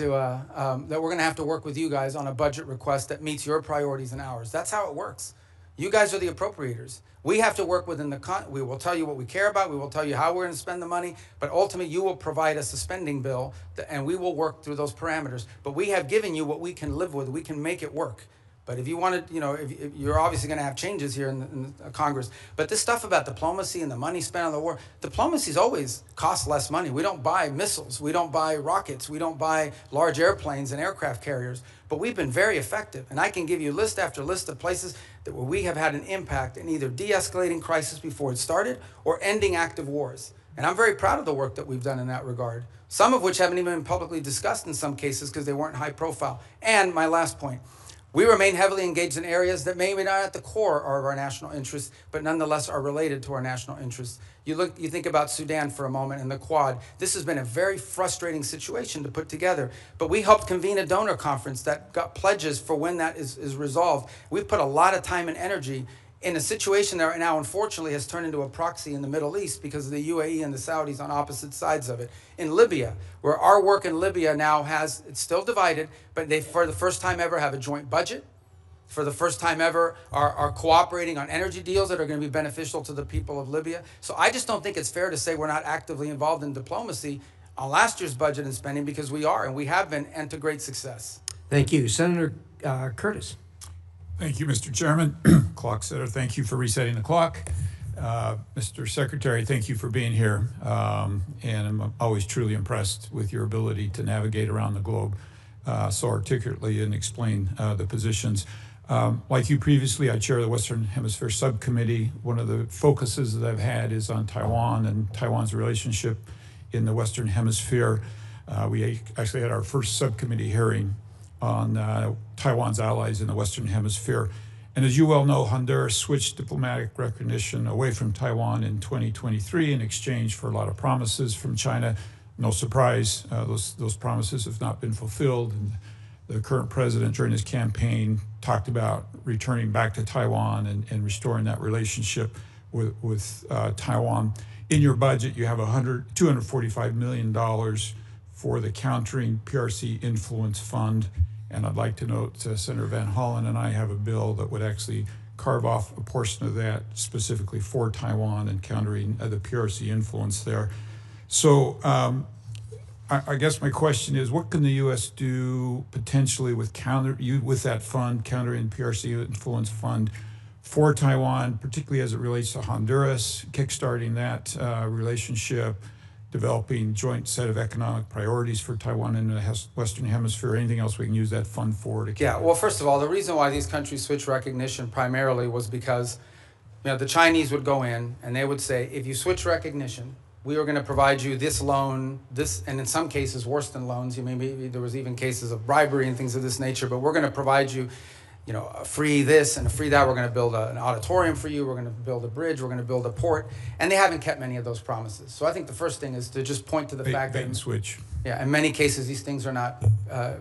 to work with you guys on a budget request that meets your priorities and ours. That's how it works. You guys are the appropriators. We have to work within we will tell you what we care about. We will tell you how we're going to spend the money. But ultimately, you will provide us a spending bill, and we will work through those parameters. But we have given you what we can live with. We can make it work. But if you want to, you know, if you're obviously going to have changes here in Congress. But this stuff about diplomacy and the money spent on the war, diplomacy's always cost less money. We don't buy missiles. We don't buy rockets. We don't buy large airplanes and aircraft carriers. But we've been very effective. And I can give you list after list of places where we have had an impact in either de-escalating crisis before it started or ending active wars. And I'm very proud of the work that we've done in that regard. Some of which haven't even been publicly discussed in some cases because they weren't high profile. And my last point. We remain heavily engaged in areas that maybe not at the core of our national interests, but nonetheless are related to our national interests. You think about Sudan for a moment and the Quad. This has been a very frustrating situation to put together, but we helped convene a donor conference that got pledges for when that is resolved. We've put a lot of time and energy in a situation that right now, unfortunately, has turned into a proxy in the Middle East because of the UAE and the Saudis on opposite sides of it. In Libya, where our work in Libya now it's still divided, but they, for the first time ever, have a joint budget. For the first time ever, are cooperating on energy deals that are going to be beneficial to the people of Libya. So I just don't think it's fair to say we're not actively involved in diplomacy on last year's budget and spending, because we are, and we have been, and to great success. Thank you. Senator Curtis. Thank you, Mr. Chairman. Clock setter, thank you for resetting the clock. Mr. Secretary, thank you for being here. And I'm always truly impressed with your ability to navigate around the globe so articulately and explain the positions. Like you previously, I chair the Western Hemisphere Subcommittee. One of the focuses that I've had is on Taiwan and Taiwan's relationship in the Western Hemisphere. We actually had our first subcommittee hearing on Taiwan's allies in the Western Hemisphere. And as you well know, Honduras switched diplomatic recognition away from Taiwan in 2023 in exchange for a lot of promises from China. No surprise, those promises have not been fulfilled. And the current president during his campaign talked about returning back to Taiwan and restoring that relationship with Taiwan. In your budget, you have $245 million for the Countering PRC Influence Fund. And I'd like to note Senator Van Hollen and I have a bill that would actually carve off a portion of that specifically for Taiwan and countering the PRC influence there. So I guess my question is, what can the U.S. do potentially with that fund, Countering PRC Influence Fund, for Taiwan, particularly as it relates to Honduras, kickstarting that relationship, developing joint set of economic priorities for Taiwan and the Western Hemisphere, anything else we can use that fund for? Yeah, well, first of all, the reason why these countries switched recognition primarily was because, you know, the Chinese would go in and they would say, if you switch recognition, we are going to provide you this loan, this, and in some cases worse than loans. Maybe there was even cases of bribery and things of this nature, but we're going to provide you free this and free that. We're going to build an auditorium for you. We're going to build a bridge. We're going to build a port. And they haven't kept many of those promises. So I think the first thing is to just point to the fact bait that and switch. Yeah, in many cases, these things are not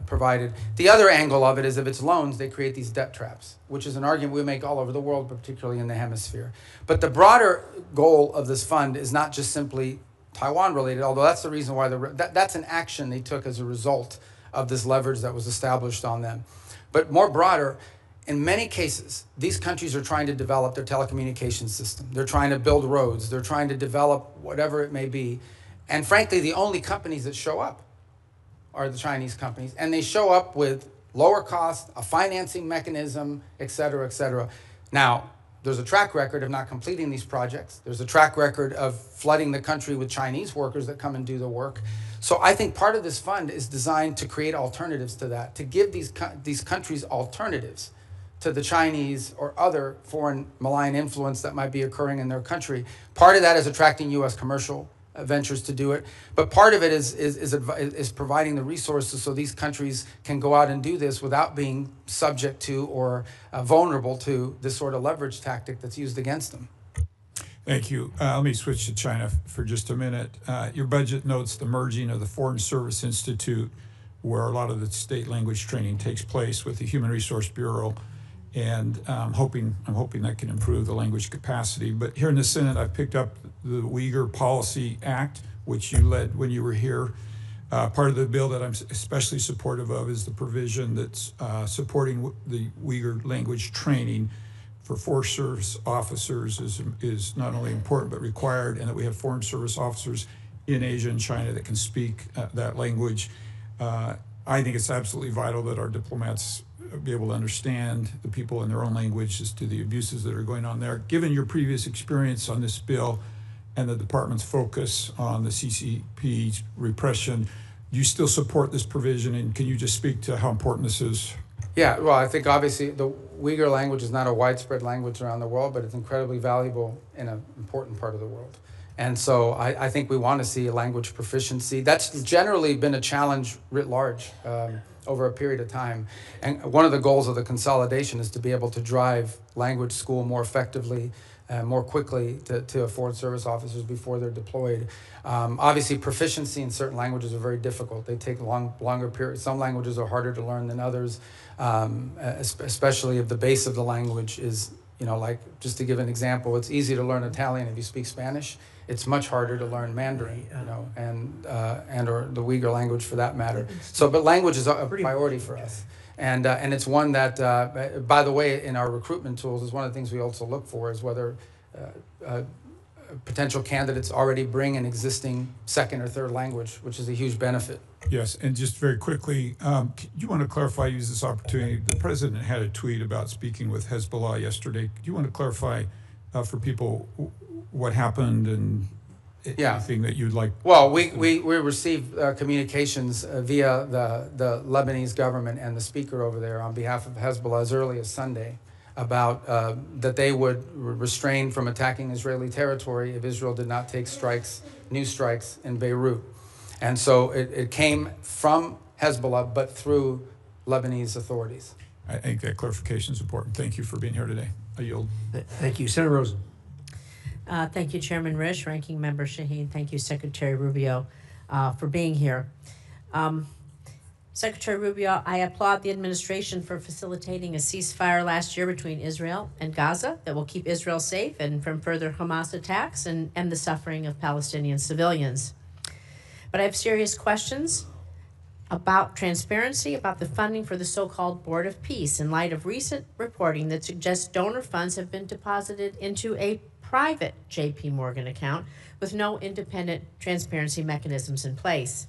provided. The other angle of it is if it's loans, they create these debt traps, which is an argument we make all over the world, but particularly in the hemisphere. But the broader goal of this fund is not just simply Taiwan related, although that's the reason why that's an action they took as a result of this leverage that was established on them. But more broader, in many cases, these countries are trying to develop their telecommunications system. They're trying to build roads. They're trying to develop whatever it may be. And frankly, the only companies that show up are the Chinese companies. And they show up with lower cost, a financing mechanism, et cetera, et cetera. Now, there's a track record of not completing these projects. There's a track record of flooding the country with Chinese workers that come and do the work. So I think part of this fund is designed to create alternatives to that, to give these countries alternatives to the Chinese or other foreign malign influence that might be occurring in their country. Part of that is attracting U.S. commercial ventures to do it, but part of it is providing the resources so these countries can go out and do this without being subject to or vulnerable to this sort of leverage tactic that's used against them. Thank you. Let me switch to China for just a minute. Your budget notes the merging of the Foreign Service Institute, where a lot of the state language training takes place, with the Human Resource Bureau, and I'm hoping that can improve the language capacity. But here in the Senate, I've picked up the Uyghur Policy Act, which you led when you were here. Part of the bill that I'm especially supportive of is the provision that's supporting the Uyghur language training for Forest Service officers is not only important but required, and that we have Foreign Service officers in Asia and China that can speak that language. I think it's absolutely vital that our diplomats be able to understand the people in their own language as to the abuses that are going on there. Given your previous experience on this bill and the department's focus on the CCP's repression, do you still support this provision, and can you just speak to how important this is? Yeah, well, I think obviously the Uyghur language is not a widespread language around the world, but it's incredibly valuable in an important part of the world. And so I think we want to see a language proficiency. That's generally been a challenge writ large over a period of time. And one of the goals of the consolidation is to be able to drive language school more effectively, more quickly to Foreign Service officers before they're deployed. Obviously, proficiency in certain languages are very difficult. They take longer periods. Some languages are harder to learn than others, especially if the base of the language is, like, just to give an example, it's easy to learn Italian if you speak Spanish. It's much harder to learn Mandarin, and or the Uyghur language for that matter. So, but language is a priority for us. And it's one that, by the way, in our recruitment tools, is one of the things we also look for is whether potential candidates already bring an existing second or third language, which is a huge benefit. Yes, and just very quickly, you want to clarify, use this opportunity. The president had a tweet about speaking with Hezbollah yesterday. Do you want to clarify for people what happened and anything that you'd like? Well, we received communications via the Lebanese government and the speaker over there on behalf of Hezbollah as early as Sunday about that they would restrain from attacking Israeli territory if Israel did not take new strikes in Beirut. And so it came from Hezbollah, but through Lebanese authorities. I think that clarification is important. Thank you for being here today. I yield. Thank you. Senator Rosen. Thank you, Chairman Risch, Ranking Member Shaheen. Thank you, Secretary Rubio, for being here. Secretary Rubio, I applaud the administration for facilitating a ceasefire last year between Israel and Gaza that will keep Israel safe and from further Hamas attacks and the suffering of Palestinian civilians. But I have serious questions about transparency, about the funding for the so-called Board of Peace in light of recent reporting that suggests donor funds have been deposited into a private J.P. Morgan account with no independent transparency mechanisms in place.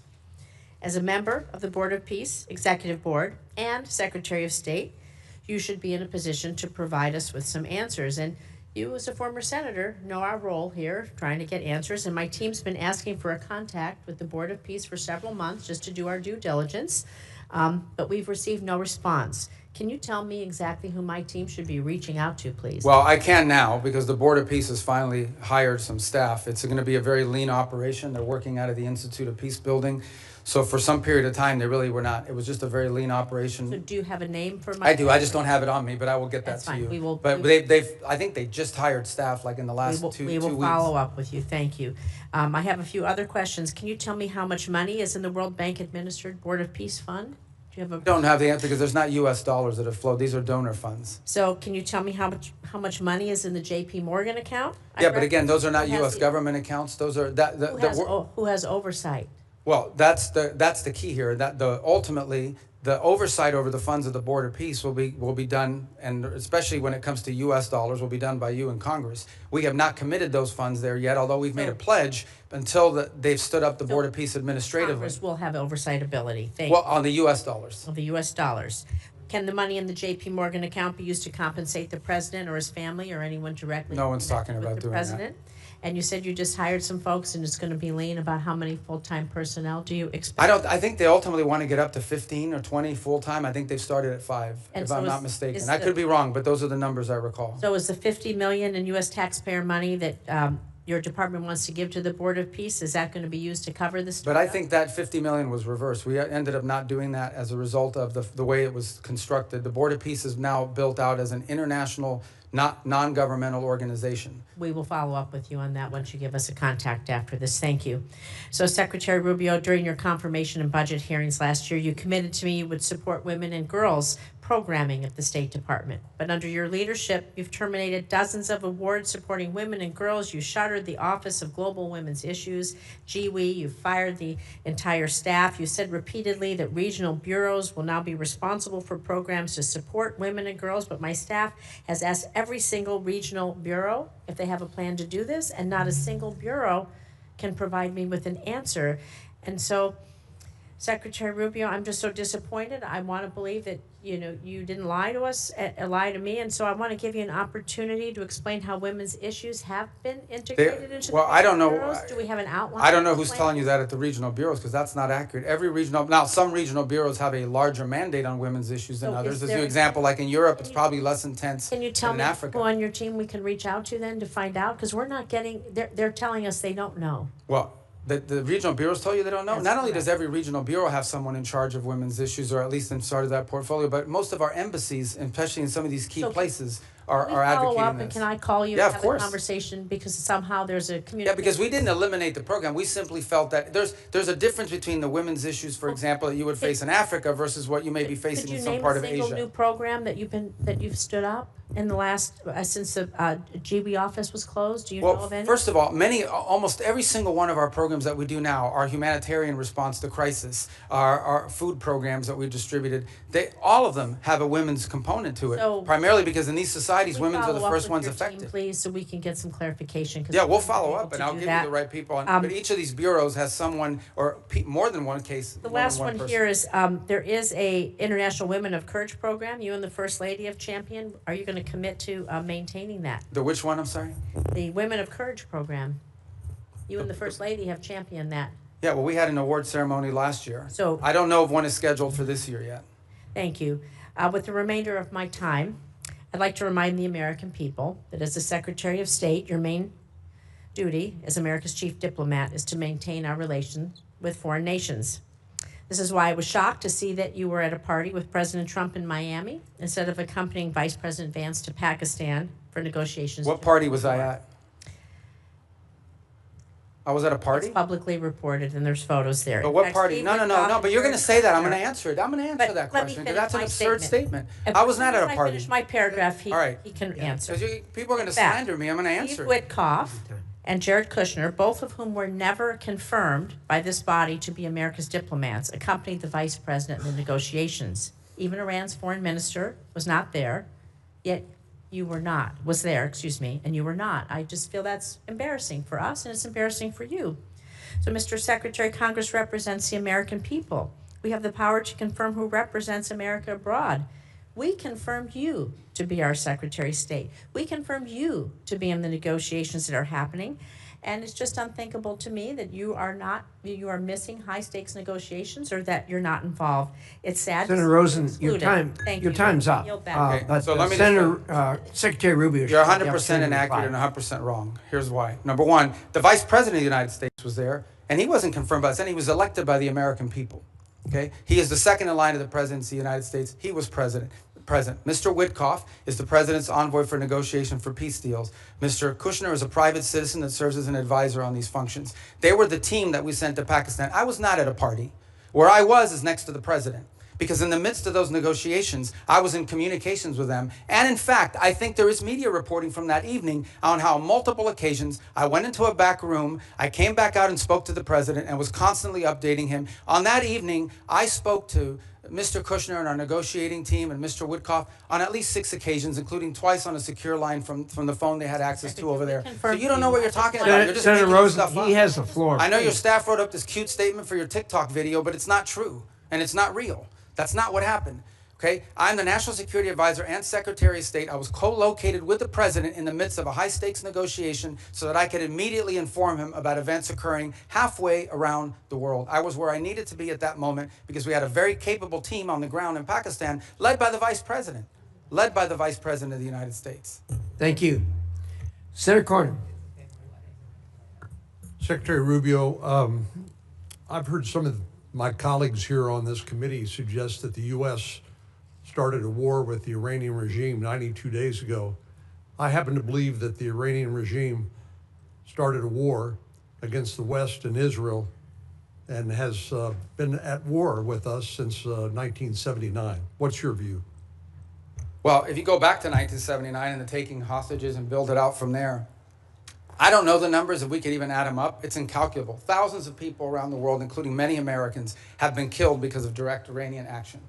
As a member of the Board of Peace, Executive Board, and Secretary of State, you should be in a position to provide us with some answers. And you, as a former senator, know our role here, trying to get answers. And my team's been asking for a contact with the Board of Peace for several months just to do our due diligence. but we've received no response. Can you tell me exactly who my team should be reaching out to, please? Well, I can now because the Board of Peace has finally hired some staff. It's going to be a very lean operation. They're working out of the Institute of Peace building. So for some period of time, they really were not. It was just a very lean operation. So do you have a name for my? I do. I just don't have it on me, but I will get that That's to fine. you. We will. But I think they just hired staff like in the last two weeks. We will follow up with you. Thank you. I have a few other questions. Can you tell me how much money is in the World Bank administered Board of Peace Fund? Do you have a? I don't have the answer because there's not U.S. dollars that have flowed. These are donor funds. So can you tell me how much money is in the J.P. Morgan account? Yeah, but again, those are not U.S. government accounts. Those are who has oversight? Well, that's the key here. That ultimately the oversight over the funds of the Board of Peace will be done, and especially when it comes to U.S. dollars, will be done by you in Congress. We have not committed those funds there yet, although we've made a pledge until they've stood up the Board of Peace administratively. Congress will have oversight ability. Thank you. Well, on the U.S. dollars. Of the U.S. dollars. Can the money in the J.P. Morgan account be used to compensate the president or his family or anyone directly? No one's talking about doing that. President? And you said you just hired some folks and it's going to be lean. About how many full-time personnel do you expect? I think they ultimately want to get up to 15 or 20 full-time. I think they've started at 5, if I'm not mistaken. I could be wrong, but those are the numbers I recall. So is the $50 million in U.S. taxpayer money that your department wants to give to the Board of Peace, is that going to be used to cover this? But I think that $50 million was reversed. We ended up not doing that as a result of the way it was constructed. The Board of Peace is now built out as an international, non-governmental organization. We will follow up with you on that once you give us a contact after this. Thank you. So, Secretary Rubio, during your confirmation and budget hearings last year, you committed to me you would support women and girls programming at the State Department. But under your leadership, you've terminated dozens of awards supporting women and girls. You shuttered the Office of Global Women's Issues, GWE. You fired the entire staff. You said repeatedly that regional bureaus will now be responsible for programs to support women and girls, but my staff has asked every single regional bureau if they have a plan to do this, and not a single bureau can provide me with an answer. And so, Secretary Rubio, I'm just so disappointed. I want to believe that you didn't lie to us, lie to me, and so I want to give you an opportunity to explain how women's issues have been integrated into well, the I don't know. bureaus. Do we have an outline? I don't know who's telling you that at the regional bureaus, because that's not accurate. Some regional bureaus have a larger mandate on women's issues than others. As an example, like in Europe, it's probably less intense than in Africa. Can you tell me who on your team we can reach out to then to find out? Because we're not getting, they're telling us they don't know. Well, the regional bureaus tell you they don't know. That's Not only correct. does every regional bureau have someone in charge of women's issues, or at least in charge of that portfolio, but most of our embassies, especially in some of these key places, are advocating follow up, this. and can I call you Yeah, and of have course. a conversation because somehow there's a community? Yeah, because we didn't eliminate the program. We simply felt that there's a difference between the women's issues, for example, that you would face in Africa versus what you may be facing in some part of Could you name a single Asia. new program that you've stood up in the last since the GB office was closed? Do you know of any? First of all, almost every single one of our programs that we do now, our humanitarian response to crisis, our food programs that we've distributed, all of them have a women's component to it. So, primarily because in these societies, Can we women are the follow up first with ones your team, affected. please, so we can get some clarification. 'Cause Yeah, we we'll haven't been follow able up, to and I'll do give that. you the right people. But each of these bureaus has someone or more than one case. The last one here is there is a International Women of Courage program. You and the First Lady have championed. Are you going to commit to maintaining that? The which one? I'm sorry. The Women of Courage program. You and the First Lady have championed that. Yeah, well, we had an award ceremony last year. So I don't know if one is scheduled for this year yet. Thank you. With the remainder of my time, I'd like to remind the American people that as the Secretary of State, your main duty as America's chief diplomat is to maintain our relations with foreign nations. This is why I was shocked to see that you were at a party with President Trump in Miami instead of accompanying Vice President Vance to Pakistan for negotiations. What party was I at? I was at a party? It's publicly reported, and there's photos there. But In what fact, party? Steve No, Witkoff but you're going to and say that. I'm Jared going to answer it. I'm going to answer that let me question, finish because that's an my absurd statement. If- I was not at when a I party. finish my paragraph, All right. he can answer. Because people are going to In fact, slander me. I'm going to answer Steve it. Witkoff and Jared Kushner, both of whom were never confirmed by this body to be America's diplomats, accompanied the vice president in the negotiations. Even Iran's foreign minister was not there, yet was there, and you were not. I just feel that's embarrassing for us, and it's embarrassing for you. So, Mr. Secretary, Congress represents the American people. We have the power to confirm who represents America abroad. We confirmed you to be our Secretary of State. We confirmed you to be in the negotiations that are happening. And it's just unthinkable to me that you are missing high stakes negotiations or that you're not involved. It's sad. Senator Rosen, your Thank time's up. Yield back. But So let me Senator Secretary Rubio, You're should have the 100% opportunity to inaccurate reply. and 100% wrong. Here's why. Number one, the Vice President of the United States was there, and he wasn't confirmed by the Senate. He was elected by the American people. Okay? He is the second in line of the presidency of the United States. He was president. Mr. Witkoff is the president's envoy for negotiation for peace deals. Mr. Kushner is a private citizen that serves as an advisor on these functions. They were the team that we sent to Pakistan. I was not at a party. Where I was is next to the president. Because in the midst of those negotiations, I was in communications with them. And in fact, I think there is media reporting from that evening on how on multiple occasions I went into a back room, I came back out and spoke to the president and was constantly updating him. On that evening, I spoke to Mr. Kushner and our negotiating team and Mr. Witkoff on at least 6 occasions, including twice on a secure line from the phone they had access to over there. So you don't know what you're talking about. You're just Senator making Rosen, stuff up. he has the floor. I know your Please. staff wrote up this cute statement for your TikTok video, but it's not true and it's not real. That's not what happened. Okay? I'm the National Security Advisor and Secretary of State. I was co-located with the president in the midst of a high-stakes negotiation so that I could immediately inform him about events occurring halfway around the world. I was where I needed to be at that moment because we had a very capable team on the ground in Pakistan led by the Vice President of the United States. Thank you. Senator Cornyn. Secretary Rubio, I've heard some of my colleagues here on this committee suggest that the U.S. started a war with the Iranian regime 92 days ago. I happen to believe that the Iranian regime started a war against the West and Israel and has been at war with us since 1979. What's your view? Well, if you go back to 1979 and the taking hostages and build it out from there, I don't know the numbers, if we could even add them up. It's incalculable. Thousands of people around the world, including many Americans, have been killed because of direct Iranian action.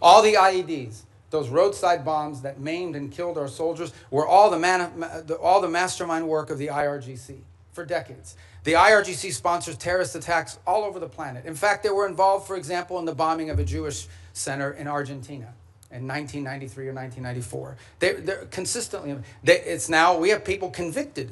All the IEDs, those roadside bombs that maimed and killed our soldiers, were all the mastermind work of the IRGC for decades. The IRGC sponsors terrorist attacks all over the planet. In fact, they were involved, for example, in the bombing of a Jewish center in Argentina in 1993 or 1994. They're consistently, it's now, we have people convicted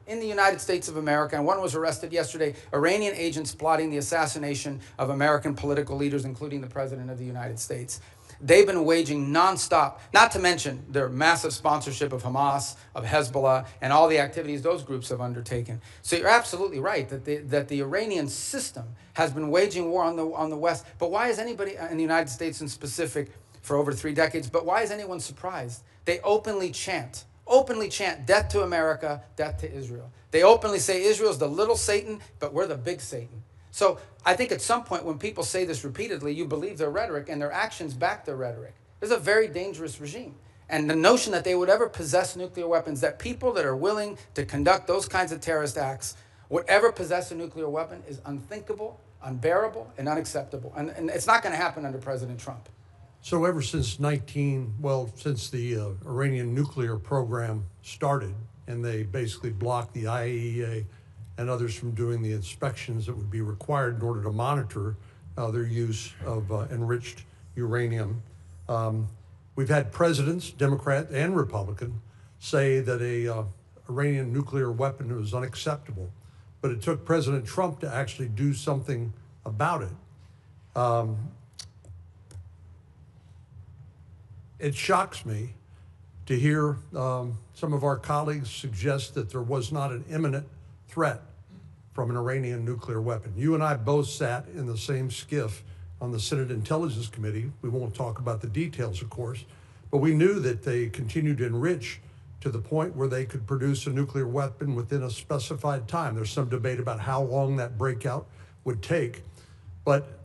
in the United States of America, and one was arrested yesterday, Iranian agents plotting the assassination of American political leaders, including the President of the United States. They've been waging nonstop, not to mention their massive sponsorship of Hamas, of Hezbollah, and all the activities those groups have undertaken. So you're absolutely right that the Iranian system has been waging war on the West. But why is anybody in the United States in specific for over 3 decades, but why is anyone surprised? They openly chant death to America, death to Israel. They openly say Israel's the little Satan, but we're the big Satan. So I think at some point when people say this repeatedly, you believe their rhetoric and their actions back their rhetoric. This is a very dangerous regime. And the notion that they would ever possess nuclear weapons, that people that are willing to conduct those kinds of terrorist acts would ever possess a nuclear weapon is unthinkable, unbearable, and unacceptable. And it's not going to happen under President Trump. So ever since since the Iranian nuclear program started, and they basically blocked the IAEA and others from doing the inspections that would be required in order to monitor their use of enriched uranium. We've had presidents, Democrat and Republican, say that a Iranian nuclear weapon was unacceptable, but it took President Trump to actually do something about it. It shocks me to hear some of our colleagues suggest that there was not an imminent threat from an Iranian nuclear weapon. You and I both sat in the same skiff on the Senate Intelligence Committee. We won't talk about the details, of course, but we knew that they continued to enrich to the point where they could produce a nuclear weapon within a specified time. There's some debate about how long that breakout would take, but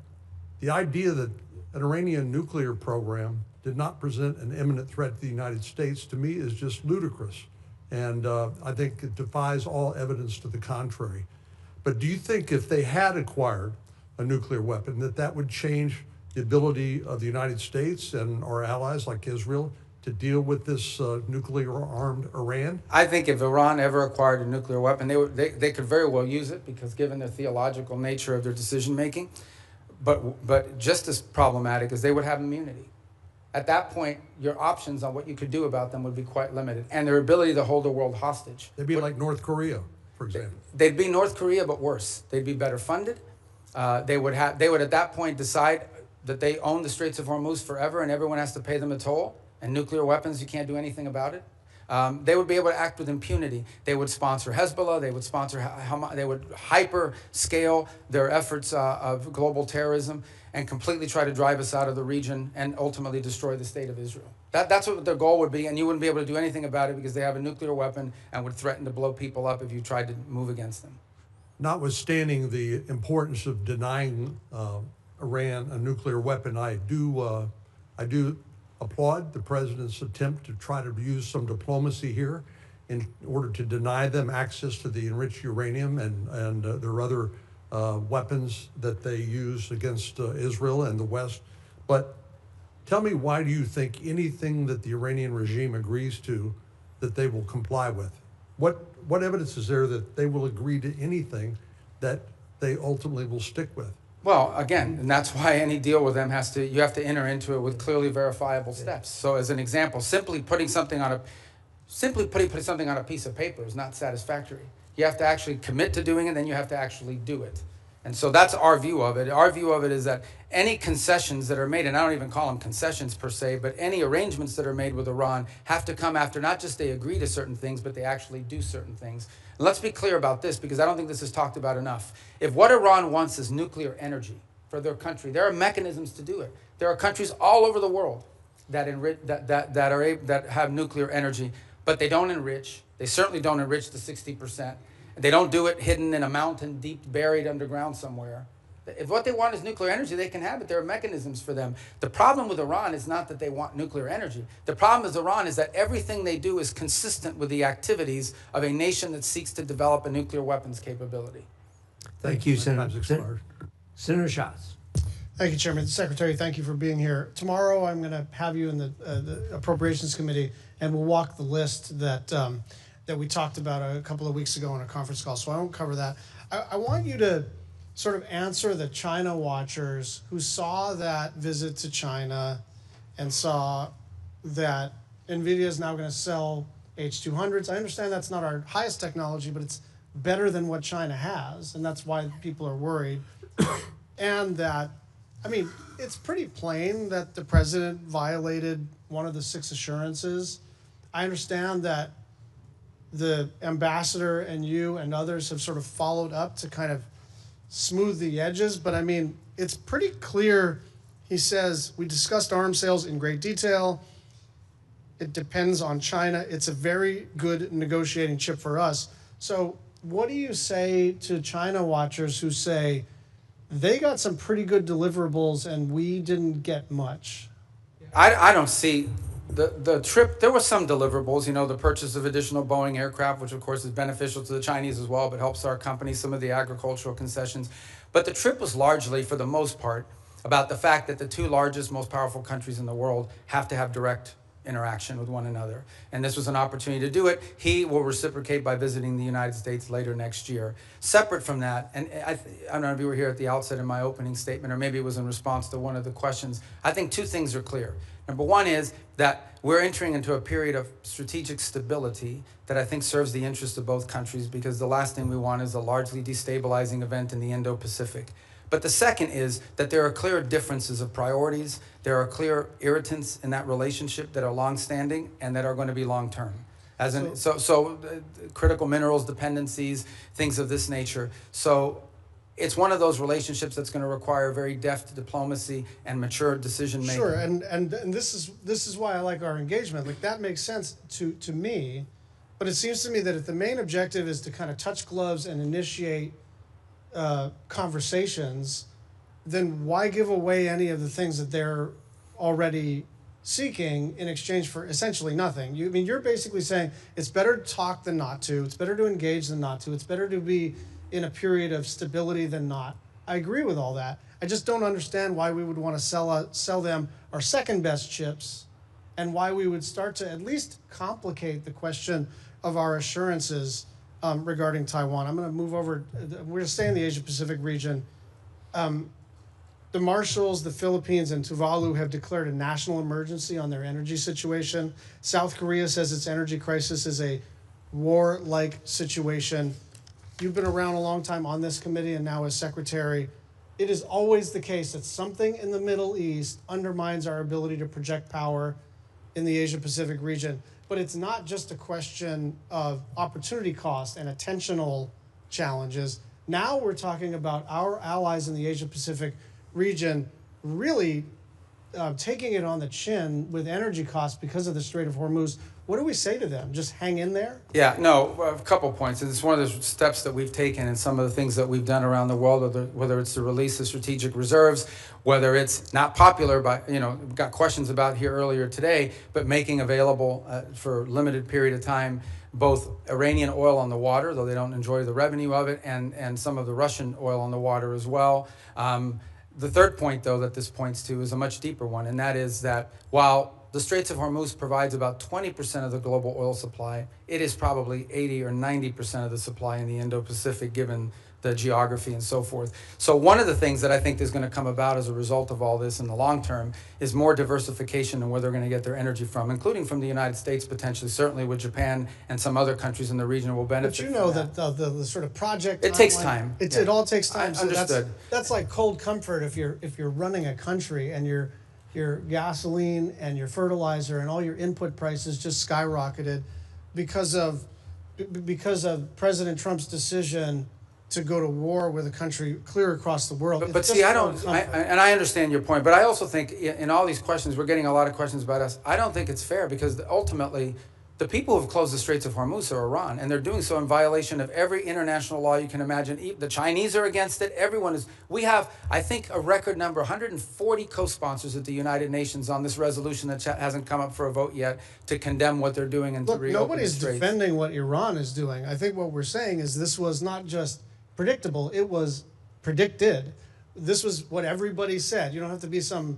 the idea that an Iranian nuclear program did not present an imminent threat to the United States, to me, is just ludicrous. And I think it defies all evidence to the contrary. But do you think if they had acquired a nuclear weapon, that would change the ability of the United States and our allies like Israel to deal with this nuclear-armed Iran? I think if Iran ever acquired a nuclear weapon, they could very well use it, because given the theological nature of their decision-making. But just as problematic is they would have immunity. At that point, your options on what you could do about them would be quite limited, and their ability to hold the world hostage. They'd be like North Korea for example? They'd be North Korea, but worse. They'd be better funded. They would at that point decide that they own the Straits of Hormuz forever and everyone has to pay them a toll. And nuclear weapons, you can't do anything about it. They would be able to act with impunity. They would sponsor Hezbollah. They would sponsor Hamas. They would hyper scale their efforts of global terrorism and completely try to drive us out of the region and ultimately destroy the state of Israel. That's what their goal would be, and you wouldn't be able to do anything about it because they have a nuclear weapon and would threaten to blow people up if you tried to move against them. Notwithstanding the importance of denying Iran a nuclear weapon, I do applaud the president's attempt to try to use some diplomacy here in order to deny them access to the enriched uranium and their other weapons that they use against Israel and the West. But tell me, why do you think anything that the Iranian regime agrees to that they will comply with? What evidence is there that they will agree to anything that they ultimately will stick with? Well, again, and that's why any deal with them you have to enter into it with clearly verifiable steps. So as an example, simply putting something on a piece of paper is not satisfactory. You have to actually commit to doing it, then you have to actually do it. And so that's our view of it. Our view of it is that any concessions that are made, and I don't even call them concessions per se, but any arrangements that are made with Iran have to come after not just they agree to certain things, but they actually do certain things. And let's be clear about this, because I don't think this is talked about enough. If what Iran wants is nuclear energy for their country, there are mechanisms to do it. There are countries all over the world that have nuclear energy, but they don't enrich. They certainly don't enrich the 60%. They don't do it hidden in a mountain, deep buried underground somewhere. If what they want is nuclear energy, they can have it. There are mechanisms for them. The problem with Iran is not that they want nuclear energy. The problem with Iran is that everything they do is consistent with the activities of a nation that seeks to develop a nuclear weapons capability. Thank you, Senator. Senator Schatz. Thank you, Chairman. Secretary, thank you for being here. Tomorrow, I'm going to have you in the Appropriations Committee, and we'll walk the list that we talked about a couple of weeks ago on a conference call, so I won't cover that. I want you to sort of answer the China watchers who saw that visit to China and saw that NVIDIA is now going to sell H200s. I understand that's not our highest technology, but it's better than what China has, and that's why people are worried. And that, I mean, it's pretty plain that the president violated one of the 6 assurances. I understand that the ambassador and you and others have sort of followed up to kind of smooth the edges, but I mean, it's pretty clear. He says, we discussed arms sales in great detail. It depends on China. It's a very good negotiating chip for us. So what do you say to China watchers who say they got some pretty good deliverables and we didn't get much? I don't see the trip. There were some deliverables, you know, the purchase of additional Boeing aircraft, which of course is beneficial to the Chinese as well, but helps our company, some of the agricultural concessions. But the trip was largely, for the most part, about the fact that the 2 largest, most powerful countries in the world have to have direct interaction with one another. And this was an opportunity to do it. He will reciprocate by visiting the United States later next year. Separate from that, and I don't know if you were here at the outset in my opening statement, or maybe it was in response to one of the questions. I think 2 things are clear. Number one is that we're entering into a period of strategic stability that I think serves the interest of both countries, because the last thing we want is a largely destabilizing event in the Indo-Pacific. But the second is that there are clear differences of priorities. There are clear irritants in that relationship that are longstanding and that are going to be long-term. As in, critical minerals dependencies, things of this nature. So it's one of those relationships that's going to require very deft diplomacy and mature decision making. Sure, and this is why I like our engagement. Like, that makes sense to me, but it seems to me that if the main objective is to kind of touch gloves and initiate conversations, then why give away any of the things that they're already seeking in exchange for essentially nothing? I mean, you're basically saying it's better to talk than not to. It's better to engage than not to. It's better to be in a period of stability than not. I agree with all that. I just don't understand why we would want to sell them our second best chips, and why we would start to at least complicate the question of our assurances regarding Taiwan. I'm going to move over. We're going to stay in the Asia-Pacific region. The Marshalls, the Philippines, and Tuvalu have declared a national emergency on their energy situation. South Korea says its energy crisis is a war-like situation. you've been around a long time on this committee and now as secretary. It is always the case that something in the Middle East undermines our ability to project power in the Asia-Pacific region. But it's not just a question of opportunity cost and attentional challenges. Now we're talking about our allies in the Asia-Pacific region really taking it on the chin with energy costs because of the Strait of Hormuz. What do we say to them? Just hang in there? Yeah, no, a couple points. It's one of the steps that we've taken and some of the things that we've done around the world, whether it's the release of strategic reserves, whether it's not popular, but, we got questions about here earlier today, but making available for a limited period of time both Iranian oil on the water, though they don't enjoy the revenue of it, and some of the Russian oil on the water as well. The third point, though, that this points to is a much deeper one, and that is that while the Straits of Hormuz provides about 20% of the global oil supply, it is probably 80 or 90% of the supply in the Indo-Pacific, given the geography and so forth. So one of the things that I think is going to come about as a result of all this in the long term is more diversification in where they're going to get their energy from, including from the United States potentially, certainly with Japan and some other countries in the region will benefit. But you know that the sort of project it takes timeline, time. It all takes time. So understood. That's like cold comfort if you're running a country and your gasoline and your fertilizer and all your input prices just skyrocketed because of President Trump's decision to go to war with a country clear across the world. But see, I understand your point, but I also think in all these questions, we're getting a lot of questions about us. I don't think it's fair because ultimately, the people who have closed the Straits of Hormuz are Iran, and they're doing so in violation of every international law you can imagine. The Chinese are against it. Everyone is. We have, I think, a record number, 140 co-sponsors at the United Nations on this resolution that hasn't come up for a vote yet to condemn what they're doing and to reopen the nobody's Straits. defending what Iran is doing. I think what we're saying is this was not just predictable, it was predicted. This was what everybody said. You don't have to be some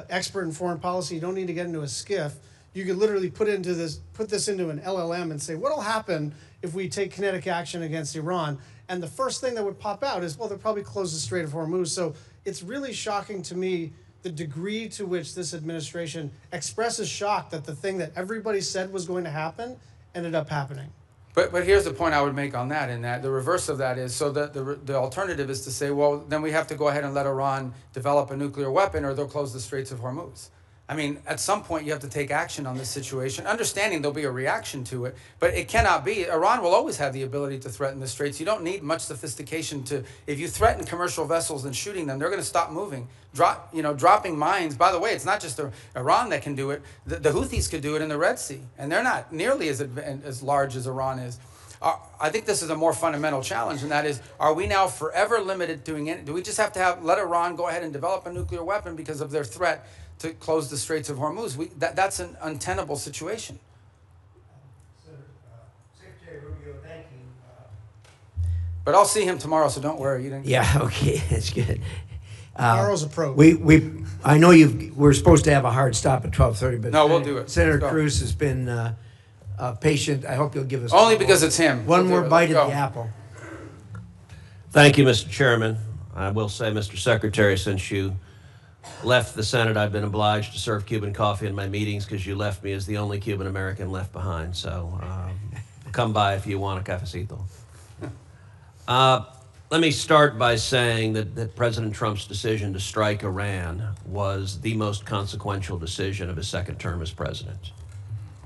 expert in foreign policy. You don't need to get into a skiff. You could literally put this into an LLM and say, what'll happen if we take kinetic action against Iran? And the first thing that would pop out is, well, they'll probably close the Strait of Hormuz. So it's really shocking to me the degree to which this administration expresses shock that the thing that everybody said was going to happen ended up happening. But here's the point I would make on that, in that the reverse of that is, so that the alternative is to say, well, then we have to go ahead and let Iran develop a nuclear weapon or they'll close the Straits of Hormuz. I mean, at some point you have to take action on this situation, understanding there'll be a reaction to it, but it cannot be. Iran will always have the ability to threaten the Straits. You don't need much sophistication to, if you threaten commercial vessels and shooting them, they're going to stop moving. Dropping mines. By the way, it's not just Iran that can do it. The Houthis could do it in the Red Sea, and they're not nearly as large as Iran is. I think this is a more fundamental challenge, and that is, are we now forever limited doing it? Do we just have to let Iran go ahead and develop a nuclear weapon because of their threat to close the Straits of Hormuz? That's an untenable situation. Secretary Rubio, thank you. But I'll see him tomorrow, so don't worry. Yeah, okay, that's good. Tomorrow's a probe. I know we're supposed to have a hard stop at 12:30, but no, we'll do it. Senator Cruz has been patient. I hope you'll give us only because it's him. One more bite of the apple. Thank you, Mr. Chairman. I will say, Mr. Secretary, since you left the Senate, I've been obliged to serve Cuban coffee in my meetings because you left me as the only Cuban American left behind. So come by if you want a cafecito. Let me start by saying that President Trump's decision to strike Iran was the most consequential decision of his second term as president.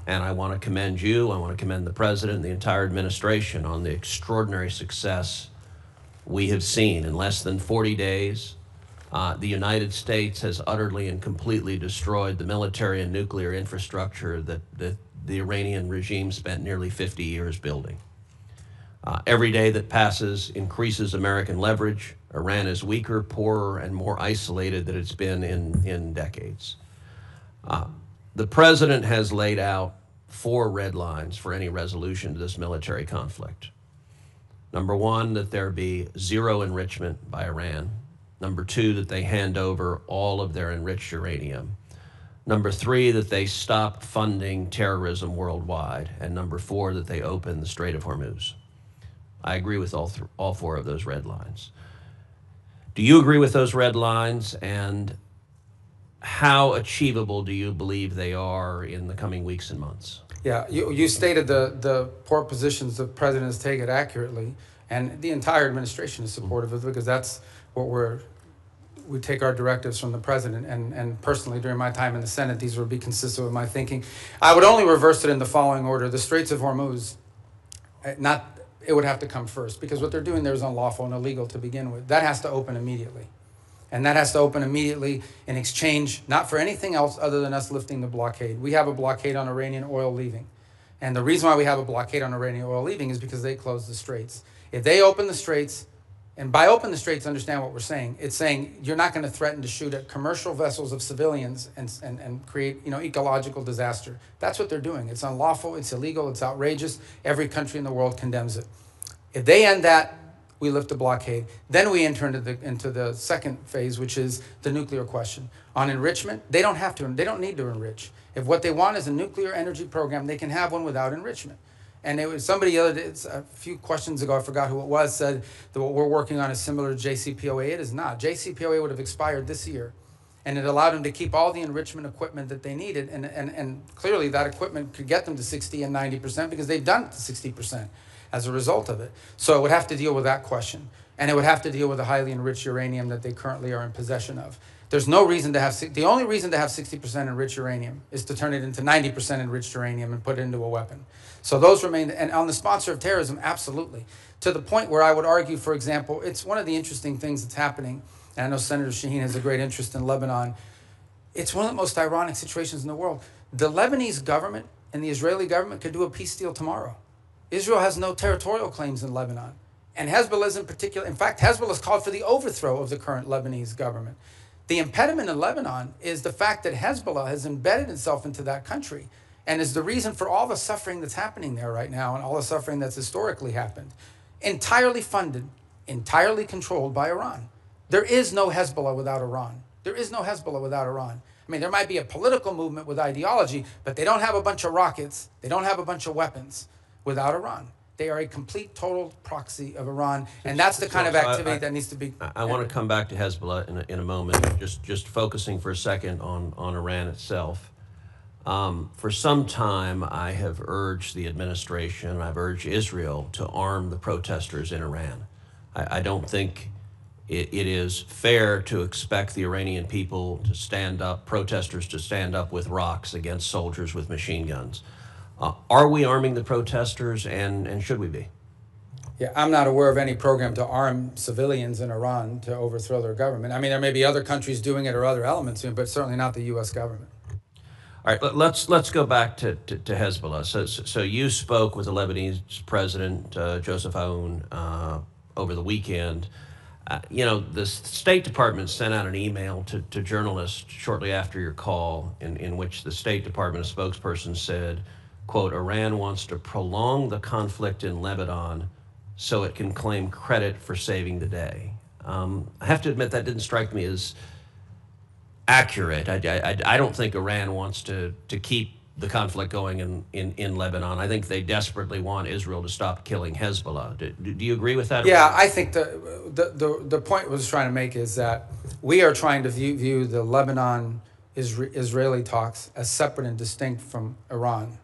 And I want to commend you, I want to commend the president and the entire administration on the extraordinary success we have seen. In less than 40 days, the United States has utterly and completely destroyed the military and nuclear infrastructure that the Iranian regime spent nearly 50 years building. Every day that passes increases American leverage. Iran is weaker, poorer, and more isolated than it's been in decades. The president has laid out 4 red lines for any resolution to this military conflict. Number 1, that there be zero enrichment by Iran. Number 2, that they hand over all of their enriched uranium. Number 3, that they stop funding terrorism worldwide. And number 4, that they open the Strait of Hormuz. I agree with all 4 of those red lines. Do you agree with those red lines, and how achievable do you believe they are in the coming weeks and months? Yeah, you stated the poor positions the president has taken accurately. And the entire administration is supportive of it because that's what we take our directives from the president. And personally, during my time in the Senate, these would be consistent with my thinking. I would only reverse it in the following order. The Straits of Hormuz, it would have to come first because what they're doing there is unlawful and illegal to begin with. That has to open immediately. And that has to open immediately in exchange, not for anything else other than us lifting the blockade. We have a blockade on Iranian oil leaving. And the reason why we have a blockade on Iranian oil leaving is because they closed the straits. If they open the straits, and by open the straits, understand what we're saying. It's saying you're not going to threaten to shoot at commercial vessels of civilians and create, ecological disaster. That's what they're doing. It's unlawful, it's illegal, it's outrageous. Every country in the world condemns it. If they end that, we lift the blockade. Then we enter into the second phase, which is the nuclear question. On enrichment, they don't need to enrich. If what they want is a nuclear energy program, they can have one without enrichment. And it was somebody the other day, a few questions ago, I forgot who it was, said that what we're working on is similar to JCPOA. It is not. JCPOA would have expired this year. And it allowed them to keep all the enrichment equipment that they needed. And clearly that equipment could get them to 60 and 90% because they've done it to 60% as a result of it. So it would have to deal with that question. And it would have to deal with the highly enriched uranium that they currently are in possession of. There's no reason to have, the only reason to have 60% enriched uranium is to turn it into 90% enriched uranium and put it into a weapon. So those remain, and on the sponsor of terrorism, absolutely. To the point where I would argue, for example, it's one of the interesting things that's happening, and I know Senator Shaheen has a great interest in Lebanon. It's one of the most ironic situations in the world. The Lebanese government and the Israeli government could do a peace deal tomorrow. Israel has no territorial claims in Lebanon. And Hezbollah is in particular, in fact, Hezbollah has called for the overthrow of the current Lebanese government. The impediment in Lebanon is the fact that Hezbollah has embedded itself into that country and is the reason for all the suffering that's happening there right now and all the suffering that's historically happened. Entirely funded, entirely controlled by Iran. There is no Hezbollah without Iran. There is no Hezbollah without Iran. I mean, there might be a political movement with ideology, but they don't have a bunch of rockets. They don't have a bunch of weapons without Iran. They are a complete, total proxy of Iran, and that's the kind of activity that needs to be. I want to come back to Hezbollah in a moment. Just focusing for a second on Iran itself. For some time, I have urged the administration, I've urged Israel to arm the protesters in Iran. I don't think it is fair to expect the Iranian people to stand up, protesters to stand up with rocks against soldiers with machine guns. Are we arming the protesters, and should we be? Yeah, I'm not aware of any program to arm civilians in Iran to overthrow their government. I mean, there may be other countries doing it or other elements in it, but certainly not the U.S. government. All right, let's go back to Hezbollah. So you spoke with the Lebanese president, Joseph Aoun, over the weekend. The State Department sent out an email to journalists shortly after your call in which the State Department spokesperson said, quote, Iran wants to prolong the conflict in Lebanon so it can claim credit for saving the day. I have to admit that didn't strike me as accurate. I don't think Iran wants to keep the conflict going in Lebanon. I think they desperately want Israel to stop killing Hezbollah. Do you agree with that? Yeah, I think the point I was trying to make is that we are trying to view the Lebanon-Israeli talks as separate and distinct from Iran.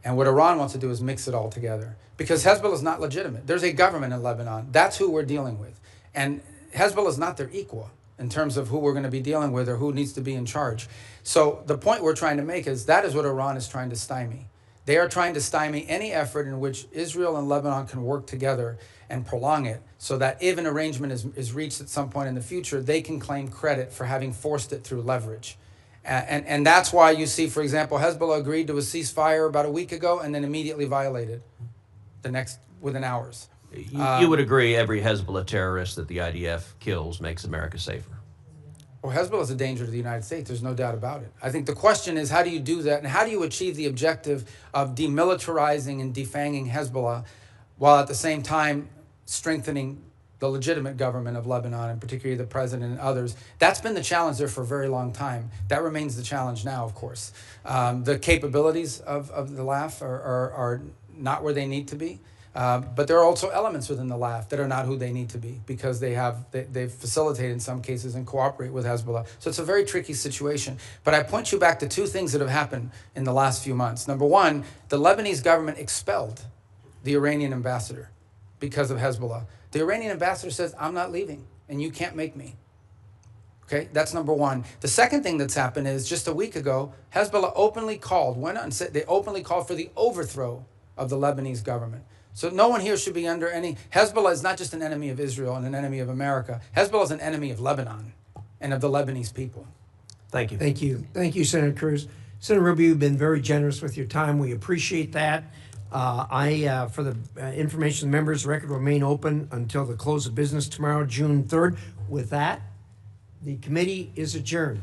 And what Iran wants to do is mix it all together. Because Hezbollah is not legitimate. There's a government in Lebanon. That's who we're dealing with. And Hezbollah is not their equal in terms of who we're going to be dealing with or who needs to be in charge. So the point we're trying to make is that is what Iran is trying to stymie. They are trying to stymie any effort in which Israel and Lebanon can work together and prolong it so that if an arrangement is reached at some point in the future, they can claim credit for having forced it through leverage. And that's why you see, for example, Hezbollah agreed to a ceasefire about a week ago and then immediately violated within hours. You would agree every Hezbollah terrorist that the IDF kills makes America safer? Well, Hezbollah is a danger to the United States. There's no doubt about it. I think the question is, how do you do that? And how do you achieve the objective of demilitarizing and defanging Hezbollah while at the same time strengthening the legitimate government of Lebanon, and particularly the president and others? That's been the challenge there for a very long time. That remains the challenge now, of course. The capabilities of the LAF are not where they need to be. But there are also elements within the LAF that are not who they need to be because they've facilitated in some cases and cooperate with Hezbollah. So it's a very tricky situation. But I point you back to two things that have happened in the last few months. Number one, the Lebanese government expelled the Iranian ambassador because of Hezbollah. The Iranian ambassador says, I'm not leaving, and you can't make me. Okay, that's number one. The second thing that's happened is just a week ago, Hezbollah openly called, went out and said they openly called for the overthrow of the Lebanese government. So no one here should be under any, Hezbollah is not just an enemy of Israel and an enemy of America. Hezbollah is an enemy of Lebanon and of the Lebanese people. Thank you. Thank you. Thank you, Senator Cruz. Senator Rubio, you've been very generous with your time. We appreciate that. For the information, the members' record will remain open until the close of business tomorrow, June 3rd. With that, the committee is adjourned.